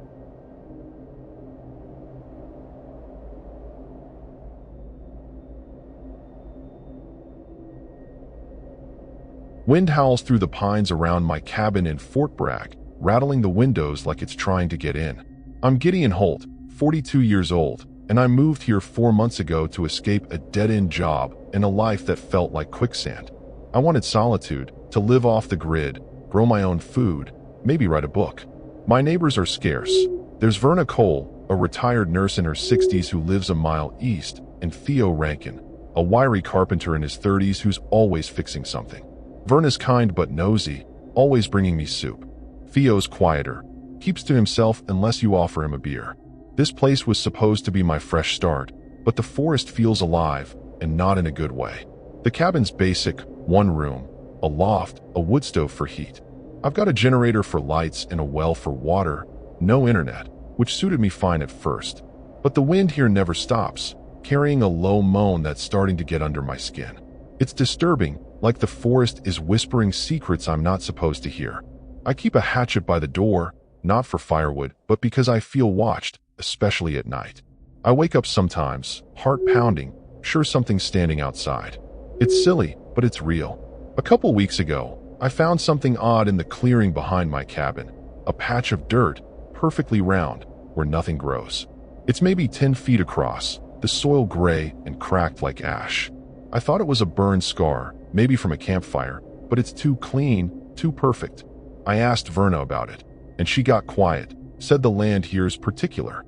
[SPEAKER 1] Wind howls through the pines around my cabin in Fort Bragg, rattling the windows like it's trying to get in. I'm Gideon Holt, 42 years old, and I moved here 4 months ago to escape a dead-end job and a life that felt like quicksand. I wanted solitude, to live off the grid, grow my own food, maybe write a book. My neighbors are scarce. There's Verna Cole, a retired nurse in her 60s who lives a mile east, and Theo Rankin, a wiry carpenter in his 30s who's always fixing something. Verna's kind but nosy, always bringing me soup. Theo's quieter, keeps to himself unless you offer him a beer. This place was supposed to be my fresh start, but the forest feels alive, and not in a good way. The cabin's basic, one room, a loft, a wood stove for heat. I've got a generator for lights and a well for water, no internet, which suited me fine at first. But the wind here never stops, carrying a low moan that's starting to get under my skin. It's disturbing, like the forest is whispering secrets I'm not supposed to hear. I keep a hatchet by the door, not for firewood, but because I feel watched, especially at night. I wake up sometimes, heart pounding, sure something's standing outside. It's silly, but it's real. A couple weeks ago, I found something odd in the clearing behind my cabin, a patch of dirt, perfectly round, where nothing grows. It's maybe 10 feet across, the soil gray and cracked like ash. I thought it was a burn scar, maybe from a campfire, but it's too clean, too perfect. I asked Verna about it, and she got quiet, said the land here is particular.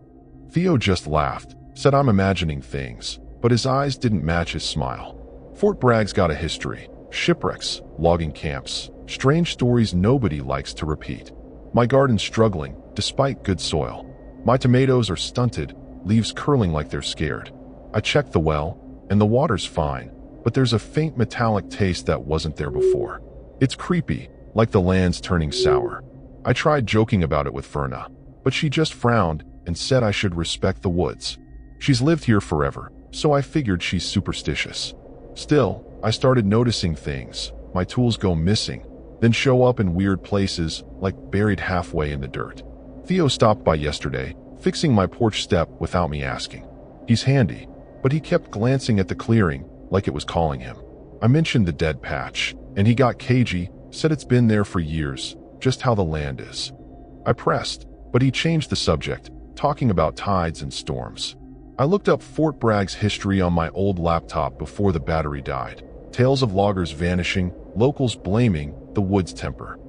[SPEAKER 1] Theo just laughed, said I'm imagining things, but his eyes didn't match his smile. Fort Bragg's got a history. Shipwrecks, logging camps, strange stories nobody likes to repeat. My garden's struggling, despite good soil. My tomatoes are stunted, leaves curling like they're scared. I checked the well, and the water's fine, but there's a faint metallic taste that wasn't there before. It's creepy, like the land's turning sour. I tried joking about it with Verna, but she just frowned and said I should respect the woods. She's lived here forever, so I figured she's superstitious. Still, I started noticing things. My tools go missing, then show up in weird places, like buried halfway in the dirt. Theo stopped by yesterday, fixing my porch step without me asking. He's handy, but he kept glancing at the clearing, like it was calling him. I mentioned the dead patch, and he got cagey, said it's been there for years, just how the land is. I pressed, but he changed the subject, talking about tides and storms. I looked up Fort Bragg's history on my old laptop before the battery died. Tales of loggers vanishing, locals blaming the woods temper.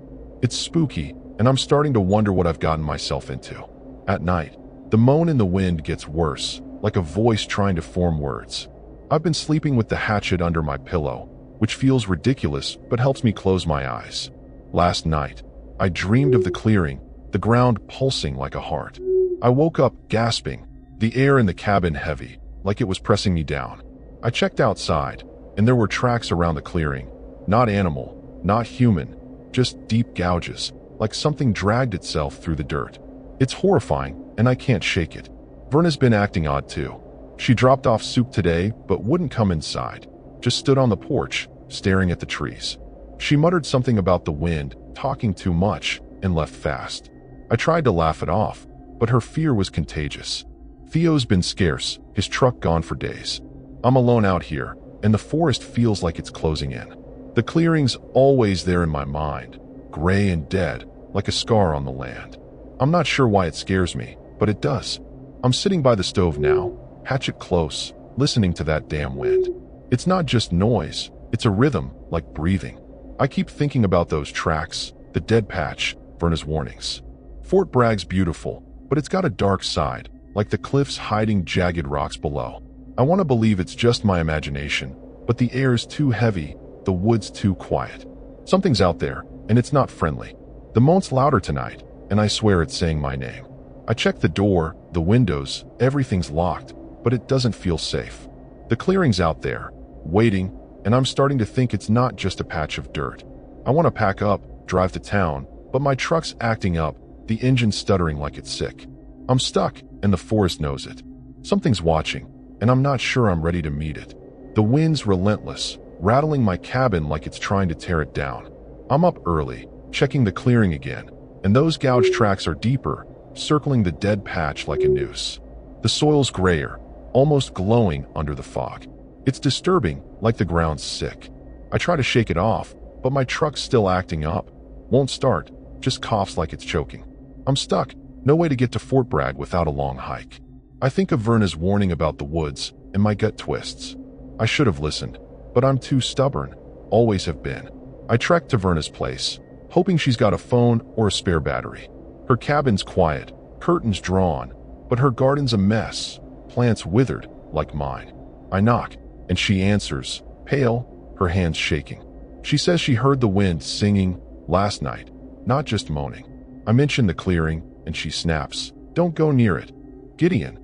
[SPEAKER 1] It's spooky, and I'm starting to wonder what I've gotten myself into. At night, the moan in the wind gets worse, like a voice trying to form words. I've been sleeping with the hatchet under my pillow, which feels ridiculous but helps me close my eyes. Last night, I dreamed of the clearing, the ground pulsing like a heart. I woke up gasping, the air in the cabin heavy, like it was pressing me down. I checked outside, and there were tracks around the clearing. Not animal, not human, just deep gouges, like something dragged itself through the dirt. It's horrifying, and I can't shake it. Verna's been acting odd too. She dropped off soup today, but wouldn't come inside. Just stood on the porch, staring at the trees. She muttered something about the wind, talking too much, and left fast. I tried to laugh it off, but her fear was contagious. Theo's been scarce, his truck gone for days. I'm alone out here, and the forest feels like it's closing in. The clearing's always there in my mind, gray and dead, like a scar on the land. I'm not sure why it scares me, but it does. I'm sitting by the stove now, hatchet close, listening to that damn wind. It's not just noise, it's a rhythm, like breathing. I keep thinking about those tracks, the dead patch, Verna's warnings. Fort Bragg's beautiful, but it's got a dark side, like the cliffs hiding jagged rocks below. I want to believe it's just my imagination, but the air's too heavy, the wood's too quiet. Something's out there, and it's not friendly. The moan's louder tonight, and I swear it's saying my name. I check the door, the windows, everything's locked, but it doesn't feel safe. The clearing's out there, waiting, and I'm starting to think it's not just a patch of dirt. I want to pack up, drive to town, but my truck's acting up, the engine stuttering like it's sick. I'm stuck, and the forest knows it. Something's watching, and I'm not sure I'm ready to meet it. The wind's relentless, rattling my cabin like it's trying to tear it down. I'm up early, checking the clearing again, and those gouge tracks are deeper, circling the dead patch like a noose. The soil's grayer, almost glowing under the fog. It's disturbing, like the ground's sick. I try to shake it off, but my truck's still acting up. Won't start, just coughs like it's choking. I'm stuck, no way to get to Fort Bragg without a long hike. I think of Verna's warning about the woods, and my gut twists. I should have listened, but I'm too stubborn, always have been. I trek to Verna's place, hoping she's got a phone or a spare battery. Her cabin's quiet, curtains drawn, but her garden's a mess, plants withered like mine. I knock, and she answers, pale, her hands shaking. She says she heard the wind singing last night, not just moaning. I mention the clearing, and she snaps, "Don't go near it, Gideon."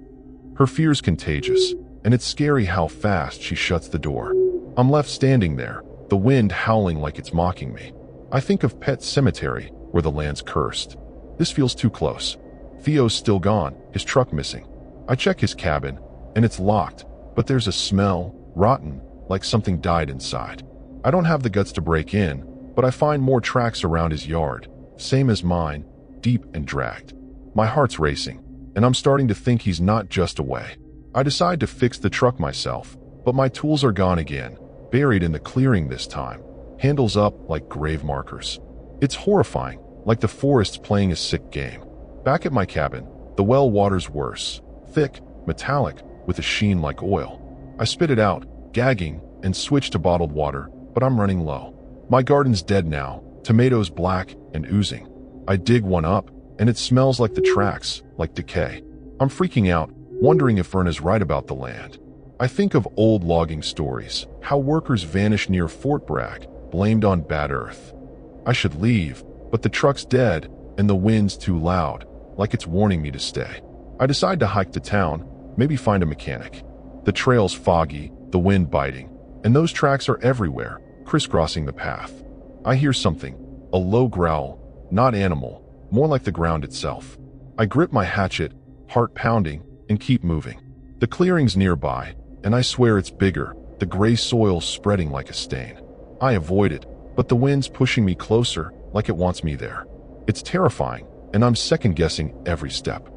[SPEAKER 1] Her fear's contagious, and it's scary how fast she shuts the door. I'm left standing there, the wind howling like it's mocking me. I think of Pet Cemetery, where the land's cursed. This feels too close. Theo's still gone, his truck missing. I check his cabin, and it's locked, but there's a smell, rotten, like something died inside. I don't have the guts to break in, but I find more tracks around his yard, same as mine, deep and dragged. My heart's racing, and I'm starting to think he's not just away. I decide to fix the truck myself, but my tools are gone again, buried in the clearing this time, handles up like grave markers. It's horrifying, like the forest's playing a sick game. Back at my cabin, the well water's worse, thick, metallic, with a sheen like oil. I spit it out, gagging, and switch to bottled water, but I'm running low. My garden's dead now, tomatoes black and oozing. I dig one up, and it smells like the tracks, like decay. I'm freaking out, wondering if Verna's right about the land. I think of old logging stories, how workers vanish near Fort Bragg, blamed on bad earth. I should leave, but the truck's dead, and the wind's too loud, like it's warning me to stay. I decide to hike to town, maybe find a mechanic. The trail's foggy, the wind biting, and those tracks are everywhere, crisscrossing the path. I hear something, a low growl, not animal, more like the ground itself. I grip my hatchet, heart pounding, and keep moving. The clearing's nearby, and I swear it's bigger, the gray soil spreading like a stain. I avoid it, but the wind's pushing me closer, like it wants me there. It's terrifying, and I'm second-guessing every step.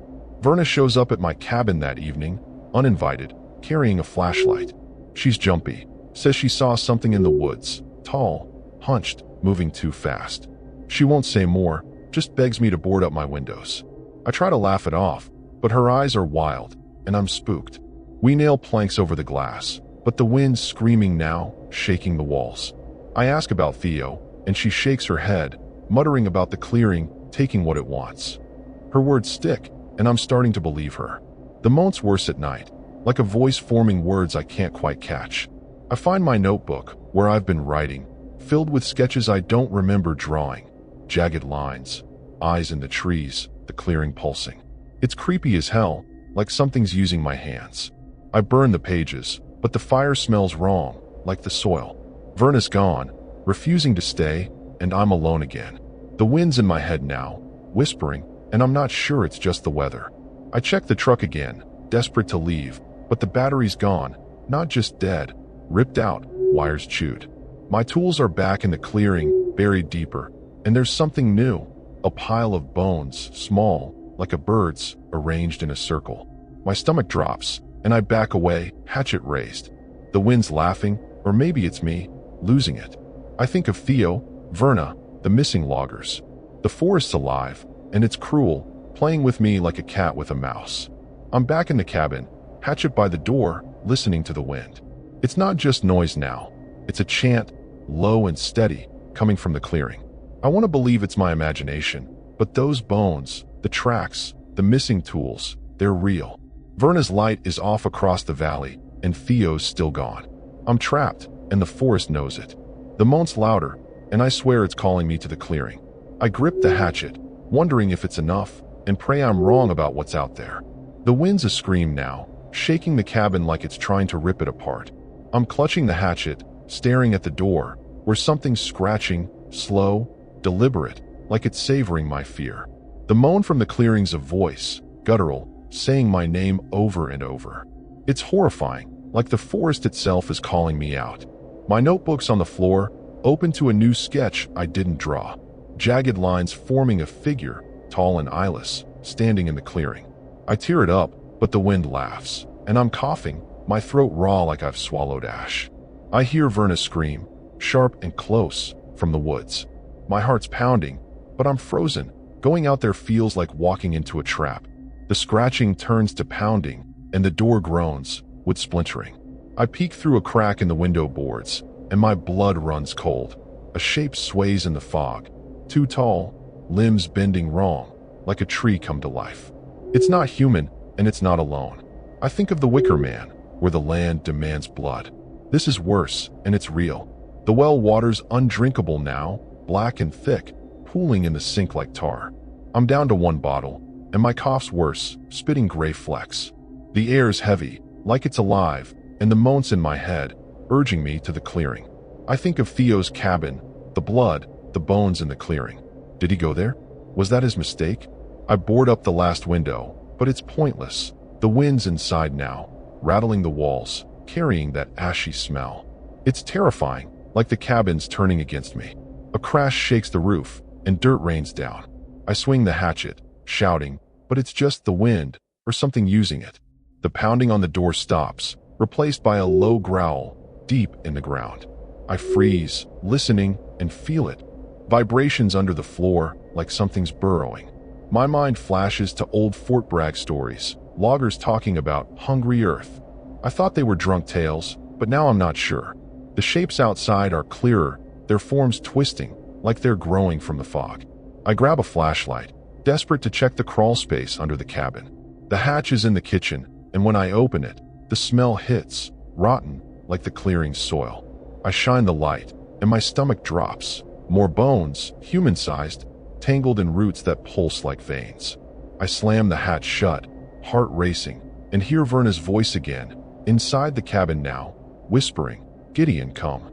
[SPEAKER 1] Verna shows up at my cabin that evening, uninvited, carrying a flashlight. She's jumpy, says she saw something in the woods, tall, hunched, moving too fast. She won't say more, just begs me to board up my windows. I try to laugh it off, but her eyes are wild, and I'm spooked. We nail planks over the glass, but the wind's screaming now, shaking the walls. I ask about Theo, and she shakes her head, muttering about the clearing, taking what it wants. Her words stick, and I'm starting to believe her. The moan's worse at night, like a voice forming words I can't quite catch. I find my notebook, where I've been writing, filled with sketches I don't remember drawing. Jagged lines, eyes in the trees, the clearing pulsing. It's creepy as hell, like something's using my hands. I burn the pages, but the fire smells wrong, like the soil. Verna's gone, refusing to stay, and I'm alone again. The wind's in my head now, whispering, and I'm not sure it's just the weather. I check the truck again, desperate to leave, but the battery's gone, not just dead, ripped out, wires chewed. My tools are back in the clearing, buried deeper, and there's something new, a pile of bones, small, like a bird's, arranged in a circle. My stomach drops, and I back away, hatchet raised. The wind's laughing, or maybe it's me, losing it. I think of Theo, Verna, the missing loggers. The forest's alive, and it's cruel, playing with me like a cat with a mouse. I'm back in the cabin, hatchet by the door, listening to the wind. It's not just noise now. It's a chant, low and steady, coming from the clearing. I want to believe it's my imagination, but those bones, the tracks, the missing tools, they're real. Verna's light is off across the valley, and Theo's still gone. I'm trapped, and the forest knows it. The moan's louder, and I swear it's calling me to the clearing. I grip the hatchet, wondering if it's enough, and pray I'm wrong about what's out there. The wind's a scream now, shaking the cabin like it's trying to rip it apart. I'm clutching the hatchet, staring at the door, where something's scratching, slow, deliberate, like it's savoring my fear. The moan from the clearing's a voice, guttural, saying my name over and over. It's horrifying, like the forest itself is calling me out. My notebook's on the floor, open to a new sketch I didn't draw. Jagged lines forming a figure, tall and eyeless, standing in the clearing. I tear it up, but the wind laughs, and I'm coughing, my throat raw like I've swallowed ash. I hear Verna scream, sharp and close, from the woods. My heart's pounding, but I'm frozen. Going out there feels like walking into a trap. The scratching turns to pounding, and the door groans, wood splintering. I peek through a crack in the window boards, and my blood runs cold. A shape sways in the fog. Too tall, limbs bending wrong, like a tree come to life. It's not human, and it's not alone. I think of the Wicker Man, where the land demands blood. This is worse, and it's real. The well water's undrinkable now, black and thick, pooling in the sink like tar. I'm down to one bottle, and my cough's worse, spitting gray flecks. The air's heavy, like it's alive, and the moan's in my head, urging me to the clearing. I think of Theo's cabin, the blood, the bones in the clearing. Did he go there? Was that his mistake? I board up the last window, but it's pointless. The wind's inside now, rattling the walls, carrying that ashy smell. It's terrifying, like the cabin's turning against me. A crash shakes the roof, and dirt rains down. I swing the hatchet, shouting, but it's just the wind, or something using it. The pounding on the door stops, replaced by a low growl, deep in the ground. I freeze, listening, and feel it. Vibrations under the floor, like something's burrowing. My mind flashes to old Fort Bragg stories, loggers talking about hungry earth. I thought they were drunk tales, but now I'm not sure. The shapes outside are clearer, their forms twisting, like they're growing from the fog. I grab a flashlight, desperate to check the crawl space under the cabin. The hatch is in the kitchen, and when I open it, the smell hits, rotten, like the clearing's soil. I shine the light, and my stomach drops. More bones, human-sized, tangled in roots that pulse like veins. I slam the hatch shut, heart racing, and hear Verna's voice again, inside the cabin now, whispering, "Gideon, come."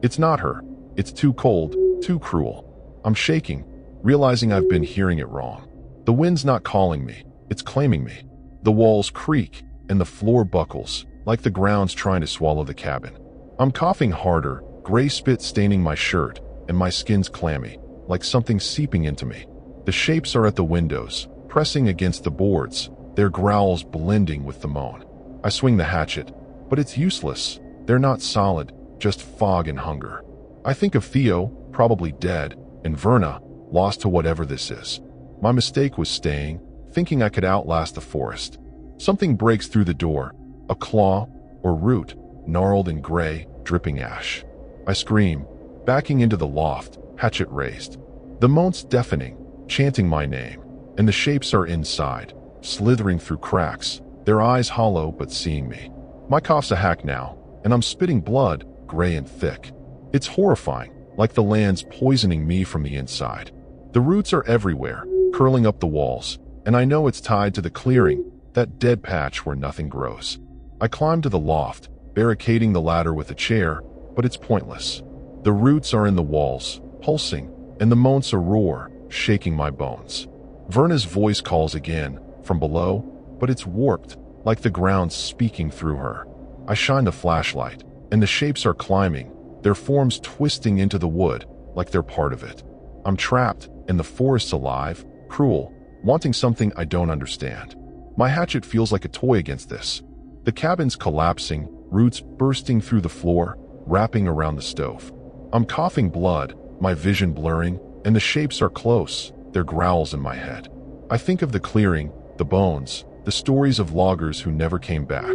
[SPEAKER 1] It's not her. It's too cold, too cruel. I'm shaking, realizing I've been hearing it wrong. The wind's not calling me, it's claiming me. The walls creak, and the floor buckles, like the ground's trying to swallow the cabin. I'm coughing harder, gray spit staining my shirt, and my skin's clammy, like something seeping into me. The shapes are at the windows, pressing against the boards, their growls blending with the moan. I swing the hatchet, but it's useless. They're not solid, just fog and hunger. I think of Theo, probably dead, and Verna, lost to whatever this is. My mistake was staying, thinking I could outlast the forest. Something breaks through the door, a claw or root, gnarled and gray, dripping ash. I scream, backing into the loft, hatchet raised. The moan's deafening, chanting my name, and the shapes are inside, slithering through cracks, their eyes hollow but seeing me. My cough's a hack now, and I'm spitting blood, gray and thick. It's horrifying, like the land's poisoning me from the inside. The roots are everywhere, curling up the walls, and I know it's tied to the clearing, that dead patch where nothing grows. I climb to the loft, barricading the ladder with a chair, but it's pointless. The roots are in the walls, pulsing, and the moans a roar, shaking my bones. Verna's voice calls again, from below, but it's warped, like the ground speaking through her. I shine the flashlight, and the shapes are climbing, their forms twisting into the wood, like they're part of it. I'm trapped, and the forest's alive, cruel, wanting something I don't understand. My hatchet feels like a toy against this. The cabin's collapsing, roots bursting through the floor, wrapping around the stove. I'm coughing blood, my vision blurring, and the shapes are close, their growls in my head. I think of the clearing, the bones, the stories of loggers who never came back.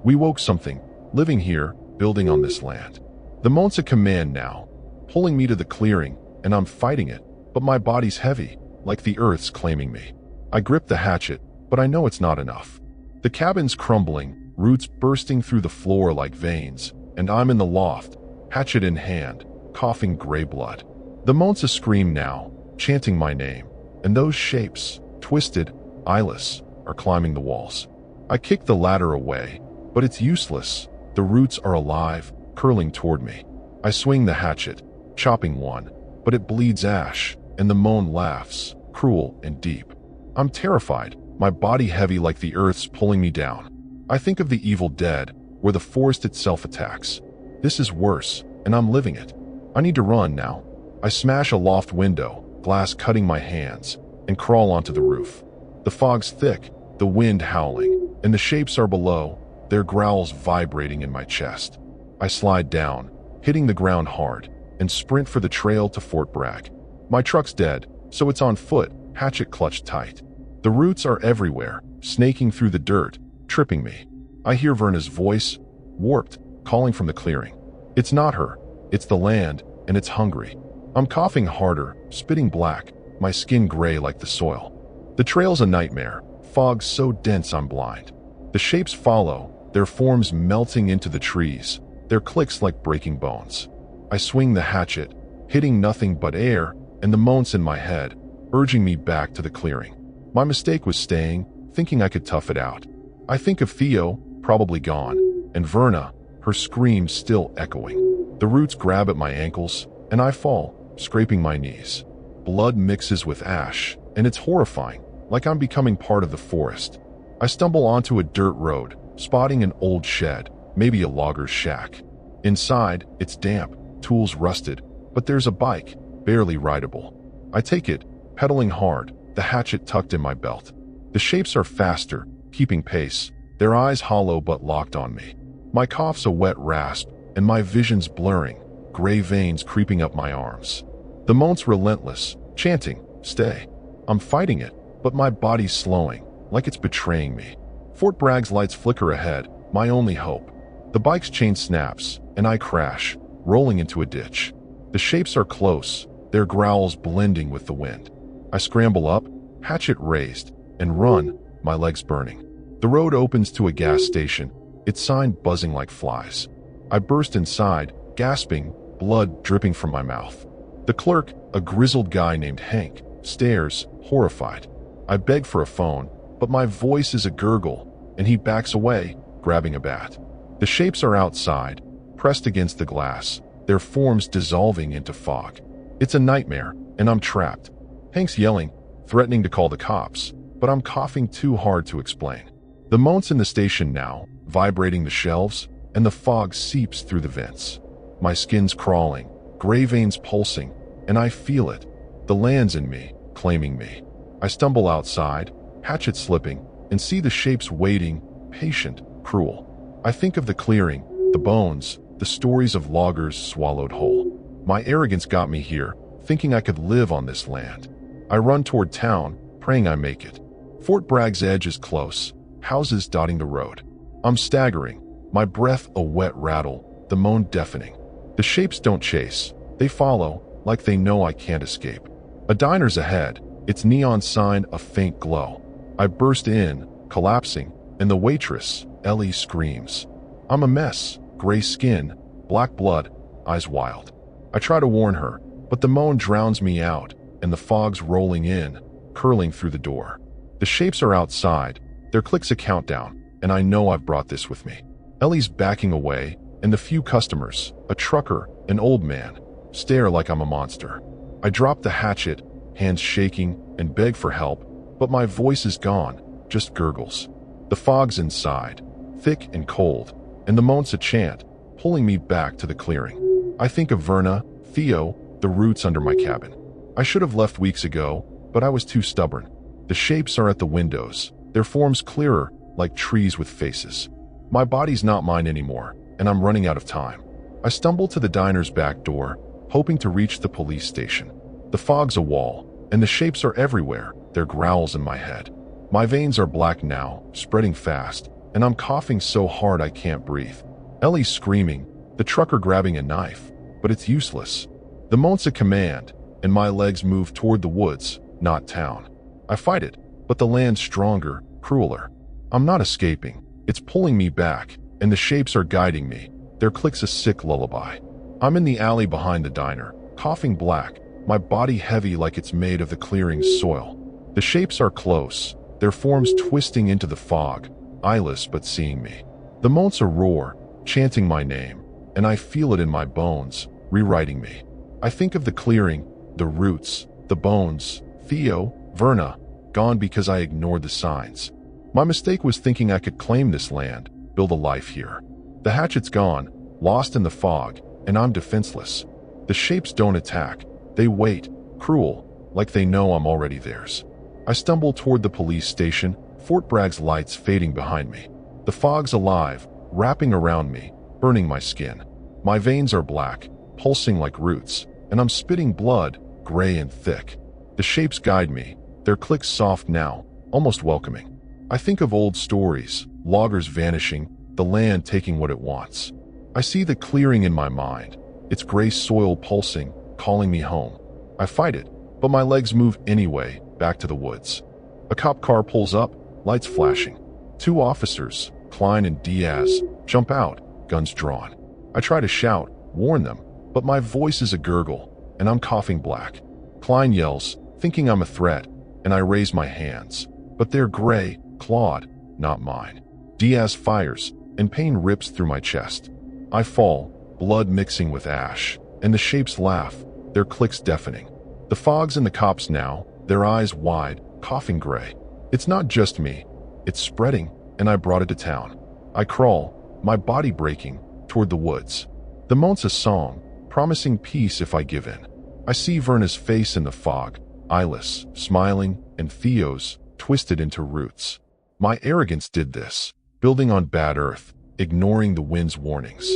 [SPEAKER 1] We woke something, living here, building on this land. The moan's a command now, pulling me to the clearing, and I'm fighting it, but my body's heavy, like the earth's claiming me. I grip the hatchet, but I know it's not enough. The cabin's crumbling, roots bursting through the floor like veins, and I'm in the loft, hatchet in hand, coughing gray blood. The moan's a scream now, chanting my name, and those shapes, twisted, eyeless, are climbing the walls. I kick the ladder away, but it's useless. The roots are alive, curling toward me. I swing the hatchet, chopping one, but it bleeds ash, and the moan laughs, cruel and deep. I'm terrified, my body heavy like the earth's pulling me down. I think of the Evil Dead, where the forest itself attacks. This is worse, and I'm living it. I need to run now. I smash a loft window, glass cutting my hands, and crawl onto the roof. The fog's thick, the wind howling, and the shapes are below, their growls vibrating in my chest. I slide down, hitting the ground hard, and sprint for the trail to Fort Bragg. My truck's dead, so it's on foot, hatchet clutched tight. The roots are everywhere, snaking through the dirt, tripping me. I hear Verna's voice, warped, calling from the clearing. It's not her, it's the land, and it's hungry. I'm coughing harder, spitting black, my skin gray like the soil. The trail's a nightmare, fog so dense I'm blind. The shapes follow, their forms melting into the trees, their clicks like breaking bones. I swing the hatchet, hitting nothing but air and the moans in my head, urging me back to the clearing. My mistake was staying, thinking I could tough it out. I think of Theo, probably gone, and Verna, her screams still echoing. The roots grab at my ankles, and I fall, scraping my knees. Blood mixes with ash, and it's horrifying, like I'm becoming part of the forest. I stumble onto a dirt road, spotting an old shed, maybe a logger's shack. Inside, it's damp, tools rusted, but there's a bike, barely rideable. I take it, pedaling hard, the hatchet tucked in my belt. The shapes are faster, keeping pace, their eyes hollow but locked on me. My cough's a wet rasp, and my vision's blurring, gray veins creeping up my arms. The moan's relentless, chanting, "Stay." I'm fighting it, but my body's slowing, like it's betraying me. Fort Bragg's lights flicker ahead, my only hope. The bike's chain snaps, and I crash, rolling into a ditch. The shapes are close, their growls blending with the wind. I scramble up, hatchet raised, and run, my legs burning. The road opens to a gas station, its sign buzzing like flies. I burst inside, gasping, blood dripping from my mouth. The clerk, a grizzled guy named Hank, stares, horrified. I beg for a phone, but my voice is a gurgle, and he backs away, grabbing a bat. The shapes are outside, pressed against the glass, their forms dissolving into fog. It's a nightmare, and I'm trapped. Hank's yelling, threatening to call the cops, but I'm coughing too hard to explain. The moan's in the station now, vibrating the shelves, and the fog seeps through the vents. My skin's crawling, gray veins pulsing, and I feel it. The land's in me, claiming me. I stumble outside, hatchet slipping, and see the shapes waiting, patient, cruel. I think of the clearing, the bones, the stories of loggers swallowed whole. My arrogance got me here, thinking I could live on this land. I run toward town, praying I make it. Fort Bragg's edge is close, houses dotting the road. I'm staggering, my breath a wet rattle, the moan deafening. The shapes don't chase, they follow, like they know I can't escape. A diner's ahead, its neon sign a faint glow. I burst in, collapsing, and the waitress, Ellie, screams. I'm a mess, gray skin, black blood, eyes wild. I try to warn her, but the moan drowns me out, and the fog's rolling in, curling through the door. The shapes are outside, their clicks a countdown, and I know I've brought this with me. Ellie's backing away, and the few customers, a trucker, an old man, stare like I'm a monster. I drop the hatchet, hands shaking, and beg for help, but my voice is gone, just gurgles. The fog's inside, thick and cold, and the moan's a chant, pulling me back to the clearing. I think of Verna, Theo, the roots under my cabin. I should have left weeks ago, but I was too stubborn. The shapes are at the windows, their forms clearer, like trees with faces. My body's not mine anymore, and I'm running out of time. I stumble to the diner's back door, hoping to reach the police station. The fog's a wall, and the shapes are everywhere, their growls in my head. My veins are black now, spreading fast, and I'm coughing so hard I can't breathe. Ellie's screaming, the trucker grabbing a knife, but it's useless. The moan's a command, and my legs move toward the woods, not town. I fight it, but the land's stronger, crueler. I'm not escaping. It's pulling me back, and the shapes are guiding me. Their clicks a sick lullaby. I'm in the alley behind the diner, coughing black, my body heavy like it's made of the clearing's soil. The shapes are close, their forms twisting into the fog, eyeless but seeing me. The moan's a roar, chanting my name, and I feel it in my bones, rewriting me. I think of the clearing, the roots, the bones, Theo, Verna, gone because I ignored the signs. My mistake was thinking I could claim this land, build a life here. The hatchet's gone, lost in the fog, and I'm defenseless. The shapes don't attack, they wait, cruel, like they know I'm already theirs. I stumble toward the police station, Fort Bragg's lights fading behind me. The fog's alive, wrapping around me, burning my skin. My veins are black, pulsing like roots, and I'm spitting blood, gray and thick. The shapes guide me, their clicks soft now, almost welcoming. I think of old stories, loggers vanishing, the land taking what it wants. I see the clearing in my mind, its gray soil pulsing, calling me home. I fight it, but my legs move anyway, back to the woods. A cop car pulls up, lights flashing. Two officers, Klein and Diaz, jump out, guns drawn. I try to shout, warn them, but my voice is a gurgle, and I'm coughing black. Klein yells, thinking I'm a threat, and I raise my hands. But they're gray, clawed, not mine. Diaz fires, and pain rips through my chest. I fall, blood mixing with ash, and the shapes laugh, their clicks deafening. The fog's in the cops now, their eyes wide, coughing gray. It's not just me. It's spreading, and I brought it to town. I crawl, my body breaking, toward the woods. The moment's a song, promising peace if I give in. I see Verna's face in the fog, eyeless, smiling, and Theo's, twisted into roots. My arrogance did this, building on bad earth, ignoring the wind's warnings.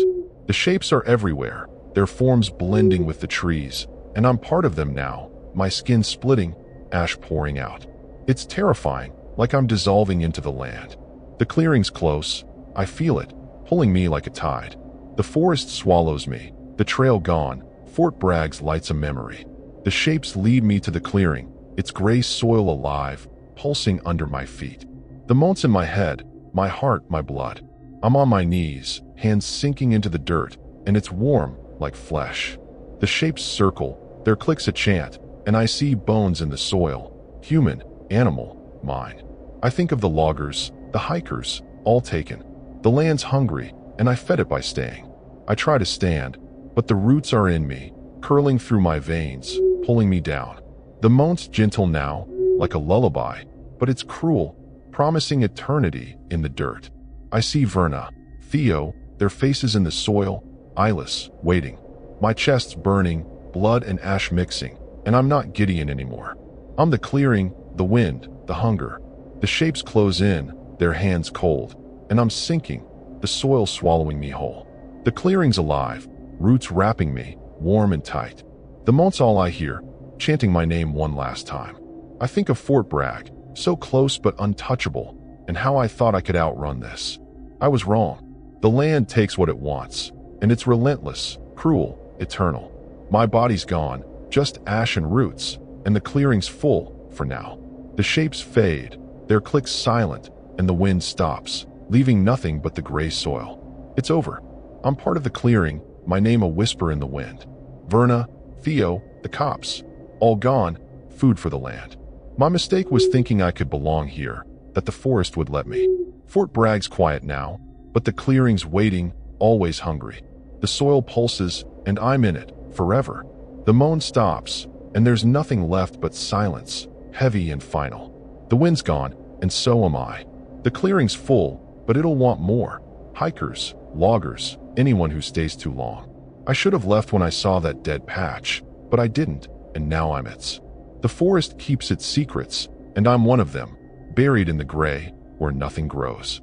[SPEAKER 1] The shapes are everywhere, their forms blending with the trees, and I'm part of them now, my skin splitting, ash pouring out. It's terrifying, like I'm dissolving into the land. The clearing's close, I feel it, pulling me like a tide. The forest swallows me, the trail gone, Fort Bragg's lights a memory. The shapes lead me to the clearing, its gray soil alive, pulsing under my feet. The moment's in my head, my heart, my blood. I'm on my knees, hands sinking into the dirt, and it's warm, like flesh. The shapes circle, their clicks a chant, and I see bones in the soil, human, animal, mine. I think of the loggers, the hikers, all taken. The land's hungry, and I fed it by staying. I try to stand, but the roots are in me, curling through my veins, pulling me down. The moment's gentle now, like a lullaby, but it's cruel, promising eternity in the dirt. I see Verna, Theo, their faces in the soil, eyeless, waiting. My chest's burning, blood and ash mixing, and I'm not Gideon anymore. I'm the clearing, the wind, the hunger. The shapes close in, their hands cold, and I'm sinking, the soil swallowing me whole. The clearing's alive, roots wrapping me, warm and tight. The moment's all I hear, chanting my name one last time. I think of Fort Bragg, so close but untouchable, and how I thought I could outrun this. I was wrong. The land takes what it wants, and it's relentless, cruel, eternal. My body's gone, just ash and roots, and the clearing's full, for now. The shapes fade, their clicks silent, and the wind stops, leaving nothing but the gray soil. It's over. I'm part of the clearing, my name a whisper in the wind. Verna, Theo, the cops, all gone, food for the land. My mistake was thinking I could belong here, that the forest would let me. Fort Bragg's quiet now, but the clearing's waiting, always hungry. The soil pulses, and I'm in it, forever. The moan stops, and there's nothing left but silence, heavy and final. The wind's gone, and so am I. The clearing's full, but it'll want more. Hikers, loggers, anyone who stays too long. I should have left when I saw that dead patch, but I didn't, and now I'm its. The forest keeps its secrets, and I'm one of them, buried in the gray, where nothing grows.